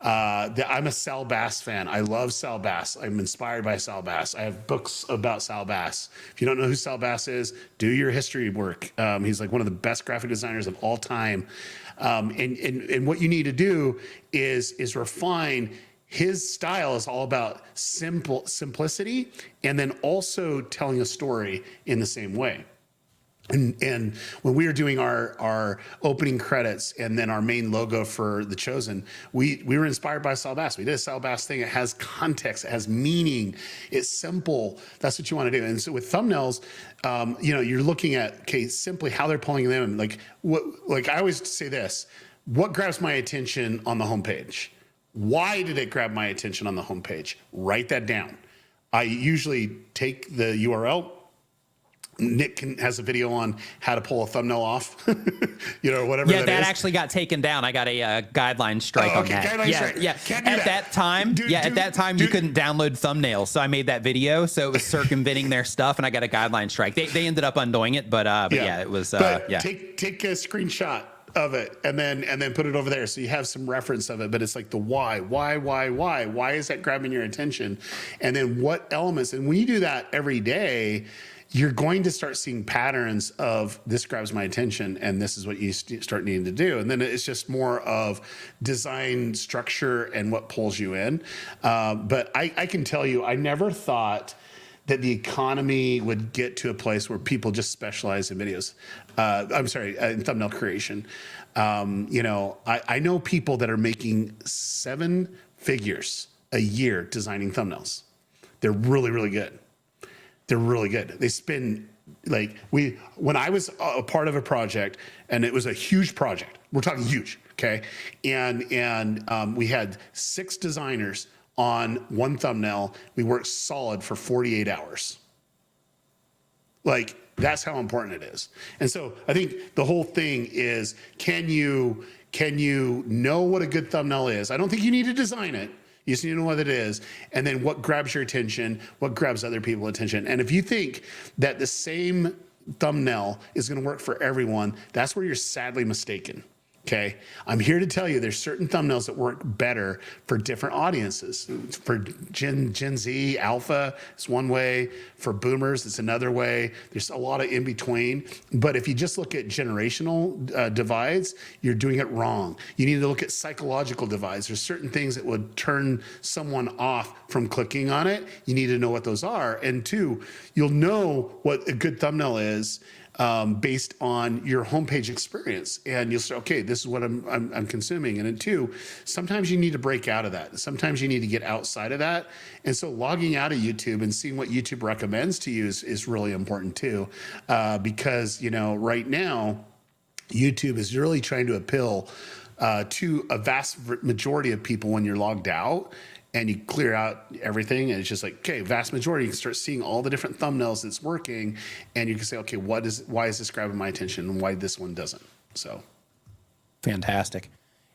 I'm a Sal Bass fan. I love Sal Bass. I'm inspired by Sal Bass. I have books about Sal Bass. If you don't know who Sal Bass is, do your history work. He's like one of the best graphic designers of all time. And what you need to do is refine. His style is all about simplicity and then also telling a story in the same way. And when we were doing our opening credits and then our main logo for The Chosen, we were inspired by Saul Bass. We did a Saul Bass thing. It has context, it has meaning, it's simple. That's what you want to do. And so with thumbnails, you're looking at, okay, simply how they're pulling them. Like I always say this, what grabs my attention on the homepage? Why did it grab my attention on the homepage? Write that down. I usually take the URL. Nick has a video on how to pull a thumbnail off, whatever.
Yeah, that
is.
actually got taken down. I got a guideline strike on that.
Guideline strike.
Yeah.
Can't do
at that time, you couldn't download thumbnails, so I made that video. So it was circumventing their stuff, and I got a guideline strike. They ended up undoing it, but it was.
Take a screenshot of it and then put it over there so you have some reference of it. But it's like the why is that grabbing your attention, and then what elements. And when you do that every day, you're going to start seeing patterns of this grabs my attention and this is what you start needing to do. And then it's just more of design structure and what pulls you in. But I can tell you, I never thought that the economy would get to a place where people just specialize in videos. In thumbnail creation. I know people that are making 7 figures a year designing thumbnails. They're really, really good. They're really good. They spend when I was a part of a project, and it was a huge project. We're talking huge, okay? And we had 6 designers on one thumbnail. We worked solid for 48 hours. That's how important it is. And so I think the whole thing is, can you know what a good thumbnail is? I don't think you need to design it. You just need to know what it is, and then what grabs your attention, what grabs other people's attention. And if you think that the same thumbnail is going to work for everyone, that's where you're sadly mistaken. Okay, I'm here to tell you there's certain thumbnails that work better for different audiences. For Gen Z, Alpha, it's one way. For Boomers, it's another way. There's a lot of in between. But if you just look at generational divides, you're doing it wrong. You need to look at psychological divides. There's certain things that would turn someone off from clicking on it. You need to know what those are. And 2, you'll know what a good thumbnail is based on your homepage experience, and you'll say, okay, this is what I'm consuming. And then 2, sometimes you need to break out of that. Sometimes you need to get outside of that. And so logging out of YouTube and seeing what YouTube recommends to you is really important too, because right now YouTube is really trying to appeal to a vast majority of people when you're logged out. And you clear out everything, and it's just like, okay, vast majority, you can start seeing all the different thumbnails that's working, and you can say, okay, why is this grabbing my attention, and why this one doesn't? So,
fantastic.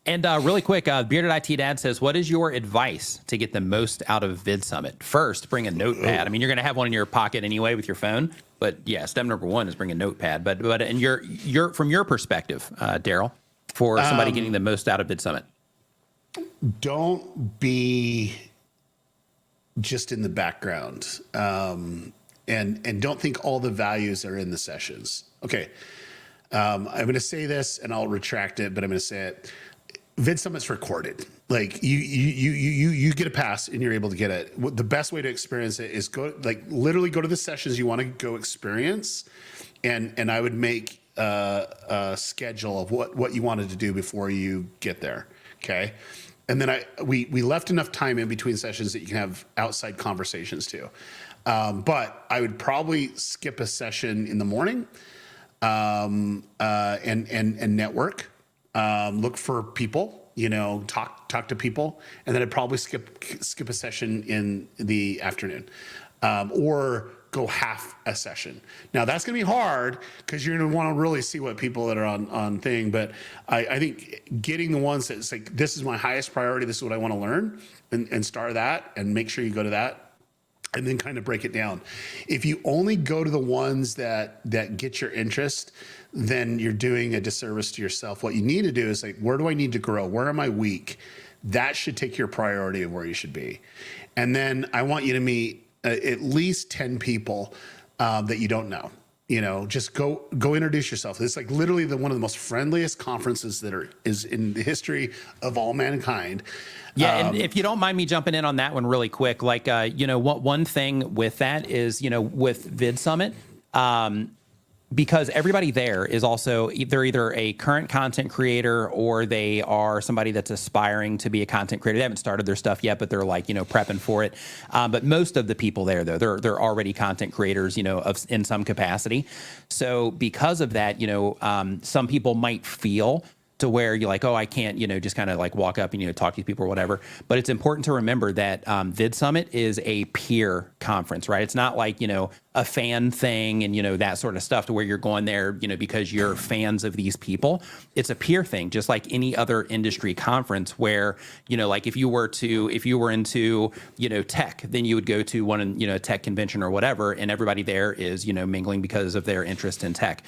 And really quick, Bearded IT Dad says, what is your advice to get the most out of VidSummit? First, bring a notepad. I mean, you're going to have one in your pocket anyway with your phone, but yeah, step number 1 is bring a notepad. But in your from your perspective, Daryl, for somebody getting the most out of VidSummit.
Don't be just in the background, and don't think all the values are in the sessions. Okay, I'm going to say this, and I'll retract it, but I'm going to say it. VidSummit's recorded. You get a pass, and you're able to get it. The best way to experience it is literally go to the sessions you want to go experience, and I would make a schedule of what you wanted to do before you get there. Okay. And then we left enough time in between sessions that you can have outside conversations too. But I would probably skip a session in the morning and network. Look for people, talk to people, and then I'd probably skip a session in the afternoon, or go half a session. Now that's going to be hard because you're going to want to really see what people that are on thing. But I think getting the ones that's like, this is my highest priority, this is what I want to learn, and start that, and make sure you go to that, and then kind of break it down. If you only go to the ones that get your interest, then you're doing a disservice to yourself. What you need to do is like, where do I need to grow? Where am I weak? That should take your priority of where you should be. And then I want you to meet at least 10 people that you don't know. Just go introduce yourself. It's like literally one of the most friendliest conferences is in the history of all mankind.
Yeah, and if you don't mind me jumping in on that one really quick, one thing with that is, with VidSummit, because everybody there is also they're either a current content creator or they are somebody that's aspiring to be a content creator. They haven't started their stuff yet, but they're like, prepping for it. But most of the people there, though, they're already content creators, in some capacity. So because of that, some people might feel to where you're like, oh, I can't, just kind of like walk up and, talk to these people or whatever. But it's important to remember that Vid Summit is a peer conference, right? It's not like, a fan thing and, that sort of stuff to where you're going there, because you're fans of these people. It's a peer thing, just like any other industry conference where, like if you were into, tech, then you would go to one, a tech convention or whatever, and everybody there is, mingling because of their interest in tech.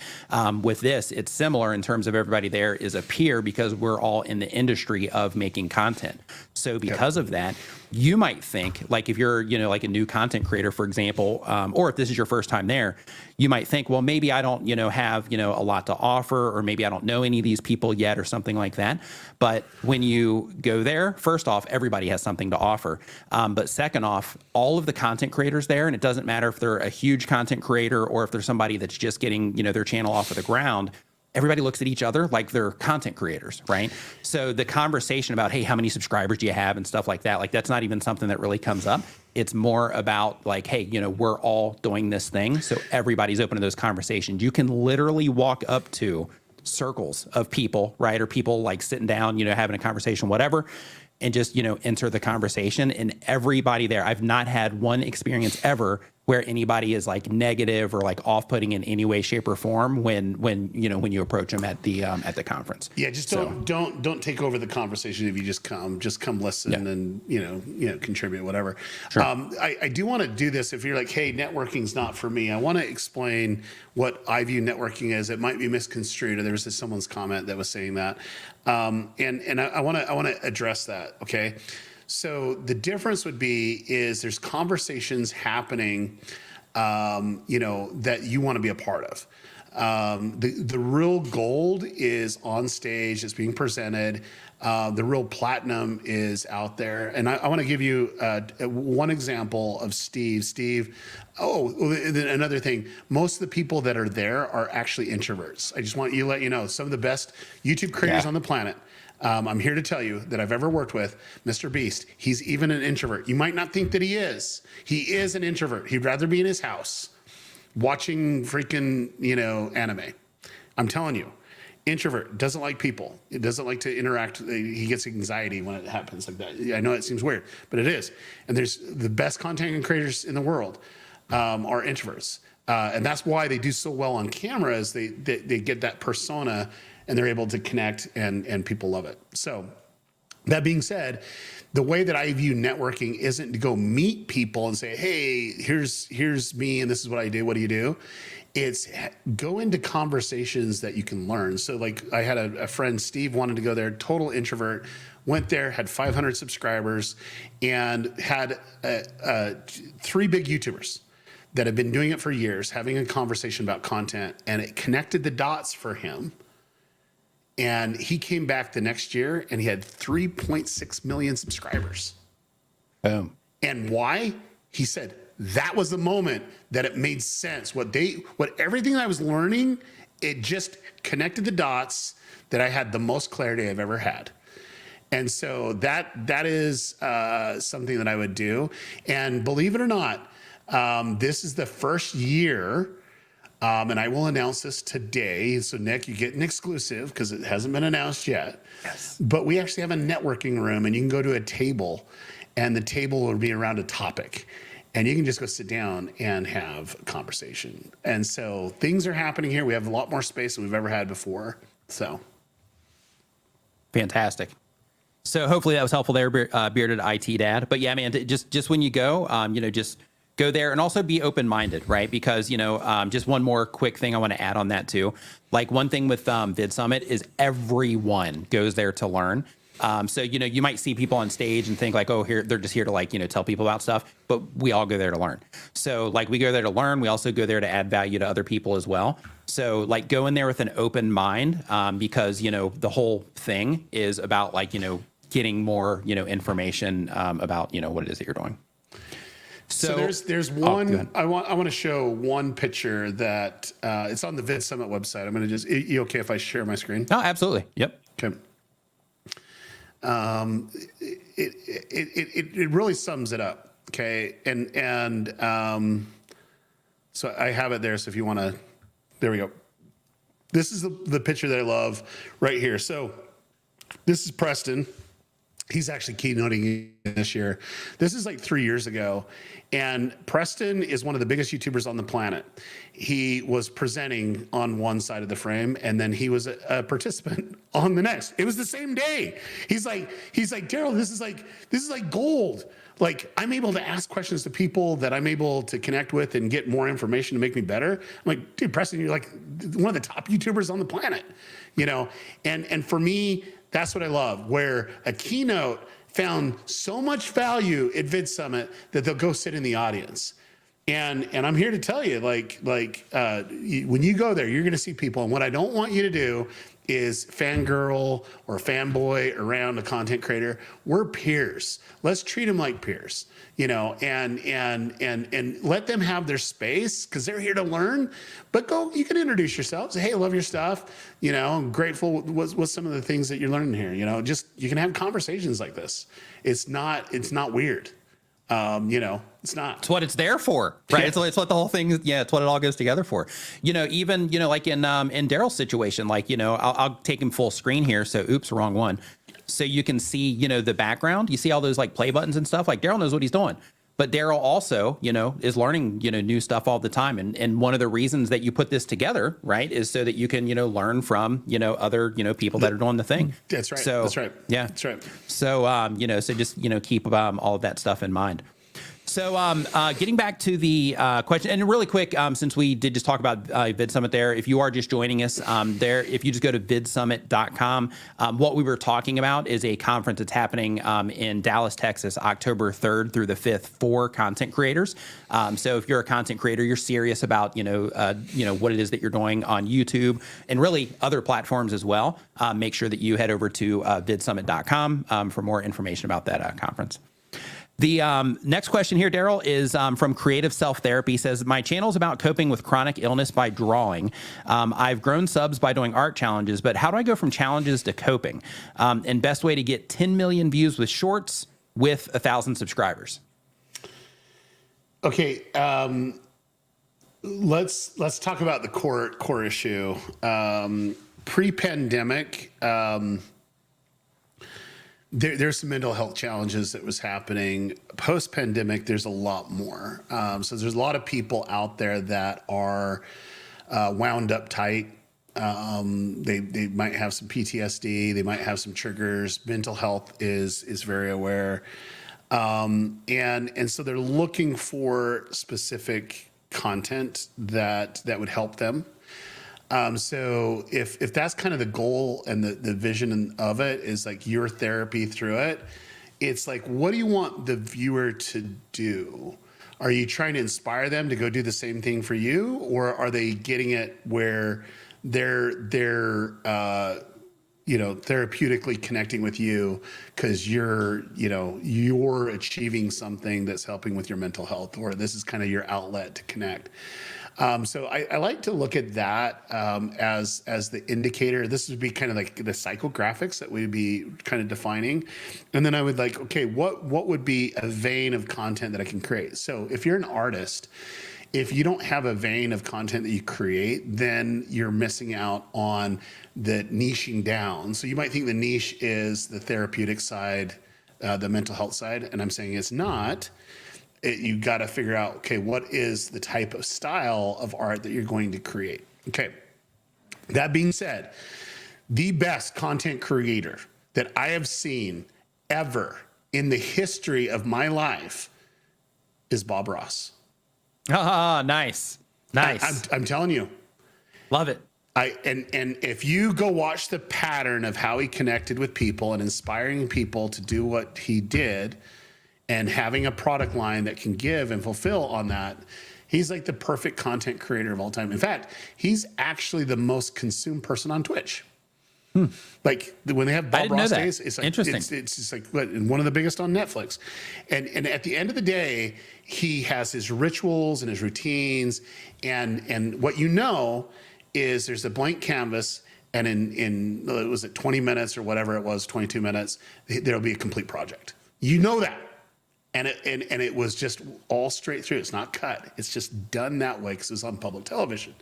With this, it's similar in terms of everybody there is a peer because we're all in the industry of making content. So because of that, you might think, like if you're, like a new content creator, for example, or if this is your first time there, you might think, well, maybe I don't, have, a lot to offer, or maybe I don't know any of these people yet or something like that. But when you go there, first off, everybody has something to offer. But second off, all of the content creators there, and it doesn't matter if they're a huge content creator or if they're somebody that's just getting, their channel off of the ground, everybody looks at each other like they're content creators, right? So the conversation about, hey, how many subscribers do you have and stuff like that, like that's not even something that really comes up. It's more about like, hey, we're all doing this thing. So everybody's open to those conversations. You can literally walk up to circles of people, right? Or people like sitting down, having a conversation, whatever, and just, enter the conversation. And everybody there, I've not had one experience ever where anybody is like negative or like off-putting in any way, shape, or form when you approach them at the conference.
Yeah, just don't take over the conversation if you just come listen and contribute, whatever.
Sure.
I do want to do this if you're like, hey, networking's not for me. I want to explain what I view networking as. It might be misconstrued. There was someone's comment that was saying that, and I want to address that. Okay. So the difference would be is there's conversations happening, that you want to be a part of. The real gold is on stage, it's being presented. The real platinum is out there. And I want to give you one example of Steve. Steve, another thing, most of the people that are there are actually introverts. I just want you to let you know, some of the best YouTube creators on the planet. I'm here to tell you that I've ever worked with, Mr. Beast. He's even an introvert. You might not think that he is. He is an introvert. He'd rather be in his house watching freaking, anime. I'm telling you, introvert, doesn't like people. It doesn't like to interact. He gets anxiety when it happens like that. I know it seems weird, but it is. And there's the best content creators in the world are introverts. And that's why they do so well on camera is they get that persona and they're able to connect and people love it. So that being said, the way that I view networking isn't to go meet people and say, hey, here's me and this is what I do. What do you do? It's go into conversations that you can learn. So like I had a friend, Steve, wanted to go there, total introvert, went there, had 500 subscribers and had 3 big YouTubers that have been doing it for years, having a conversation about content, and it connected the dots for him. And he came back the next year and he had 3.6 million subscribers.
Boom.
And why? He said that was the moment that it made sense. What everything I was learning, it just connected the dots that I had the most clarity I've ever had. And so that is something that I would do. And believe it or not, this is the first year. And I will announce this today. So Nick, you get an exclusive because it hasn't been announced yet.
Yes.
But we actually have a networking room and you can go to a table and the table will be around a topic and you can just go sit down and have a conversation. And so things are happening here. We have a lot more space than we've ever had before. So.
Fantastic. So hopefully that was helpful there, Bearded IT Dad. But yeah, man, just when you go, just go there and also be open-minded, right? Because, just one more quick thing I want to add on that too. Like one thing with Vid Summit is everyone goes there to learn. So, you might see people on stage and think like, oh, they're just here to like, tell people about stuff, but we all go there to learn. So like we go there to learn. We also go there to add value to other people as well. So like go in there with an open mind because, the whole thing is about like, getting more, information about, what it is that you're doing.
So there's one, I want to show one picture that it's on the Vid Summit website. I'm going to just, you okay if I share my screen?
Oh, absolutely. Yep.
Okay. It really sums it up. Okay. So I have it there. So if you want to, there we go. This is the picture that I love right here. So this is Preston. He's actually keynoting this year. This is like 3 years ago. And Preston is one of the biggest YouTubers on the planet. He was presenting on one side of the frame, and then he was a participant on the next. It was the same day. He's like, Daryl, this is like gold. Like, I'm able to ask questions to people that I'm able to connect with and get more information to make me better. I'm like, dude, Preston, you're like one of the top YouTubers on the planet, you know? And for me, that's what I love, where a keynote found so much value at Vid Summit that they'll go sit in the audience. And I'm here to tell you, when you go there, you're going to see people. And what I don't want you to do is fangirl or fanboy around a content creator. We're peers. Let's treat them like peers, you know, and let them have their space because they're here to learn. But you can introduce yourself. Say, hey, I love your stuff. You know, I'm grateful. What's some of the things that you're learning here? You know, you can have conversations like this. It's not weird. You know, it's not.
It's what it's there for, right?
Yeah.
It's what the whole thing, it's what it all goes together for. You know, even, like in Daryl's situation, I'll take him full screen here. So, oops, wrong one. So you can see, the background. You see all those like play buttons and stuff. Like Daryl knows what he's doing. But Daryl also, is learning, new stuff all the time. And one of the reasons that you put this together, right, is so that you can, learn from, other, people that are doing the thing.
That's right.
So,
that's right.
Yeah.
That's right.
So, so just, keep all of that stuff in mind. So getting back to the question, and really quick, since we did just talk about Vid Summit there, if you are just joining us there, if you just go to vidsummit.com, what we were talking about is a conference that's happening in Dallas, Texas, October 3rd through the 5th for content creators. So if you're a content creator, you're serious about, what it is that you're doing on YouTube and really other platforms as well, make sure that you head over to vidsummit.com for more information about that conference. The next question here, Daryl, is from Creative Self Therapy. Says, my channel is about coping with chronic illness by drawing. I've grown subs by doing art challenges, but how do I go from challenges to coping? And best way to get 10 million views with shorts with 1,000 subscribers.
Okay, let's talk about the core issue. Pre-pandemic, there's some mental health challenges that was happening. Post-pandemic, there's a lot more. So there's a lot of people out there that are wound up tight. They might have some PTSD. They might have some triggers. Mental health is very aware. And so they're looking for specific content that would help them. So if that's kind of the goal and the vision of it is like your therapy through it, it's like, what do you want the viewer to do? Are you trying to inspire them to go do the same thing for you? Or are they getting it where they're therapeutically connecting with you because you're achieving something that's helping with your mental health, or this is kind of your outlet to connect. So I like to look at that as the indicator. This would be kind of like the psychographics that we'd be kind of defining. And then I would like, okay, what would be a vein of content that I can create? So if you're an artist, if you don't have a vein of content that you create, then you're missing out on the niching down. So you might think the niche is the therapeutic side, the mental health side, and I'm saying it's not. You got to figure out, okay, what is the type of style of art that you're going to create? Okay. That being said, the best content creator that I have seen ever in the history of my life is Bob Ross.
Ah, nice. Nice.
I'm telling you.
Love it.
And if you go watch the pattern of how he connected with people and inspiring people to do what he did, and having a product line that can give and fulfill on that, he's like the perfect content creator of all time. In fact, he's actually the most consumed person on Twitch. Like when they have Bob
didn't know
Ross
that.
days, it's like
Interesting.
it's just like one of the biggest on Netflix. And at the end of the day, he has his rituals and his routines, and what you know is there's a blank canvas, and in was it 20 minutes or whatever it was, 22 minutes, there'll be a complete project. You know that. And it was just all straight through. It's not cut. It's just done that way because it was on public television.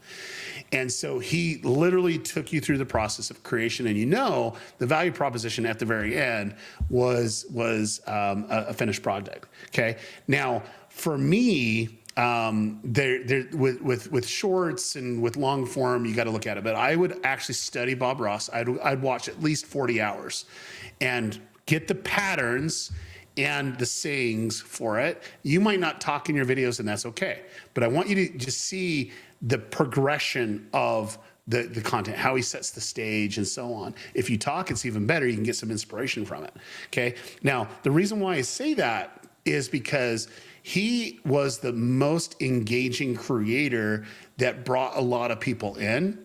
And so he literally took you through the process of creation, and the value proposition at the very end was a finished project. Okay. Now, for me, with shorts and with long form, you got to look at it. But I would actually study Bob Ross. I'd watch at least 40 hours, and get the patterns and the sayings for it. You might not talk in your videos, and that's okay. But I want you to just see the progression of the content, how he sets the stage and so on. If you talk, it's even better. You can get some inspiration from it. Okay. Now, the reason why I say that is because he was the most engaging creator that brought a lot of people in,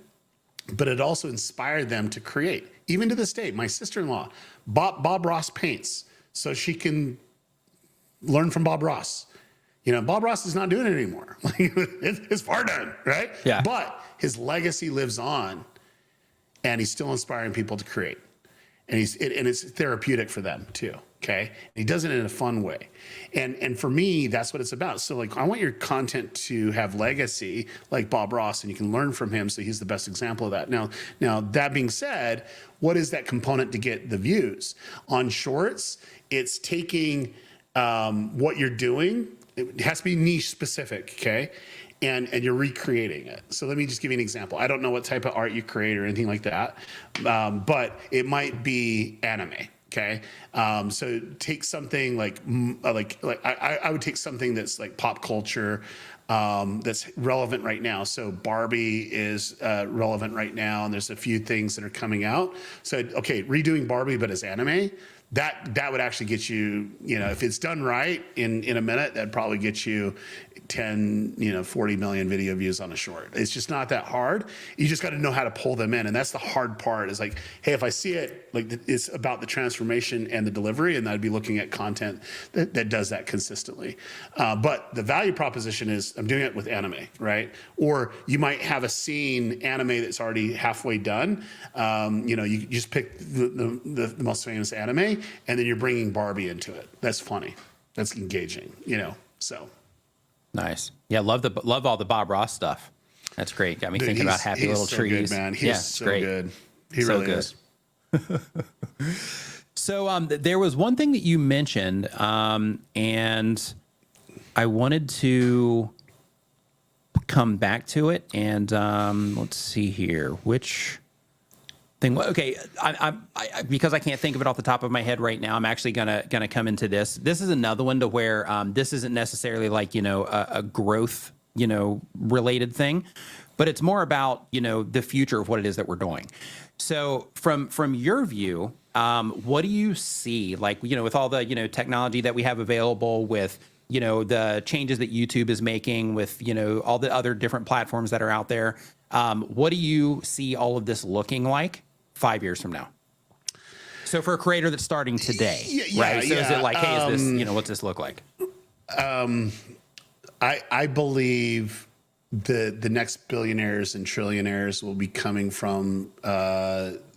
but it also inspired them to create. Even to this day, my sister-in-law, Bob Ross paints, so she can learn from Bob Ross. Bob Ross is not doing it anymore. It's far done, right?
Yeah.
But his legacy lives on, and he's still inspiring people to create. And it's therapeutic for them too. Okay. And he does it in a fun way. And for me, that's what it's about. So I want your content to have legacy like Bob Ross, and you can learn from him. So he's the best example of that. Now that being said, what is that component to get the views? On shorts, it's taking what you're doing. It has to be niche specific. Okay. And you're recreating it. So let me just give you an example. I don't know what type of art you create or anything like that, but it might be anime. Okay, so take something like I would take something that's like pop culture, that's relevant right now. So Barbie is relevant right now, and there's a few things that are coming out. So okay, redoing Barbie but as anime. That would actually get you, if it's done right in a minute, that'd probably get you 10, 40 million video views on a short. It's just not that hard. You just got to know how to pull them in. And that's the hard part is like, hey, if I see it, it's about the transformation and the delivery, and I'd be looking at content that does that consistently. But the value proposition is I'm doing it with anime, right? Or you might have a scene anime that's already halfway done. You just pick the most famous anime, and then you're bringing Barbie into it. That's funny. That's engaging, so.
Nice. Yeah. Love all the Bob Ross stuff. That's great. Got me thinking about happy little
so
trees.
Good, man. He's so great. Good. He
so
really
good.
is.
So there was one thing that you mentioned, and I wanted to come back to it. And let's see here, which thing. Okay, I because I can't think of it off the top of my head right now. I'm actually gonna come into this. This is another one to where this isn't necessarily like a growth related thing, but it's more about the future of what it is that we're doing. So from your view, what do you see like with all the technology that we have available, with the changes that YouTube is making, with all the other different platforms that are out there? What do you see all of this looking like 5 years from now? So for a creator that's starting today, right? So is it like, hey, is this, what's this look like?
I believe the next billionaires and trillionaires will be coming from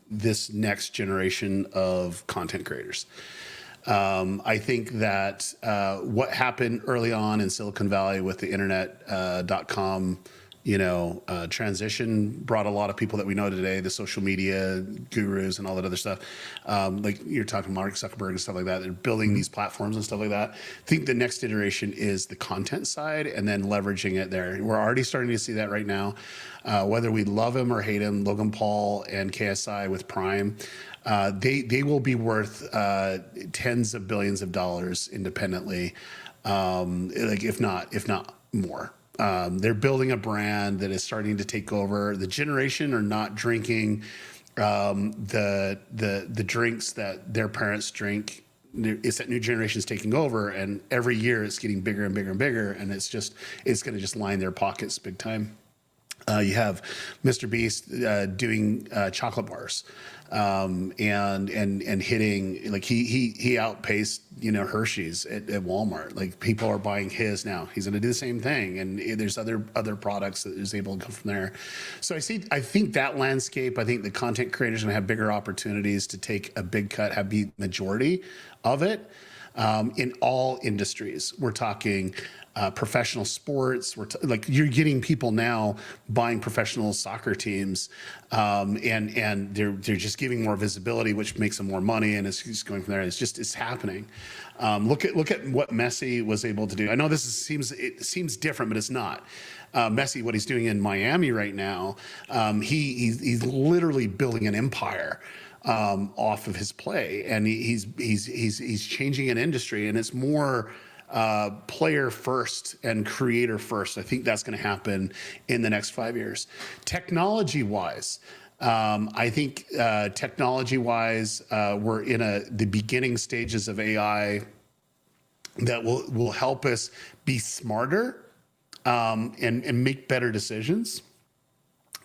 this next generation of content creators. I think that what happened early on in Silicon Valley with the internet.com transition brought a lot of people that we know today, the social media gurus and all that other stuff. Like you're talking Mark Zuckerberg and stuff like that. They're building these platforms and stuff like that. I think the next iteration is the content side and then leveraging it there. We're already starting to see that right now. Whether we love him or hate him, Logan Paul and KSI with Prime, they will be worth tens of billions of dollars independently, if not more. They're building a brand that is starting to take over. The generation are not drinking the drinks that their parents drink. It's that new generation is taking over, and every year it's getting bigger and bigger and bigger, and it's going to just line their pockets big time. You have Mr. Beast doing chocolate bars, and hitting, like, he outpaced, Hershey's at Walmart. Like, people are buying his now. He's going to do the same thing, and there's other products that is able to come from there. So I think that landscape. I think the content creators are going to have bigger opportunities to take a big cut, have be majority of it. In all industries, we're talking professional sports. Like, you're getting people now buying professional soccer teams, and they're just giving more visibility, which makes them more money, and it's just going from there. It's happening. Look at what Messi was able to do. I know it seems different, but it's not. Messi, what he's doing in Miami right now, he's literally building an empire off of his play, and he's changing an industry, and it's more player first and creator first. I think that's going to happen in the next 5 years. Technology wise, I think technology wise, we're in the beginning stages of AI that will help us be smarter, and make better decisions.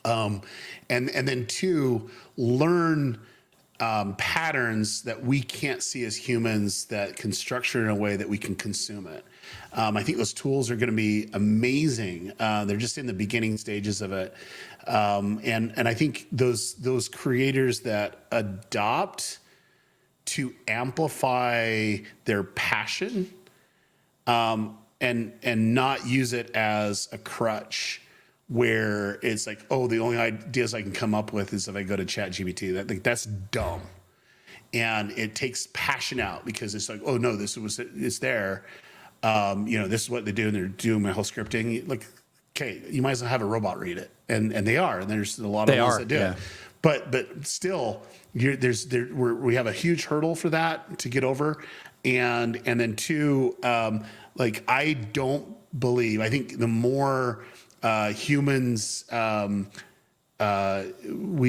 And then two, learn patterns that we can't see as humans, that can structure in a way that we can consume it. I think those tools are going to be amazing. They're just in the beginning stages of it. And I think those creators that adopt to amplify their passion, and not use it as a crutch, where it's like, oh, the only ideas I can come up with is if I go to ChatGPT. That's dumb, and it takes passion out, because it's like, oh no, it's there. This is what they do, and they're doing my whole scripting. Like, okay, you might as well have a robot read it, and they are, and there's a lot of ones that do it. But still, we have a huge hurdle for that to get over, and then two, like, I think the more humans, we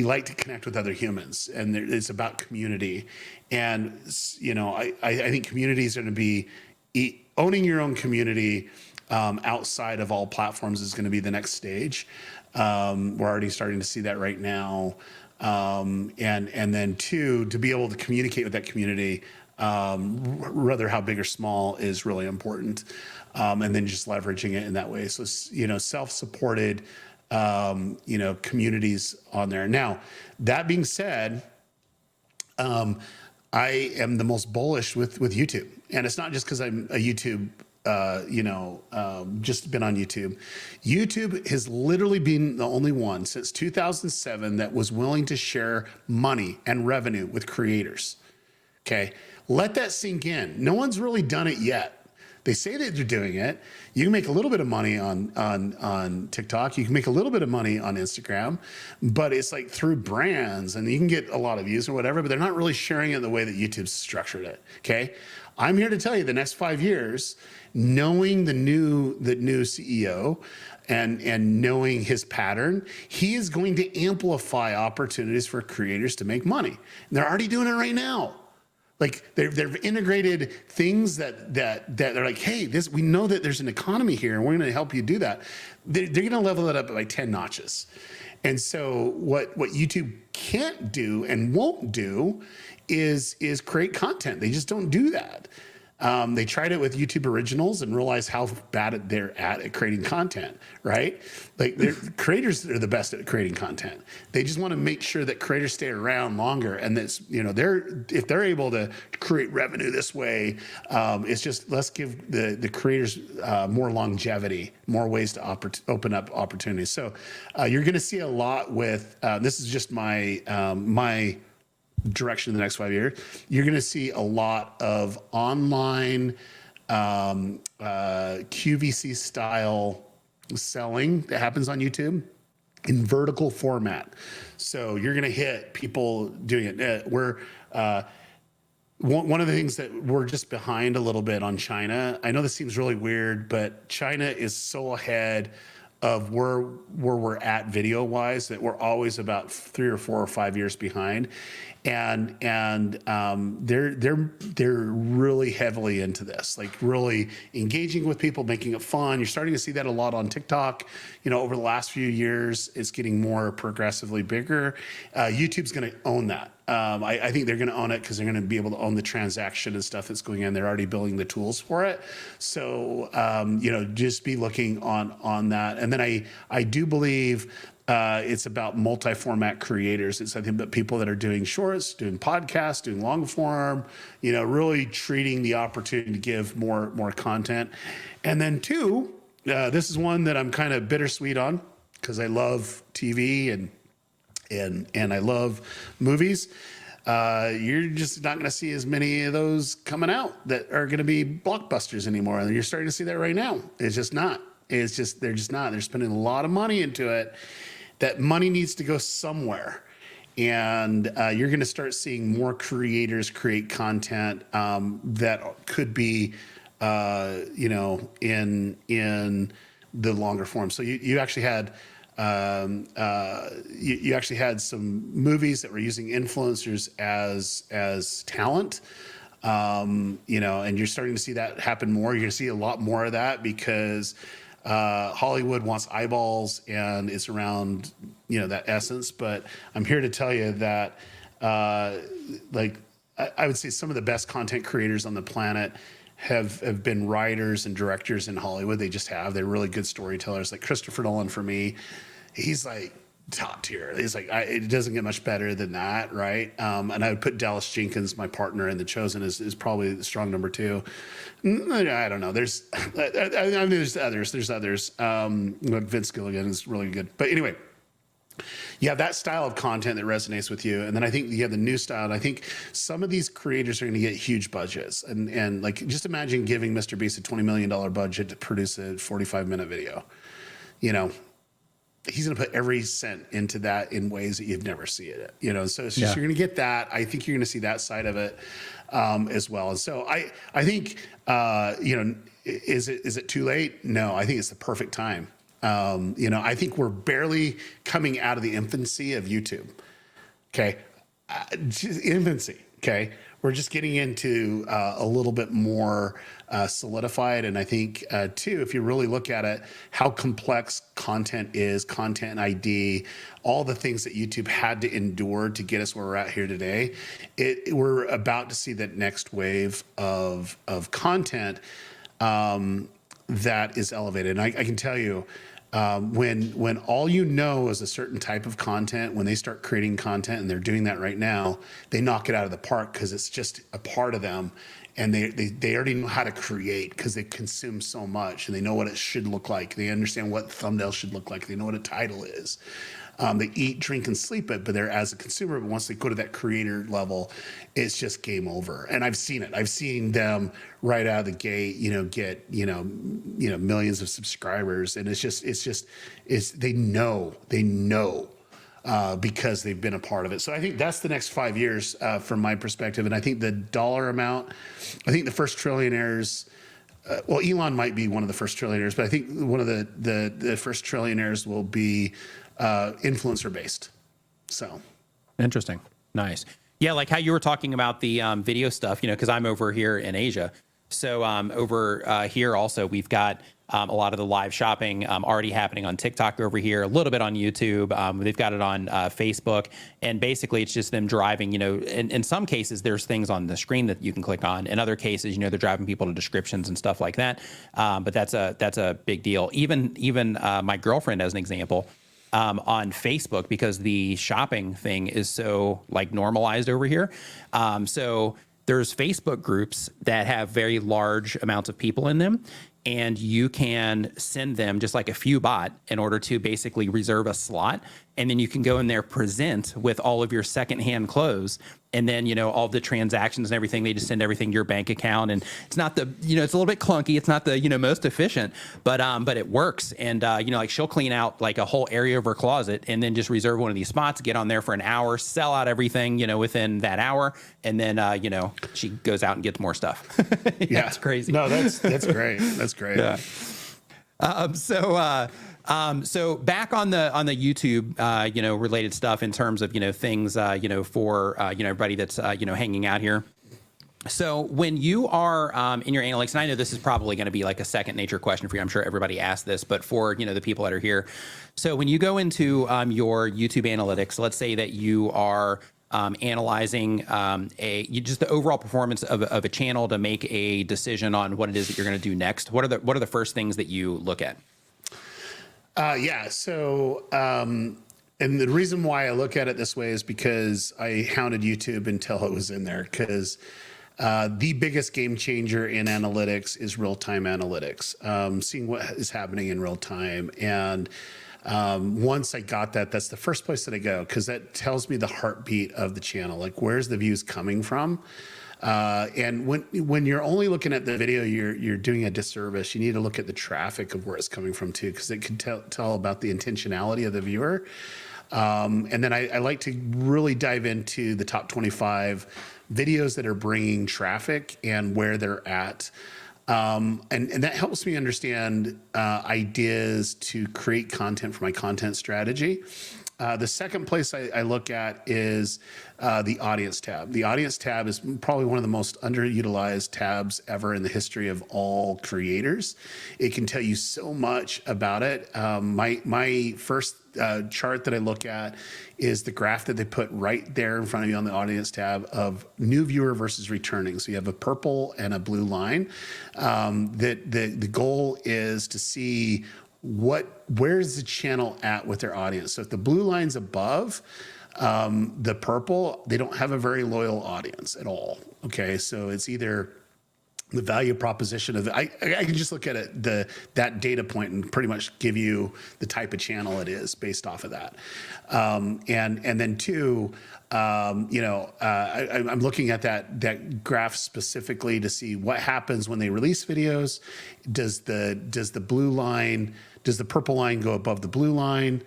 like to connect with other humans, and it's about community. And I think communities are going to be owning your own community outside of all platforms is going to be the next stage. We're already starting to see that right now. And then two, to be able to communicate with that community, rather how big or small, is really important. And then just leveraging it in that way. So, self-supported, communities on there. Now, that being said, I am the most bullish with YouTube. And it's not just because I'm a YouTube, just been on YouTube. YouTube has literally been the only one since 2007 that was willing to share money and revenue with creators. Okay. Let that sink in. No one's really done it yet. They say that they're doing it. You can make a little bit of money on TikTok. You can make a little bit of money on Instagram, but it's like through brands, and you can get a lot of views or whatever, but they're not really sharing it the way that YouTube's structured it. Okay. I'm here to tell you, the next 5 years, knowing the new CEO and knowing his pattern, he is going to amplify opportunities for creators to make money. And they're already doing it right now. Like, they've integrated things that are like, hey, we know that there's an economy here, and we're going to help you do that. They're going to level it up by 10 notches. And so what YouTube can't do and won't do is create content. They just don't do that. They tried it with YouTube Originals and realized how bad they're at creating content, right? Like, creators are the best at creating content. They just want to make sure that creators stay around longer, and that's, if they're able to create revenue this way, it's just, let's give the creators more longevity, more ways to open up opportunities. So you're going to see a lot with this is just my direction in the next 5 years. You're going to see a lot of online QVC style selling that happens on YouTube in vertical format. So you're going to hit people doing it. One of the things that we're just behind a little bit on China. I know this seems really weird, but China is so ahead of where we're at video wise, that we're always about 3 or 4 or 5 years behind, and they're really heavily into this, like really engaging with people, making it fun. You're starting to see that a lot on TikTok. You know, over the last few years, it's getting more progressively bigger. YouTube's going to own that. I think they're going to own it because they're going to be able to own the transaction and stuff that's going in. They're already building the tools for it. So, you know, just be looking on that. And then I do believe it's about multi-format creators. It's, I think, about people that are doing shorts, doing podcasts, doing long form, you know, really treating the opportunity to give more content. And then two, this is one that I'm kind of bittersweet on because I love TV and I love movies. You're just not going to see as many of those coming out that are going to be blockbusters anymore. And you're starting to see that right now. It's just not. It's just, they're just not. They're spending a lot of money into it. That money needs to go somewhere. And you're going to start seeing more creators create content that could be, you know, in the longer form. So you actually had you actually had some movies that were using influencers as talent, you know, and you're starting to see that happen more. You're going to see a lot more of that because Hollywood wants eyeballs, and it's around, you know, that essence. But I'm here to tell you that, like, I would say some of the best content creators on the planet have been writers and directors in Hollywood. They just have. They're really good storytellers. Like Christopher Nolan, for me, he's like top tier. He's like, it doesn't get much better than that, right? And I would put Dallas Jenkins, my partner in The Chosen, is probably the strong number 2. I don't know. There's others. There's others. But Vince Gilligan is really good. But anyway, you have that style of content that resonates with you. And then I think you have the new style. And I think some of these creators are going to get huge budgets. And like, just imagine giving Mr. Beast a $20 million budget to produce a 45-minute video. You know, he's going to put every cent into that in ways that you've never seen it. You know, so it's just, you're going to get that. I think you're going to see that side of it as well. And so I think, you know, is it too late? No, I think it's the perfect time. You know, I think we're barely coming out of the infancy of YouTube. Okay. Just infancy. Okay. We're just getting into a little bit more solidified. And I think, too, if you really look at it, how complex content is, content ID, all the things that YouTube had to endure to get us where we're at here today, we're about to see that next wave of content that is elevated. And I can tell you, when all you know is a certain type of content, when they start creating content, and they're doing that right now, they knock it out of the park because it's just a part of them. And they already know how to create because they consume so much, and they know what it should look like. They understand what thumbnail should look like. They know what a title is. They eat, drink, and sleep it, but they're, as a consumer, but once they go to that creator level, it's just game over. And I've seen it. I've seen them right out of the gate, you know, get, millions of subscribers. And they know because they've been a part of it. So I think that's the next 5 years from my perspective. And I think the dollar amount, I think the first trillionaires, well, Elon might be one of the first trillionaires, but I think one of the first trillionaires will be influencer based. So
interesting. Nice. Yeah. Like how you were talking about the video stuff, you know, cause I'm over here in Asia. So over here also, we've got a lot of the live shopping already happening on TikTok over here, a little bit on YouTube. They've got it on Facebook. And basically it's just them driving, you know, in some cases there's things on the screen that you can click on. In other cases, you know, they're driving people to descriptions and stuff like that. But that's a big deal. Even my girlfriend, as an example, on Facebook, because the shopping thing is so like normalized over here. So there's Facebook groups that have very large amounts of people in them, and you can send them just like a few bot in order to basically reserve a slot. And then you can go in there, present with all of your secondhand clothes. And then, you know, all the transactions and everything, they just send everything to your bank account. And it's not the, you know, it's a little bit clunky. It's not the, you know, most efficient, but it works. And, you know, like she'll clean out like a whole area of her closet and then just reserve one of these spots, get on there for an hour, sell out everything, you know, within that hour. And then, you know, she goes out and gets more stuff. Yeah, it's crazy.
No, that's great. That's great.
Yeah. So back on the YouTube, related stuff in terms of, things, for, everybody that's, hanging out here. So when you are in your analytics, and I know this is probably going to be like a second nature question for you. I'm sure everybody asked this, but for, the people that are here. So when you go into your YouTube analytics, let's say that you are analyzing just the overall performance of a channel to make a decision on what it is that you're going to do next. What are the first things that you look at?
So, and the reason why I look at it this way is because I hounded YouTube until it was in there, because the biggest game changer in analytics is real-time analytics, seeing what is happening in real time. And once I got that, that's the first place that I go, because that tells me the heartbeat of the channel, like where's the views coming from. And when you're only looking at the video, you're doing a disservice. You need to look at the traffic of where it's coming from too, because it can tell about the intentionality of the viewer. And then I like to really dive into the top 25 videos that are bringing traffic and where they're at. And that helps me understand ideas to create content for my content strategy. The second place I look at is the audience tab. The audience tab is probably one of the most underutilized tabs ever in the history of all creators. It can tell you so much about it. My first chart that I look at is the graph that they put right there in front of you on the audience tab of new viewer versus returning. So you have a purple and a blue line. The goal is to see where's the channel at with their audience. So if the blue line's above the purple, they don't have a very loyal audience at all. Okay, so it's either the value proposition of I can just look at it, that data point, and pretty much give you the type of channel it is based off of that. And then two, I'm looking at that graph specifically to see what happens when they release videos. Does the purple line go above the blue line?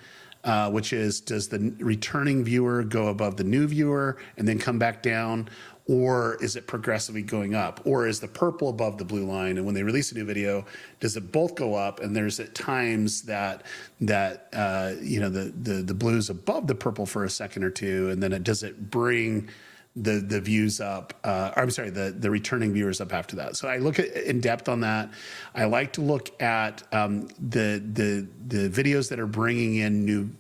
Which is, does the returning viewer go above the new viewer and then come back down? Or is it progressively going up? Or is the purple above the blue line? And when they release a new video, does it both go up? And there's at times that the blue's above the purple for a second or two, and then does it bring the views up? The returning viewers up after that. So I look at in depth on that. I like to look at the videos that are bringing in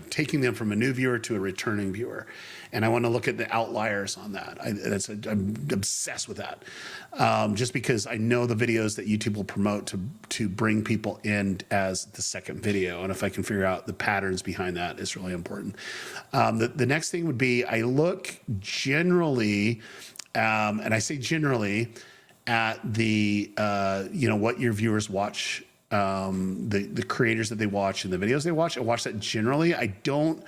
taking them from a new viewer to a returning viewer. And I want to look at the outliers on that. I'm obsessed with that, just because I know the videos that YouTube will promote to bring people in as the second video. And if I can figure out the patterns behind that, it's really important. The next thing would be I look generally, and I say generally, at the what your viewers watch, the creators that they watch and the videos they watch. I watch that generally. I don't.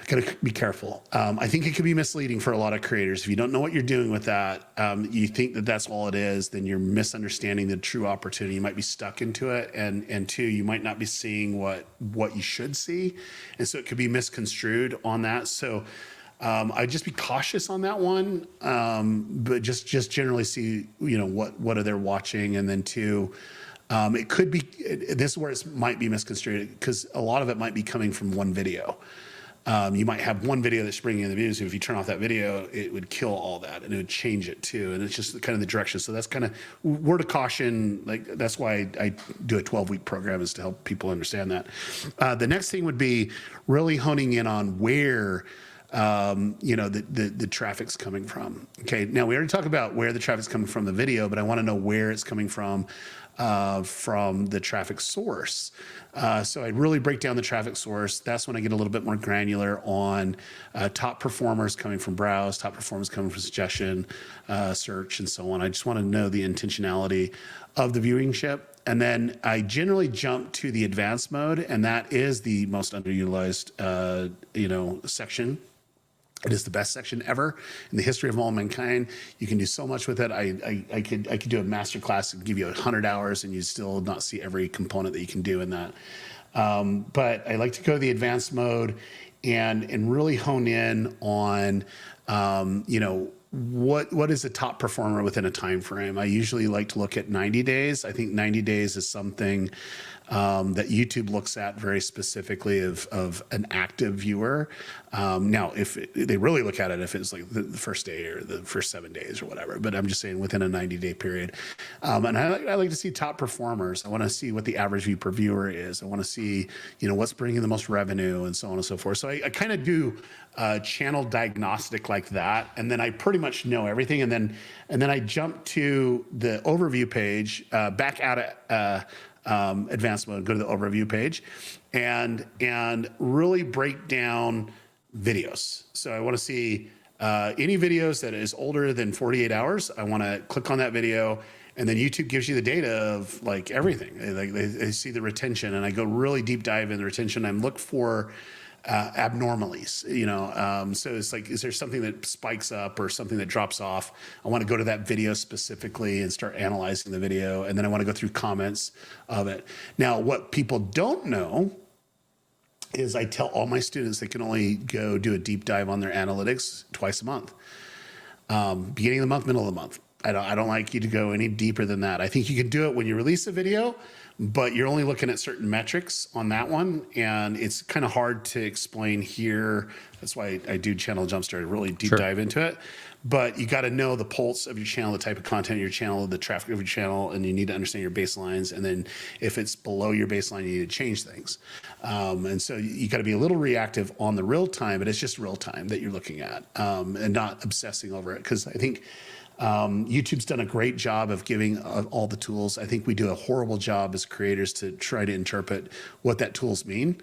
Gotta be careful. I think it could be misleading for a lot of creators. If you don't know what you're doing with that, you think that that's all it is, then you're misunderstanding the true opportunity. You might be stuck into it, and two, you might not be seeing what you should see, and so it could be misconstrued on that. So I'd just be cautious on that one, but just generally see what are they watching, and then two. It could be, this is where it might be misconstrued, because a lot of it might be coming from one video. You might have one video that's bringing in the views. If you turn off that video, it would kill all that, and it would change it too. And it's just kind of the direction. So that's kind of word of caution. Like, that's why I do a 12-week program, is to help people understand that. The next thing would be really honing in on where the traffic's coming from. Okay, now we already talked about where the traffic's coming from the video, but I want to know where it's coming from the traffic source. So I really break down the traffic source. That's when I get a little bit more granular on top performers coming from browse, top performers coming from suggestion, search, and so on. I just want to know the intentionality of the viewingship. And then I generally jump to the advanced mode, and that is the most underutilized section. It is the best section ever in the history of all mankind. You can do so much with it. I could do a master class and give you 100 hours, and you still not see every component that you can do in that. But I like to go to the advanced mode and really hone in on what is a top performer within a time frame? I usually like to look at 90 days. I think 90 days is something that YouTube looks at very specifically of an active viewer. Now, if they really look at it, if it's like the first day or the first 7 days or whatever, but I'm just saying within a 90-day period. And I like to see top performers. I want to see what the average view per viewer is. I want to see, what's bringing the most revenue and so on and so forth. So I kind of do channel diagnostic like that, and then I pretty much know everything. And then I jump to the overview page, back out of advanced mode, go to the overview page, and really break down videos. So I want to see any videos that is older than 48 hours. I want to click on that video, and then YouTube gives you the data of like everything. They see the retention, and I go really deep dive in the retention. I look for abnormalities, so it's like, is there something that spikes up or something that drops off? I want to go to that video specifically and start analyzing the video, and then I want to go through comments of it. Now, what people don't know is I tell all my students they can only go do a deep dive on their analytics twice a month, beginning of the month, middle of the month. I don't like you to go any deeper than that. I think you can do it when you release a video, but you're only looking at certain metrics on that one, and it's kind of hard to explain here. That's why I do Channel Jumpstart, really deep dive into it. But you got to know the pulse of your channel, the type of content of your channel, the traffic of your channel, and you need to understand your baselines. And then if it's below your baseline, you need to change things. And so you got to be a little reactive on the real time, but it's just real time that you're looking at, and not obsessing over it. Because I think YouTube's done a great job of giving all the tools. I think we do a horrible job as creators to try to interpret what that tools mean.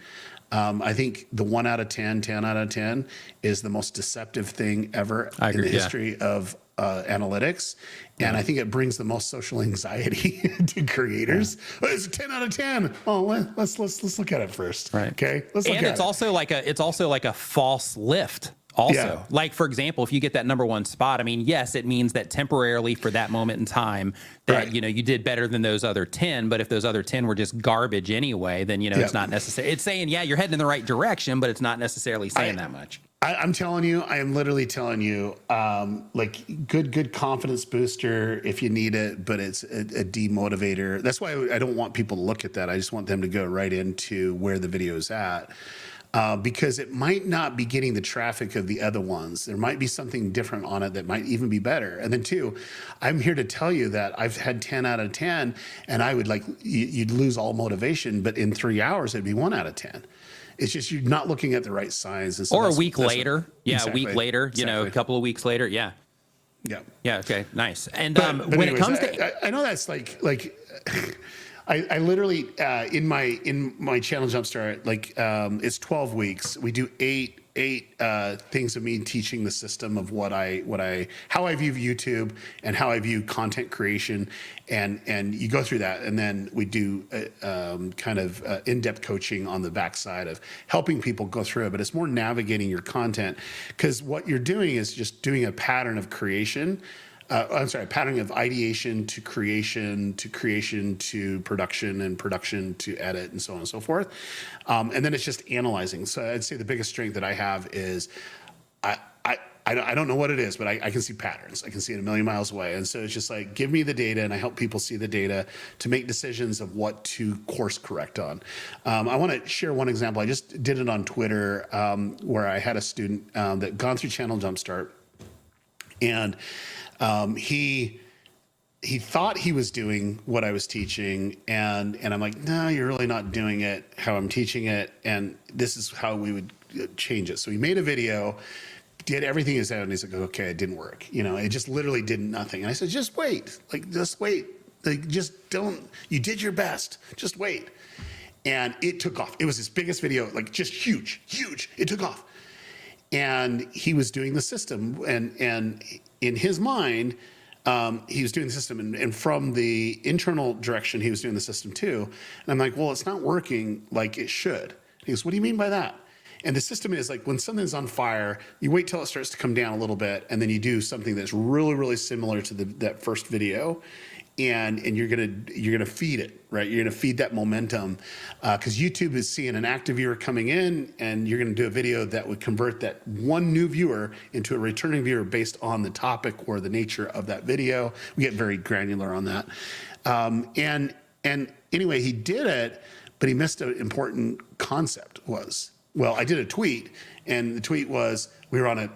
I think the 1 out of 10, 10 out of 10 is the most deceptive thing ever in the history of analytics. And I think it brings the most social anxiety to creators. Well, it's a 10 out of 10. Oh, let's look at it first.
Right.
Okay. Let's look
and
at
it's
it.
also like a false lift. Also, like, for example, if you get that #1 spot, I mean, yes, it means that temporarily for that moment in time that, you did better than those other 10. But if those other 10 were just garbage anarbage, then, it's not necessary. It's saying, you're heading in the right direction, but it's not necessarily saying that much.
I'm telling you, I am literally telling you, like good confidence booster if you need it, but it's a demotivator. That's why I don't want people to look at that. I just want them to go right into where the video is at. Because it might not be getting the traffic of the other ones. There might be something different on it that might even be better. And then 2, I'm here to tell you that I've had 10 out of 10, and I would you'd lose all motivation, but in 3 hours, it'd be 1 out of 10. It's just you're not looking at the right signs. And so
or a week later. A week later,
exactly.
A couple of weeks later. Yeah. Okay. Nice. And
but
when
anyways,
it comes to,
I know that's like I literally in my channel Jumpstart, it's 12 weeks. We do eight things of me teaching the system of how I view YouTube and how I view content creation, and you go through that, and then we do kind of in-depth coaching on the backside of helping people go through it. But it's more navigating your content, because what you're doing is just doing a pattern of creation. Pattern of ideation to creation to production, and production to edit, and so on and so forth. And then it's just analyzing. So I'd say the biggest strength that I have is I don't know what it is, but I can see patterns. I can see it a million miles away. And so it's just like, give me the data, and I help people see the data to make decisions of what to course correct on. I want to share one example. I just did it on Twitter, where I had a student that gone through Channel Jumpstart, and he thought he was doing what I was teaching, and I'm like, no, you're really not doing it how I'm teaching it, and this is how we would change it. So he made a video, did everything he said, and he's like, okay, it didn't work. It just literally did nothing. And I said, just wait, just don't, you did your best, just wait. And it took off. It was his biggest video, just huge. It took off. And he was doing the system, and in his mind, he was doing the system, and from the internal direction, he was doing the system too. And I'm like, well, it's not working like it should. He goes, what do you mean by that? And the system is like, when something's on fire, you wait till it starts to come down a little bit, and then you do something that's really, really similar to that first video. and you're gonna feed it, right? You're gonna feed that momentum, because YouTube is seeing an active viewer coming in, and you're gonna do a video that would convert that one new viewer into a returning viewer based on the topic or the nature of that video. We get very granular on that, and anyway, he did it, but he missed an important concept. Well, I did a tweet, and the tweet was, we were on a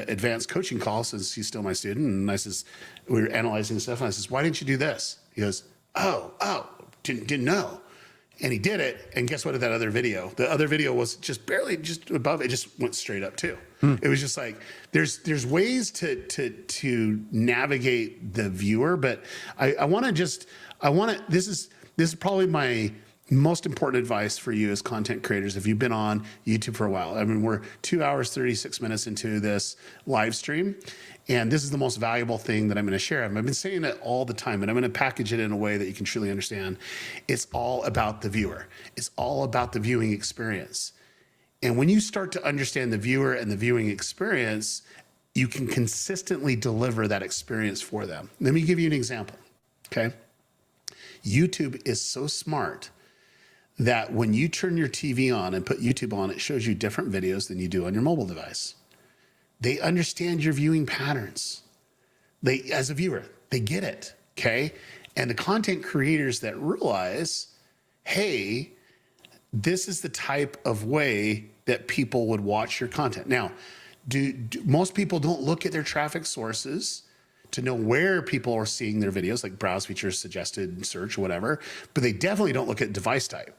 advanced coaching call, since he's still my student, and I says, we were analyzing stuff, and I says, why didn't you do this? He goes, didn't know. And he did it, and guess what, at that other video? The other video was just barely just above, it just went straight up too. It was just like, there's ways to navigate the viewer, but this is probably my most important advice for you as content creators, if you've been on YouTube for a while. I mean, we're 2 hours, 36 minutes into this live stream, and this is the most valuable thing that I'm gonna share. I've been saying it all the time, and I'm gonna package it in a way that you can truly understand. It's all about the viewer. It's all about the viewing experience. And when you start to understand the viewer and the viewing experience, you can consistently deliver that experience for them. Let me give you an example, okay? YouTube is so smart that when you turn your TV on and put YouTube on, it shows you different videos than you do on your mobile device. They understand your viewing patterns. As a viewer, they get it, okay? And the content creators that realize, hey, this is the type of way that people would watch your content. Now, most people don't look at their traffic sources to know where people are seeing their videos, like browse features, suggested search, whatever, but they definitely don't look at device type.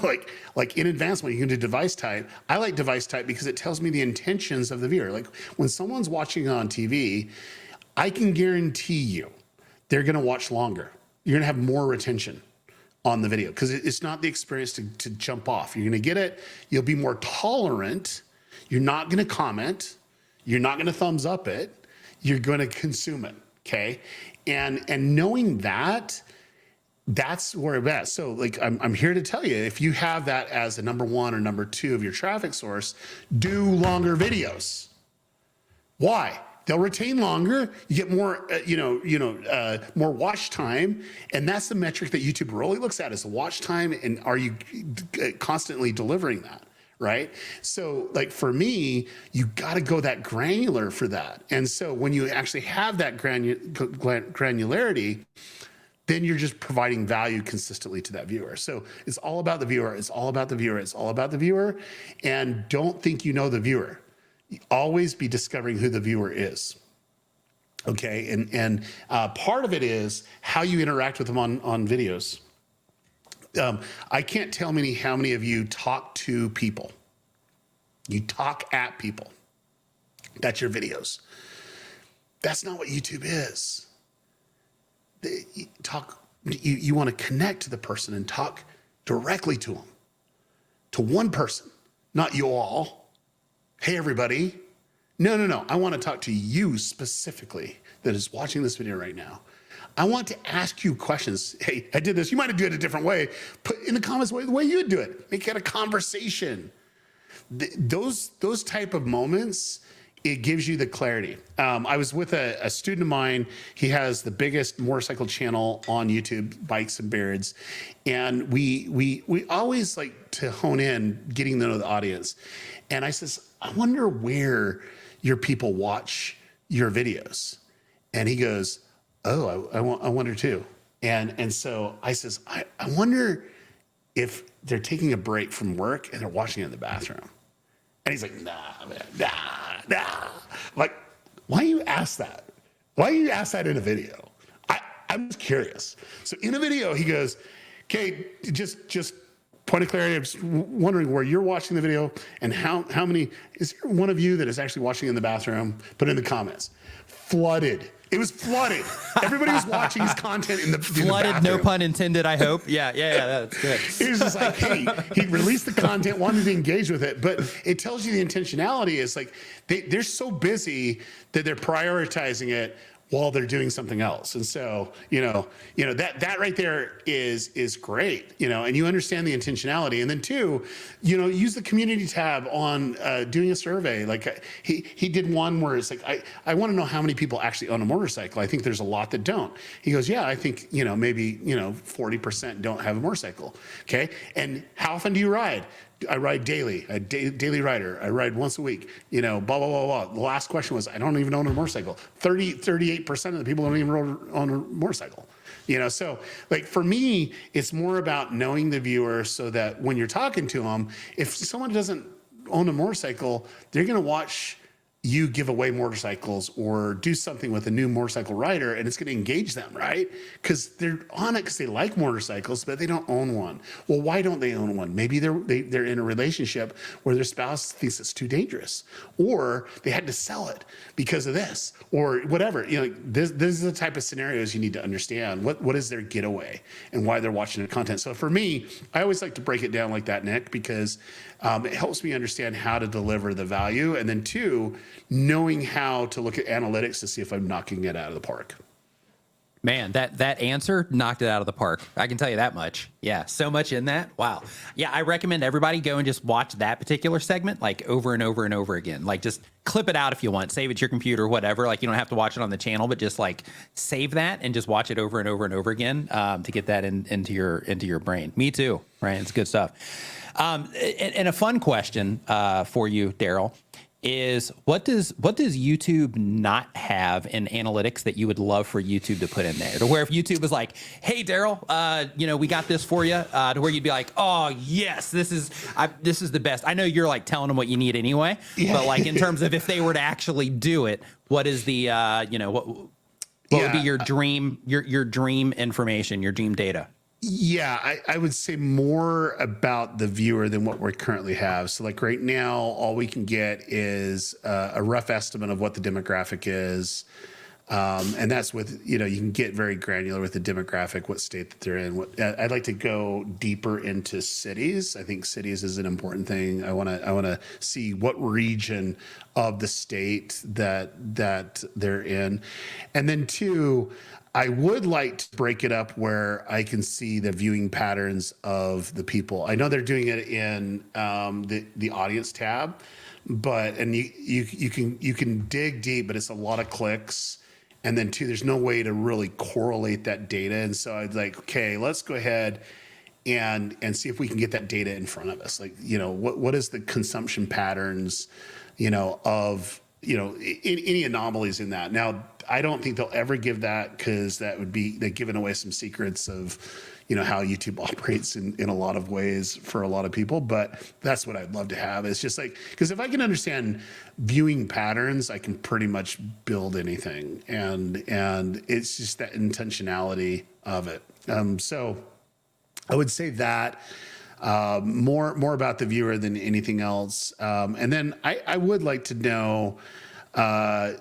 like in advanced, when you can do device type, I like device type because it tells me the intentions of the viewer. Like when someone's watching on TV, I can guarantee you they're gonna watch longer. You're gonna have more retention on the video because it's not the experience to jump off. You're gonna get it, you'll be more tolerant, you're not gonna comment, you're not gonna thumbs up it, you're gonna consume it, okay? And knowing that, that's where it's at. So like, I'm here to tell you, if you have that as a number one or number two of your traffic source, do longer videos. Why? They'll retain longer. You get more, more watch time, and that's the metric that YouTube really looks at, is the watch time, and are you constantly delivering that, right? So like for me, you got to go that granular for that. And so when you actually have that granularity, then you're just providing value consistently to that viewer. So it's all about the viewer. It's all about the viewer. It's all about the viewer. And don't think you know the viewer. Always be discovering who the viewer is. Okay, and part of it is how you interact with them on videos. I can't tell how many of you talk to people. You talk at people. That's your videos. That's not what YouTube is. You want to connect to the person and talk directly to them, to one person, not you all. Hey, everybody. No. I want to talk to you specifically that is watching this video right now. I want to ask you questions. Hey, I did this. You might have done it a different way. Put in the comments the way you would do it. Make it a conversation. Those type of moments, it gives you the clarity. I was with a student of mine. He has the biggest motorcycle channel on YouTube, Bikes and Beards. And we always like to hone in getting to know the audience. And I says, I wonder where your people watch your videos. And he goes, oh, I wonder too. And so I says, I wonder if they're taking a break from work and they're watching it in the bathroom. And he's like, nah, man, nah. Like, why you ask that? Why you ask that in a video? I'm just curious. So in a video, he goes, okay, just point of clarity. I'm just wondering where you're watching the video and how many, is there one of you that is actually watching in the bathroom? Put it in the comments. Flooded. It was flooded. Everybody was watching his content in the
flooded, no pun intended, I hope. Yeah, that's good.
It was just like, hey, he released the content, wanted to engage with it, but it tells you the intentionality is like they're so busy that they're prioritizing it while they're doing something else. And so, that right there is great, and you understand the intentionality. And then two, use the community tab on doing a survey. Like he did one where it's like, I want to know how many people actually own a motorcycle. I think there's a lot that don't. He goes, yeah, I think, maybe, 40% don't have a motorcycle. Okay. And how often do you ride? I ride daily, a daily rider. I ride once a week, blah, blah, blah, blah. The last question was, I don't even own a motorcycle. 38% of the people don't even own a motorcycle. So like for me, it's more about knowing the viewer so that when you're talking to them, if someone doesn't own a motorcycle, they're going to watch you give away motorcycles or do something with a new motorcycle rider, and it's going to engage them, right? Because they're on it because they like motorcycles, but they don't own one. Well, why don't they own one? Maybe they're in a relationship where their spouse thinks it's too dangerous, or they had to sell it because of this, or whatever. This is the type of scenarios you need to understand. What is their getaway and why they're watching the content? So for me, I always like to break it down like that, Nick, because it helps me understand how to deliver the value, and then two, knowing how to look at analytics to see if I'm knocking it out of the park.
Man, that answer knocked it out of the park. I can tell you that much. Yeah, so much in that. Wow. Yeah, I recommend everybody go and just watch that particular segment like over and over and over again. Like just clip it out if you want, save it to your computer, whatever. Like you don't have to watch it on the channel, but just like save that and just watch it over and over and over again to get that into your brain. Me too, right? It's good stuff. And a fun question for you, Daryl, is what does YouTube not have in analytics that you would love for YouTube to put in there? To where if YouTube was like, hey, Daryl, we got this for you, to where you'd be like, oh, yes, this is the best. I know you're like telling them what you need anyway, but like in terms of if they were to actually do it, what is the, what would be your dream, your dream information, your dream data?
Yeah, I would say more about the viewer than what we currently have. So like right now, all we can get is a rough estimate of what the demographic is. And that's with, you can get very granular with the demographic, what state that they're in. I'd like to go deeper into cities. I think cities is an important thing. I want to see what region of the state that they're in. And then two, I would like to break it up where I can see the viewing patterns of the people. I know they're doing it in the audience tab, and you can dig deep, but it's a lot of clicks. And then two, there's no way to really correlate that data. And so I'd like, okay, let's go ahead and see if we can get that data in front of us. Like, what is the consumption patterns, of, any anomalies in that. Now, I don't think they'll ever give that because that would be they're giving away some secrets of, how YouTube operates in a lot of ways for a lot of people. But that's what I'd love to have. It's just like, because if I can understand viewing patterns, I can pretty much build anything. And it's just that intentionality of it. So I would say that more about the viewer than anything else. And then I would like to know, and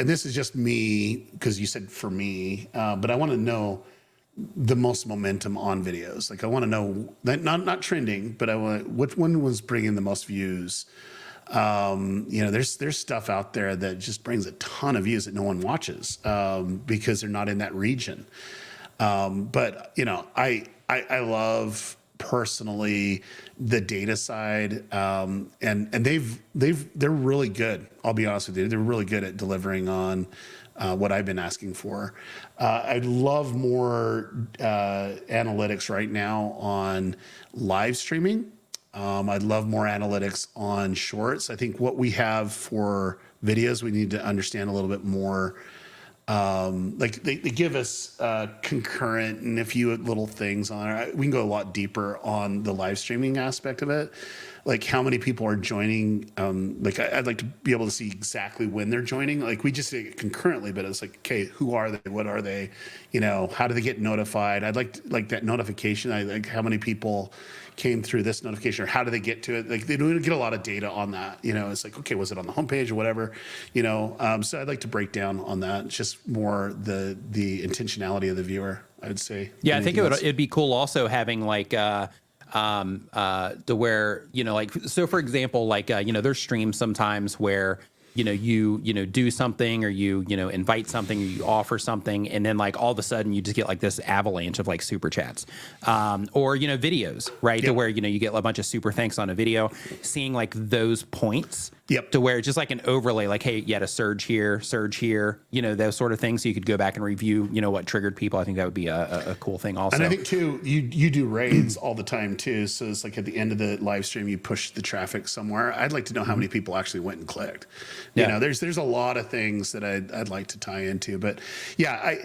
this is just me because you said for me, but I want to know the most momentum on videos. Like I want to know that not trending, but I want which one was bringing the most views. There's stuff out there that just brings a ton of views that no one watches because they're not in that region. But I love personally the data side, and they're really good. I'll be honest with you, they're really good at delivering on what I've been asking for. I'd love more analytics right now on live streaming. I'd love more analytics on shorts. I think what we have for videos, we need to understand a little bit more. Like they give us concurrent and a few little things on it. We can go a lot deeper on the live streaming aspect of it, like how many people are joining. I'd like to be able to see exactly when they're joining. Like we just say it concurrently, but it's like, okay, who are they? What are they? How do they get notified? I'd like that notification. I like how many people came through this notification, or how do they get to it? Like they don't get a lot of data on that. It's like, okay, was it on the homepage or whatever? So I'd like to break down on that. It's just more the intentionality of the viewer, I'd say.
Yeah, I think it'd be cool also having like to where, so for example, like, there's streams sometimes where you do something, or you invite something, or you offer something, and then like all of a sudden you just get like this avalanche of like super chats, or videos, right? To where you get a bunch of super thanks on a video, seeing like those points. To where it's just like an overlay, like, hey, you had a surge here, those sort of things. So you could go back and review, what triggered people. I think that would be a cool thing also.
And I think too, you do raids all the time too. So it's like at the end of the live stream, you push the traffic somewhere. I'd like to know how many people actually went and clicked. There's a lot of things that I'd like to tie into, but yeah,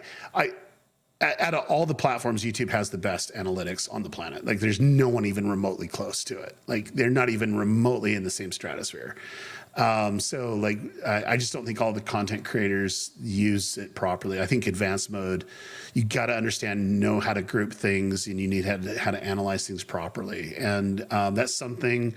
out of all the platforms, YouTube has the best analytics on the planet. Like there's no one even remotely close to it. Like they're not even remotely in the same stratosphere. So like, I just don't think all the content creators use it properly. I think advanced mode, you got to understand, know how to group things, and you need how to analyze things properly. And that's something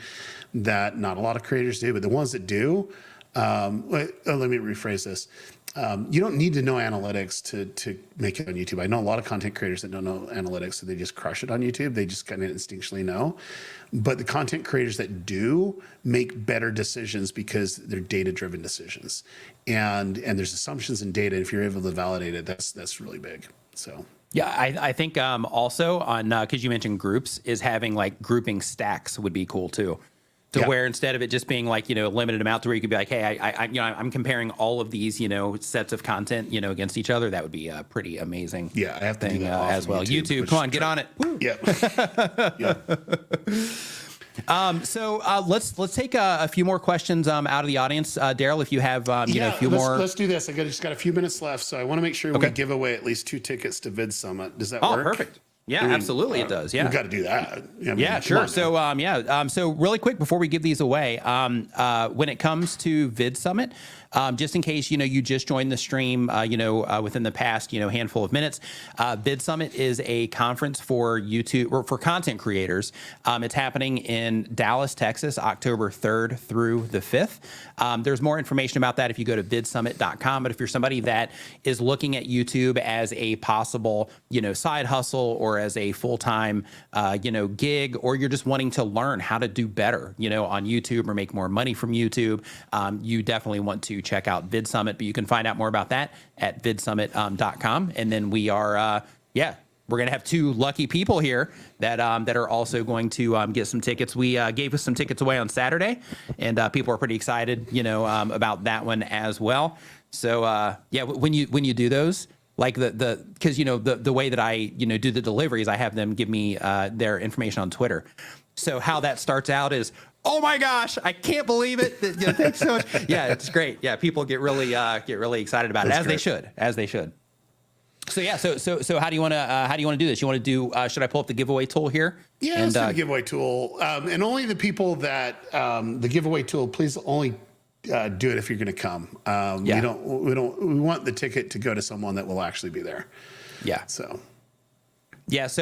that not a lot of creators do, but the ones that do, let me rephrase this. You don't need to know analytics to make it on YouTube. I know a lot of content creators that don't know analytics, so they just crush it on YouTube. They just kind of instinctually know. But the content creators that do make better decisions because they're data-driven decisions, and there's assumptions in data. If you're able to validate it, that's really big. So.
Yeah, I think also on because you mentioned groups, is having like grouping stacks would be cool too. To where instead of it just being like, a limited amount, to where you could be like, hey, I'm comparing all of these, sets of content, against each other. That would be a pretty amazing
I have to do that
as well. YouTube, come on, get on it. Woo. So let's take a few more questions out of the audience. Daryl, if you have a few more.
Let's do this. I just got a few minutes left, so I want to make sure we give away at least 2 tickets to Vid Summit. Does that work?
Oh, perfect. Yeah, absolutely, it does. Yeah,
we got to do that.
Sure. So, so really quick before we give these away, when it comes to Vid Summit, just in case you just joined the stream, within the past handful of minutes, Vid Summit is a conference for YouTube or for content creators. It's happening in Dallas, Texas, October 3rd through the 5th. There's more information about that if you go to vidsummit.com. But if you're somebody that is looking at YouTube as a possible side hustle, or as a full-time gig, or you're just wanting to learn how to do better on YouTube or make more money from YouTube, you definitely want to check out Vid Summit. But you can find out more about that at vidsummit.com. And then we are we're going to have 2 lucky people here that are also going to get some tickets. We gave us some tickets away on Saturday, and people are pretty excited about that one as well. So when you do those, like because the way that I do the deliveries, I have them give me their information on Twitter. So how that starts out is, oh my gosh, I can't believe it. Thanks so much. Yeah, it's great. Yeah, people get really excited about it, as they should. So so how do you want to do this? You want to do? Should I pull up the giveaway tool here?
Yeah, let's do the giveaway tool, and only the people that the giveaway tool. Please only do it if you're going to come. We want the ticket to go to someone that will actually be there. Yeah. So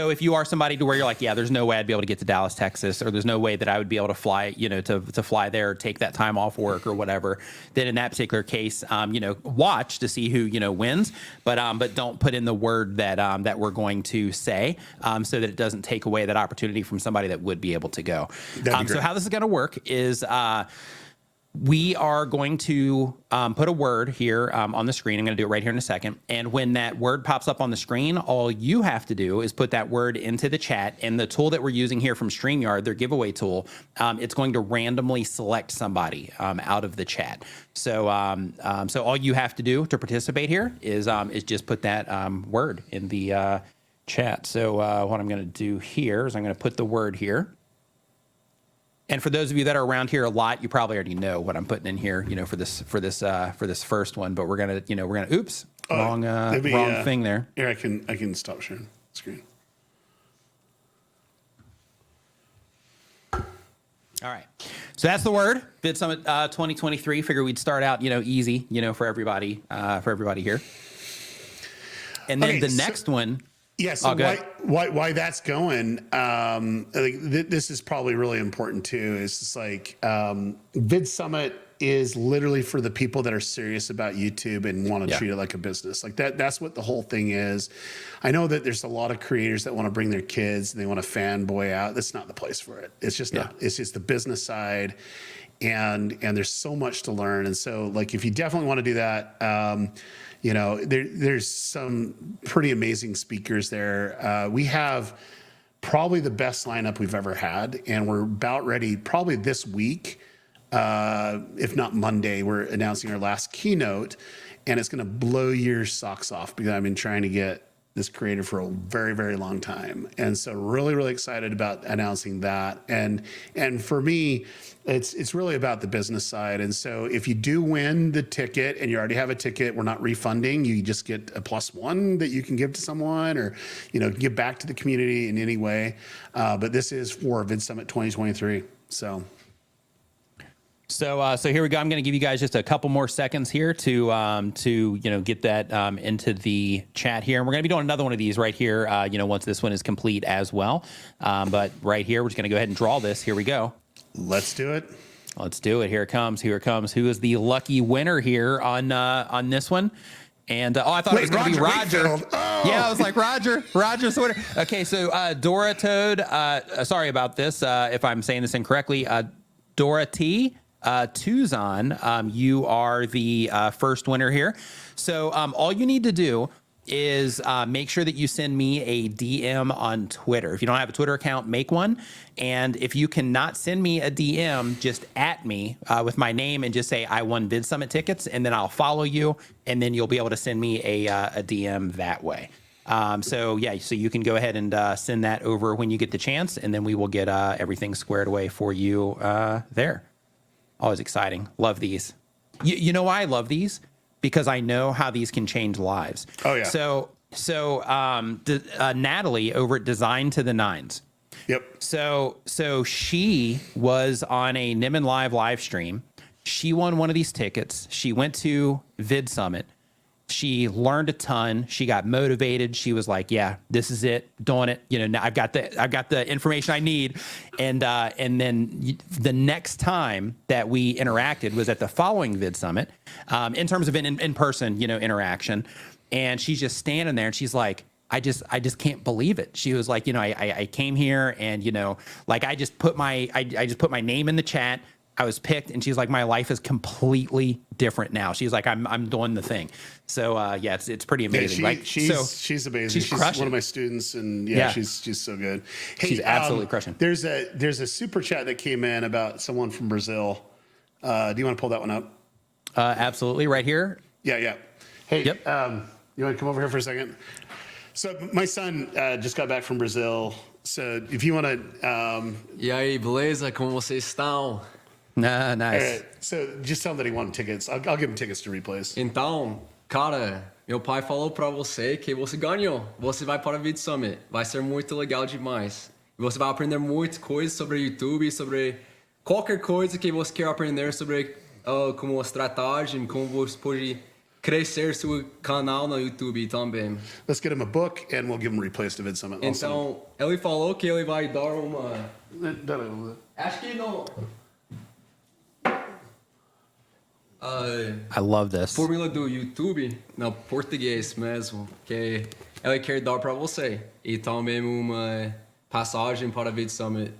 if you are somebody to where you're like, there's no way I'd be able to get to Dallas, Texas, or there's no way that I would be able to fly, to fly there, or take that time off work or whatever, then in that particular case, watch to see who, wins, but don't put in the word that we're going to say, so that it doesn't take away that opportunity from somebody that would be able to go. So how this is going to work is, we are going to put a word here on the screen. I'm going to do it right here in a second. And when that word pops up on the screen, all you have to do is put that word into the chat. And the tool that we're using here from Streamyard, their giveaway tool, it's going to randomly select somebody out of the chat. So all you have to do to participate here is just put that word in the chat. So what I'm going to do here is I'm going to put the word here. And for those of you that are around here a lot, you probably already know what I'm putting in here, for this first one. But we're gonna, oops, wrong thing there.
Here, I can stop sharing the screen.
All right, so that's the word. Vid Summit 2023. Figure we'd start out, easy, for everybody here. And then the next one.
Yeah, so why that's going, this is probably really important too. It's just like Vid Summit is literally for the people that are serious about YouTube and want to treat it like a business. Like that's what the whole thing is. I know that there's a lot of creators that want to bring their kids and they want to fanboy out. That's not the place for it. It's just not. It's just the business side. and there's so much to learn. And so like, if you definitely want to do that, you know, there's some pretty amazing speakers there. We have probably the best lineup we've ever had, and we're about ready probably this week. If not Monday, we're announcing our last keynote, and it's going to blow your socks off because I've been trying to get this creator for a very, very long time. And so really, really excited about announcing that. And for me, it's really about the business side. And so if you do win the ticket and you already have a ticket, we're not refunding. You just get a +1 that you can give to someone, or, you know, give back to the community in any way. But this is for VidSummit 2023. So
here we go. I'm going to give you guys just a couple more seconds here to you know, get that into the chat here, and we're going to be doing another one of these right here. You know, once this one is complete as well. But right here, we're just going to go ahead and draw this. Here we go.
Let's do it.
Let's do it. Here it comes. Here it comes. Who is the lucky winner here on this one? And I thought it was going to be Roger.
Oh.
Yeah, I was like, Roger's the winner. Okay, so Dora Toad. Sorry about this if I'm saying this incorrectly. Dora T. Tuzon, you are the first winner here. So all you need to do is make sure that you send me a DM on Twitter. If you don't have a Twitter account, make one. And if you cannot send me a DM, just at me with my name and just say, I won VidSummit tickets, and then I'll follow you, and then you'll be able to send me a DM that way. So you can go ahead and send that over when you get the chance, and then we will get everything squared away for you there. Always exciting. Love these. You know why I love these? Because I know how these can change lives.
Oh, yeah.
So Natalie over at Design to the Nines.
Yep.
So she was on a Nimin live stream. She won one of these tickets. She went to VidSummit. She learned a ton. She got motivated. She was like, "Yeah, this is it. Doing it. You know, now I've got the information I need." And then the next time that we interacted was at the following VidSummit, in terms of in person, you know, interaction. And she's just standing there, and she's like, I just can't believe it. She was like, you know, I came here, and, you know, like I just put my name in the chat. I was picked, and she's like, my life is completely different now. She's like, I'm doing the thing. So yeah, it's pretty amazing.
Yeah, she's amazing. She's one of my students, and yeah. she's so good. Hey,
she's absolutely crushing.
There's a super chat that came in about someone from Brazil. Do you want to pull that one up?
Absolutely, right here.
Yeah. Hey,
yep.
You want to come over here for a second? So my son just got back from Brazil. So if you want to,
E aí, beleza? Como vocês estão?
Nah, nice.
Right. So just tell him that he wanted tickets. I'll give him tickets to replays.
Então, cara, meu pai falou pra você que você ganhou. Você vai para o VidSummit. Vai ser muito legal demais. E você vai aprender muitas coisas sobre YouTube, sobre qualquer coisa que você quer aprender sobre como estratégia, como você pode crescer seu canal no YouTube também.
Let's get him a book and we'll give him replays to VidSummit.
Então, ele falou que ele vai dar uma... Acho que não...
I love this.
Fórmula do YouTube, no português mesmo, que ele quer dar para você. E também uma passagem para VidSummit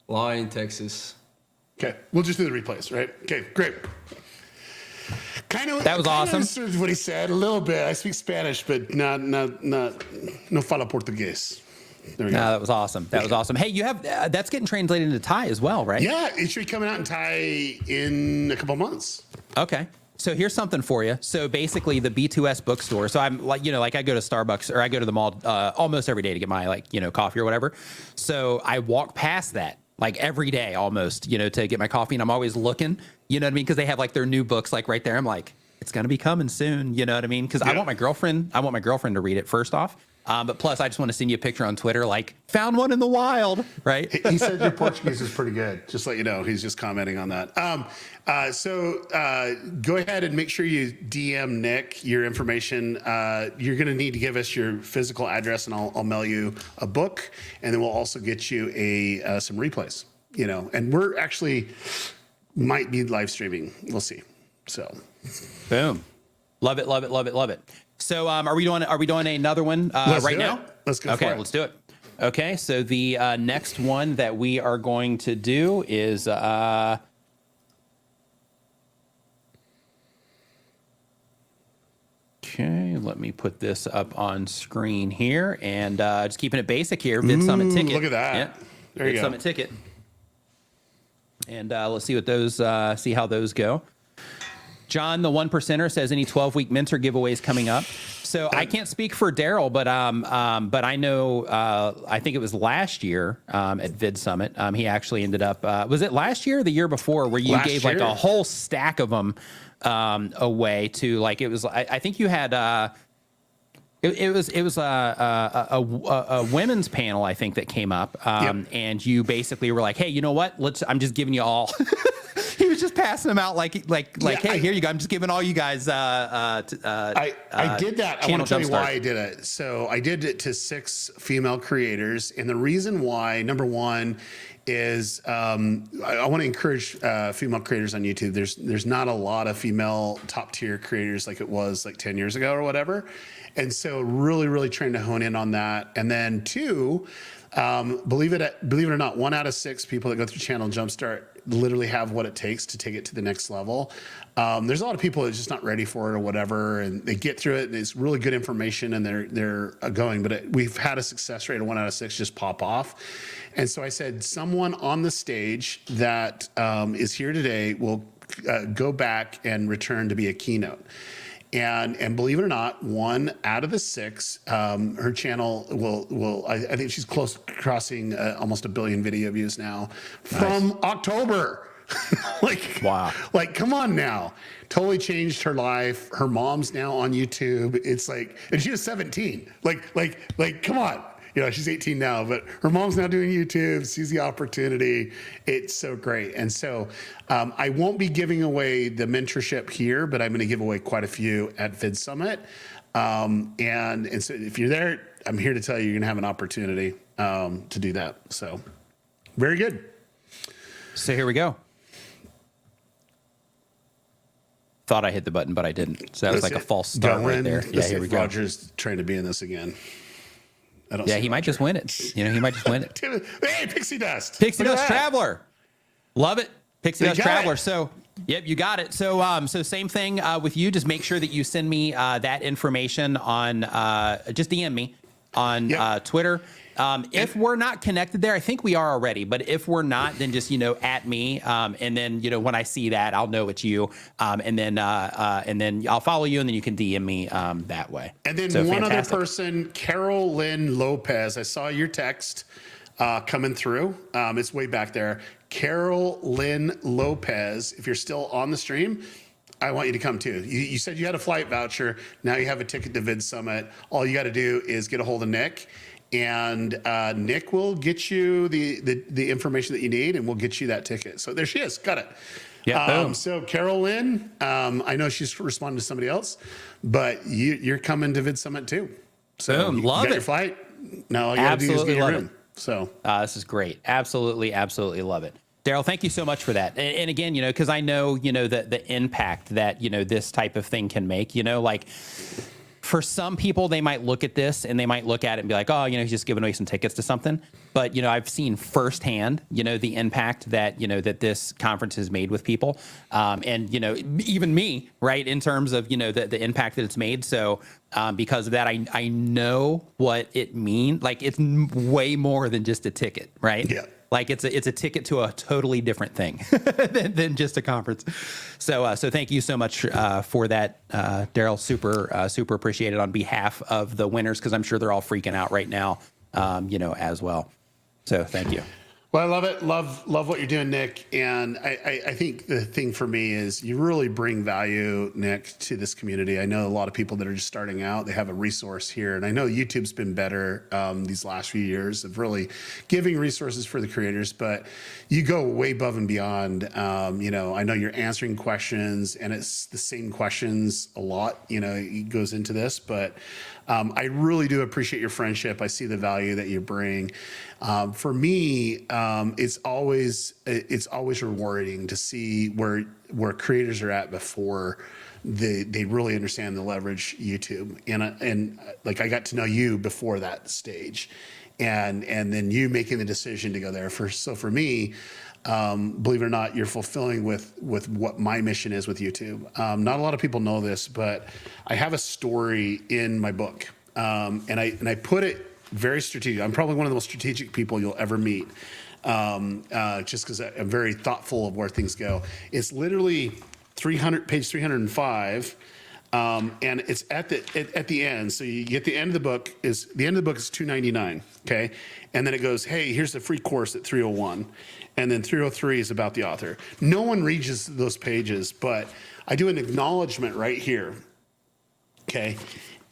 lá em Texas.
Okay, we'll just do the replays, right? Okay, great.
That was awesome.
Understood what he said a little bit. I speak Spanish, but no falo portugués. There we go.
That was awesome. That was awesome. Hey, you have that's getting translated into Thai as well, right?
Yeah, it should be coming out in Thai in a couple months.
Okay. So here's something for you. So basically the B2S bookstore. So I'm like, you know, like I go to Starbucks or I go to the mall almost every day to get my coffee or whatever. So I walk past that like every day almost, you know, to get my coffee. And I'm always looking, you know what I mean? Because they have like their new books like right there. I'm like, it's going to be coming soon. You know what I mean? Because I want my girlfriend to read it first off. But plus, I just want to send you a picture on Twitter, like, found one in the wild, right?
He said your Portuguese is pretty good. Just let you know. He's just commenting on that. So go ahead and make sure you DM Nick your information. You're going to need to give us your physical address, and I'll mail you a book. And then we'll also get you some replays, you know. And we're actually might be live streaming. We'll see. So,
boom. Love it, love it, love it, love it. So are we doing another one right now?
Let's go for it.
Okay, let's do it. Okay, so the next one that we are going to do is Let me put this up on screen here, and just keeping it basic here. VidSummit ticket.
Look at that.
Yep.
There you go.
VidSummit ticket. And let's see what those see how those go. John, the 1%er, says any 12-week mentor giveaways coming up. So I can't speak for Daryl, but I know I think it was last year at VidSummit. He actually ended up was it last year or the year before where you gave like a whole stack of them away to like it was I think you had it was a women's panel I think that came up and you basically were like, hey, you know what? I'm just giving you all. He was just passing them out like hey, here you go. I'm just giving all you guys. I
did that. I want to tell you why I did it. So I did it to 6 female creators, and the reason why, number one, is I want to encourage female creators on YouTube. There's not a lot of female top tier creators like it was like 10 years ago or whatever, and so really trying to hone in on that. And then 2, believe it or not, 1 out of 6 people that go through Channel Jumpstart literally have what it takes to take it to the next level. There's a lot of people that are just not ready for it or whatever, and they get through it and it's really good information and they're going, but we've had a success rate of 1 out of 6 just pop off. And so I said, someone on the stage that is here today will go back and return to be a keynote. And believe it or not, 1 out of the 6, her channel will I think she's crossing almost 1 billion video views now from October. Like, wow. Like, come on now. Totally changed her life. Her mom's now on YouTube. It's like, and she was 17. Like, come on. You know, she's 18 now, but her mom's now doing YouTube, sees the opportunity. It's so great. And so I won't be giving away the mentorship here, but I'm going to give away quite a few at VidSummit. And so if you're there, I'm here to tell you, you're going to have an opportunity to do that. So very good.
So here we go. Thought I hit the button, but I didn't. So that was like a false start right there. Yeah, here we go.
Roger's trying to be in this again.
Yeah, he might just win it. You know, he might just win it.
Hey, Pixie Dust.
Pixie Dust Traveler. Love it. Pixie Dust Traveler. So, yep, you got it. So, same thing with you. Just make sure that you send me that information on, just DM me on Twitter. If we're not connected there, I think we are already, but if we're not, then just, at me. And then, when I see that, I'll know it's you. And then I'll follow you and then you can DM me that way.
And then one other person, Carol Lynn Lopez. I saw your text coming through. It's way back there. Carol Lynn Lopez. If you're still on the stream, I want you to come too. You said you had a flight voucher. Now you have a ticket to VidSummit. All you got to do is get a hold of Nick. And Nick will get you the information that you need, and we'll get you that ticket. So there she is. Got it. Yeah. So Carol Lynn, I know she's responding to somebody else, but you're coming to VidSummit too. So
boom, love
you got
it.
Your flight. No, all you got to do is get your room. So
this is great. Absolutely love it. Daryl, thank you so much for that. And again, because I know, the impact that, this type of thing can make, like. For some people, they might look at this and they might look at it and be like, oh, he's just giving away some tickets to something. But, I've seen firsthand, the impact that, that this conference has made with people. And, even me, right, in terms of, the impact that it's made. So because of that, I know what it means. Like, it's way more than just a ticket, right? Yeah. Like it's a ticket to a totally different thing than just a conference. So thank you so much for that, Daryl. Super appreciate it on behalf of the winners, because I'm sure they're all freaking out right now, as well. So thank you.
Well, I love it. Love what you're doing, Nick. And I think the thing for me is you really bring value, Nick, to this community. I know a lot of people that are just starting out, they have a resource here. And I know YouTube's been better these last few years of really giving resources for the creators, but you go way above and beyond. I know you're answering questions, and it's the same questions a lot, it goes into this, but I really do appreciate your friendship. I see the value that you bring. For me, it's always rewarding to see where creators are at before they really understand the leverage YouTube. And like I got to know you before that stage, and then you making the decision to go there. For me, believe it or not, you're fulfilling with what my mission is with YouTube. Not a lot of people know this, but I have a story in my book, and I put it very strategic. I'm probably one of the most strategic people you'll ever meet, just because I'm very thoughtful of where things go. It's literally page 305. And it's at the end. So you get the end of the book is $299. Okay. And then it goes, hey, here's the free course at 301. And then 303 is about the author. No one reads those pages, but I do an acknowledgement right here. Okay.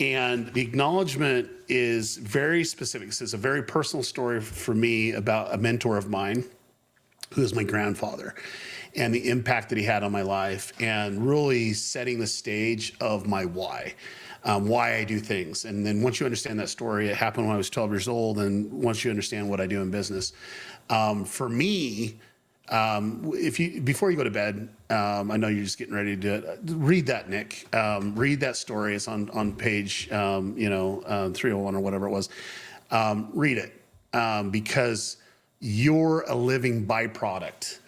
And the acknowledgement is very specific. It's a very personal story for me about a mentor of mine who is my grandfather, and the impact that he had on my life, and really setting the stage of my why I do things. And then once you understand that story, it happened when I was 12 years old. And once you understand what I do in business, for me, before you go to bed, I know you're just getting ready to do it. Read that, Nick. Read that story. It's on page 301 or whatever it was. Read it, because you're a living byproduct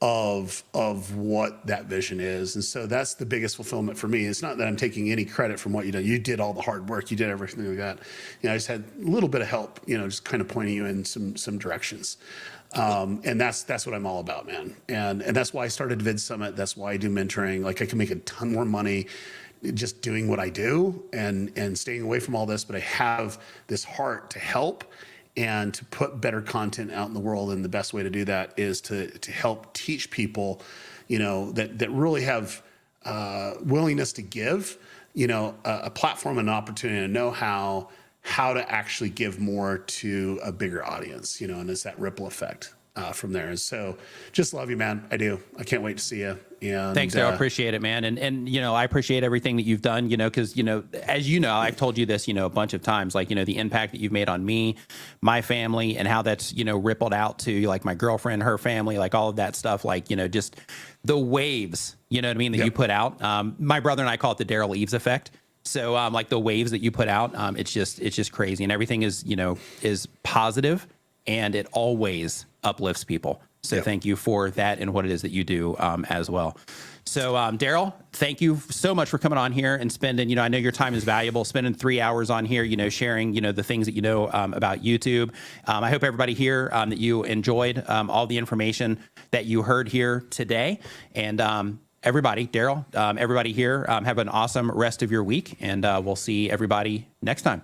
of what that vision is. And so that's the biggest fulfillment for me. It's not that I'm taking any credit from what you did. You did all the hard work. You did everything like that. I just had a little bit of help, just kind of pointing you in some directions. And that's what I'm all about, man. And that's why I started Vid Summit. That's why I do mentoring. Like, I can make a ton more money just doing what I do and staying away from all this, but I have this heart to help and to put better content out in the world. And the best way to do that is to help teach people, that really have willingness to give, a platform and an opportunity to know how to actually give more to a bigger audience, and it's that ripple effect from there. And so just love you, man. I do. I can't wait to see you. And
thanks, Daryl. Appreciate it, man. And I appreciate everything that you've done, because, as I've told you this, a bunch of times, like, the impact that you've made on me, my family, and how that's, rippled out to like my girlfriend, her family, like all of that stuff, like, just the waves, that
Yep.
you put out. My brother and I call it the Daryl Eves effect. So like the waves that you put out, it's just crazy, and everything is, is positive, and it always uplifts people. So
Yep.
Thank you for that and what it is that you do as well. So Daryl, thank you so much for coming on here and spending, I know your time is valuable, spending 3 hours on here, sharing, the things that about YouTube. I hope everybody here that you enjoyed all the information that you heard here today. And everybody, Daryl, everybody here, have an awesome rest of your week, and we'll see everybody next time.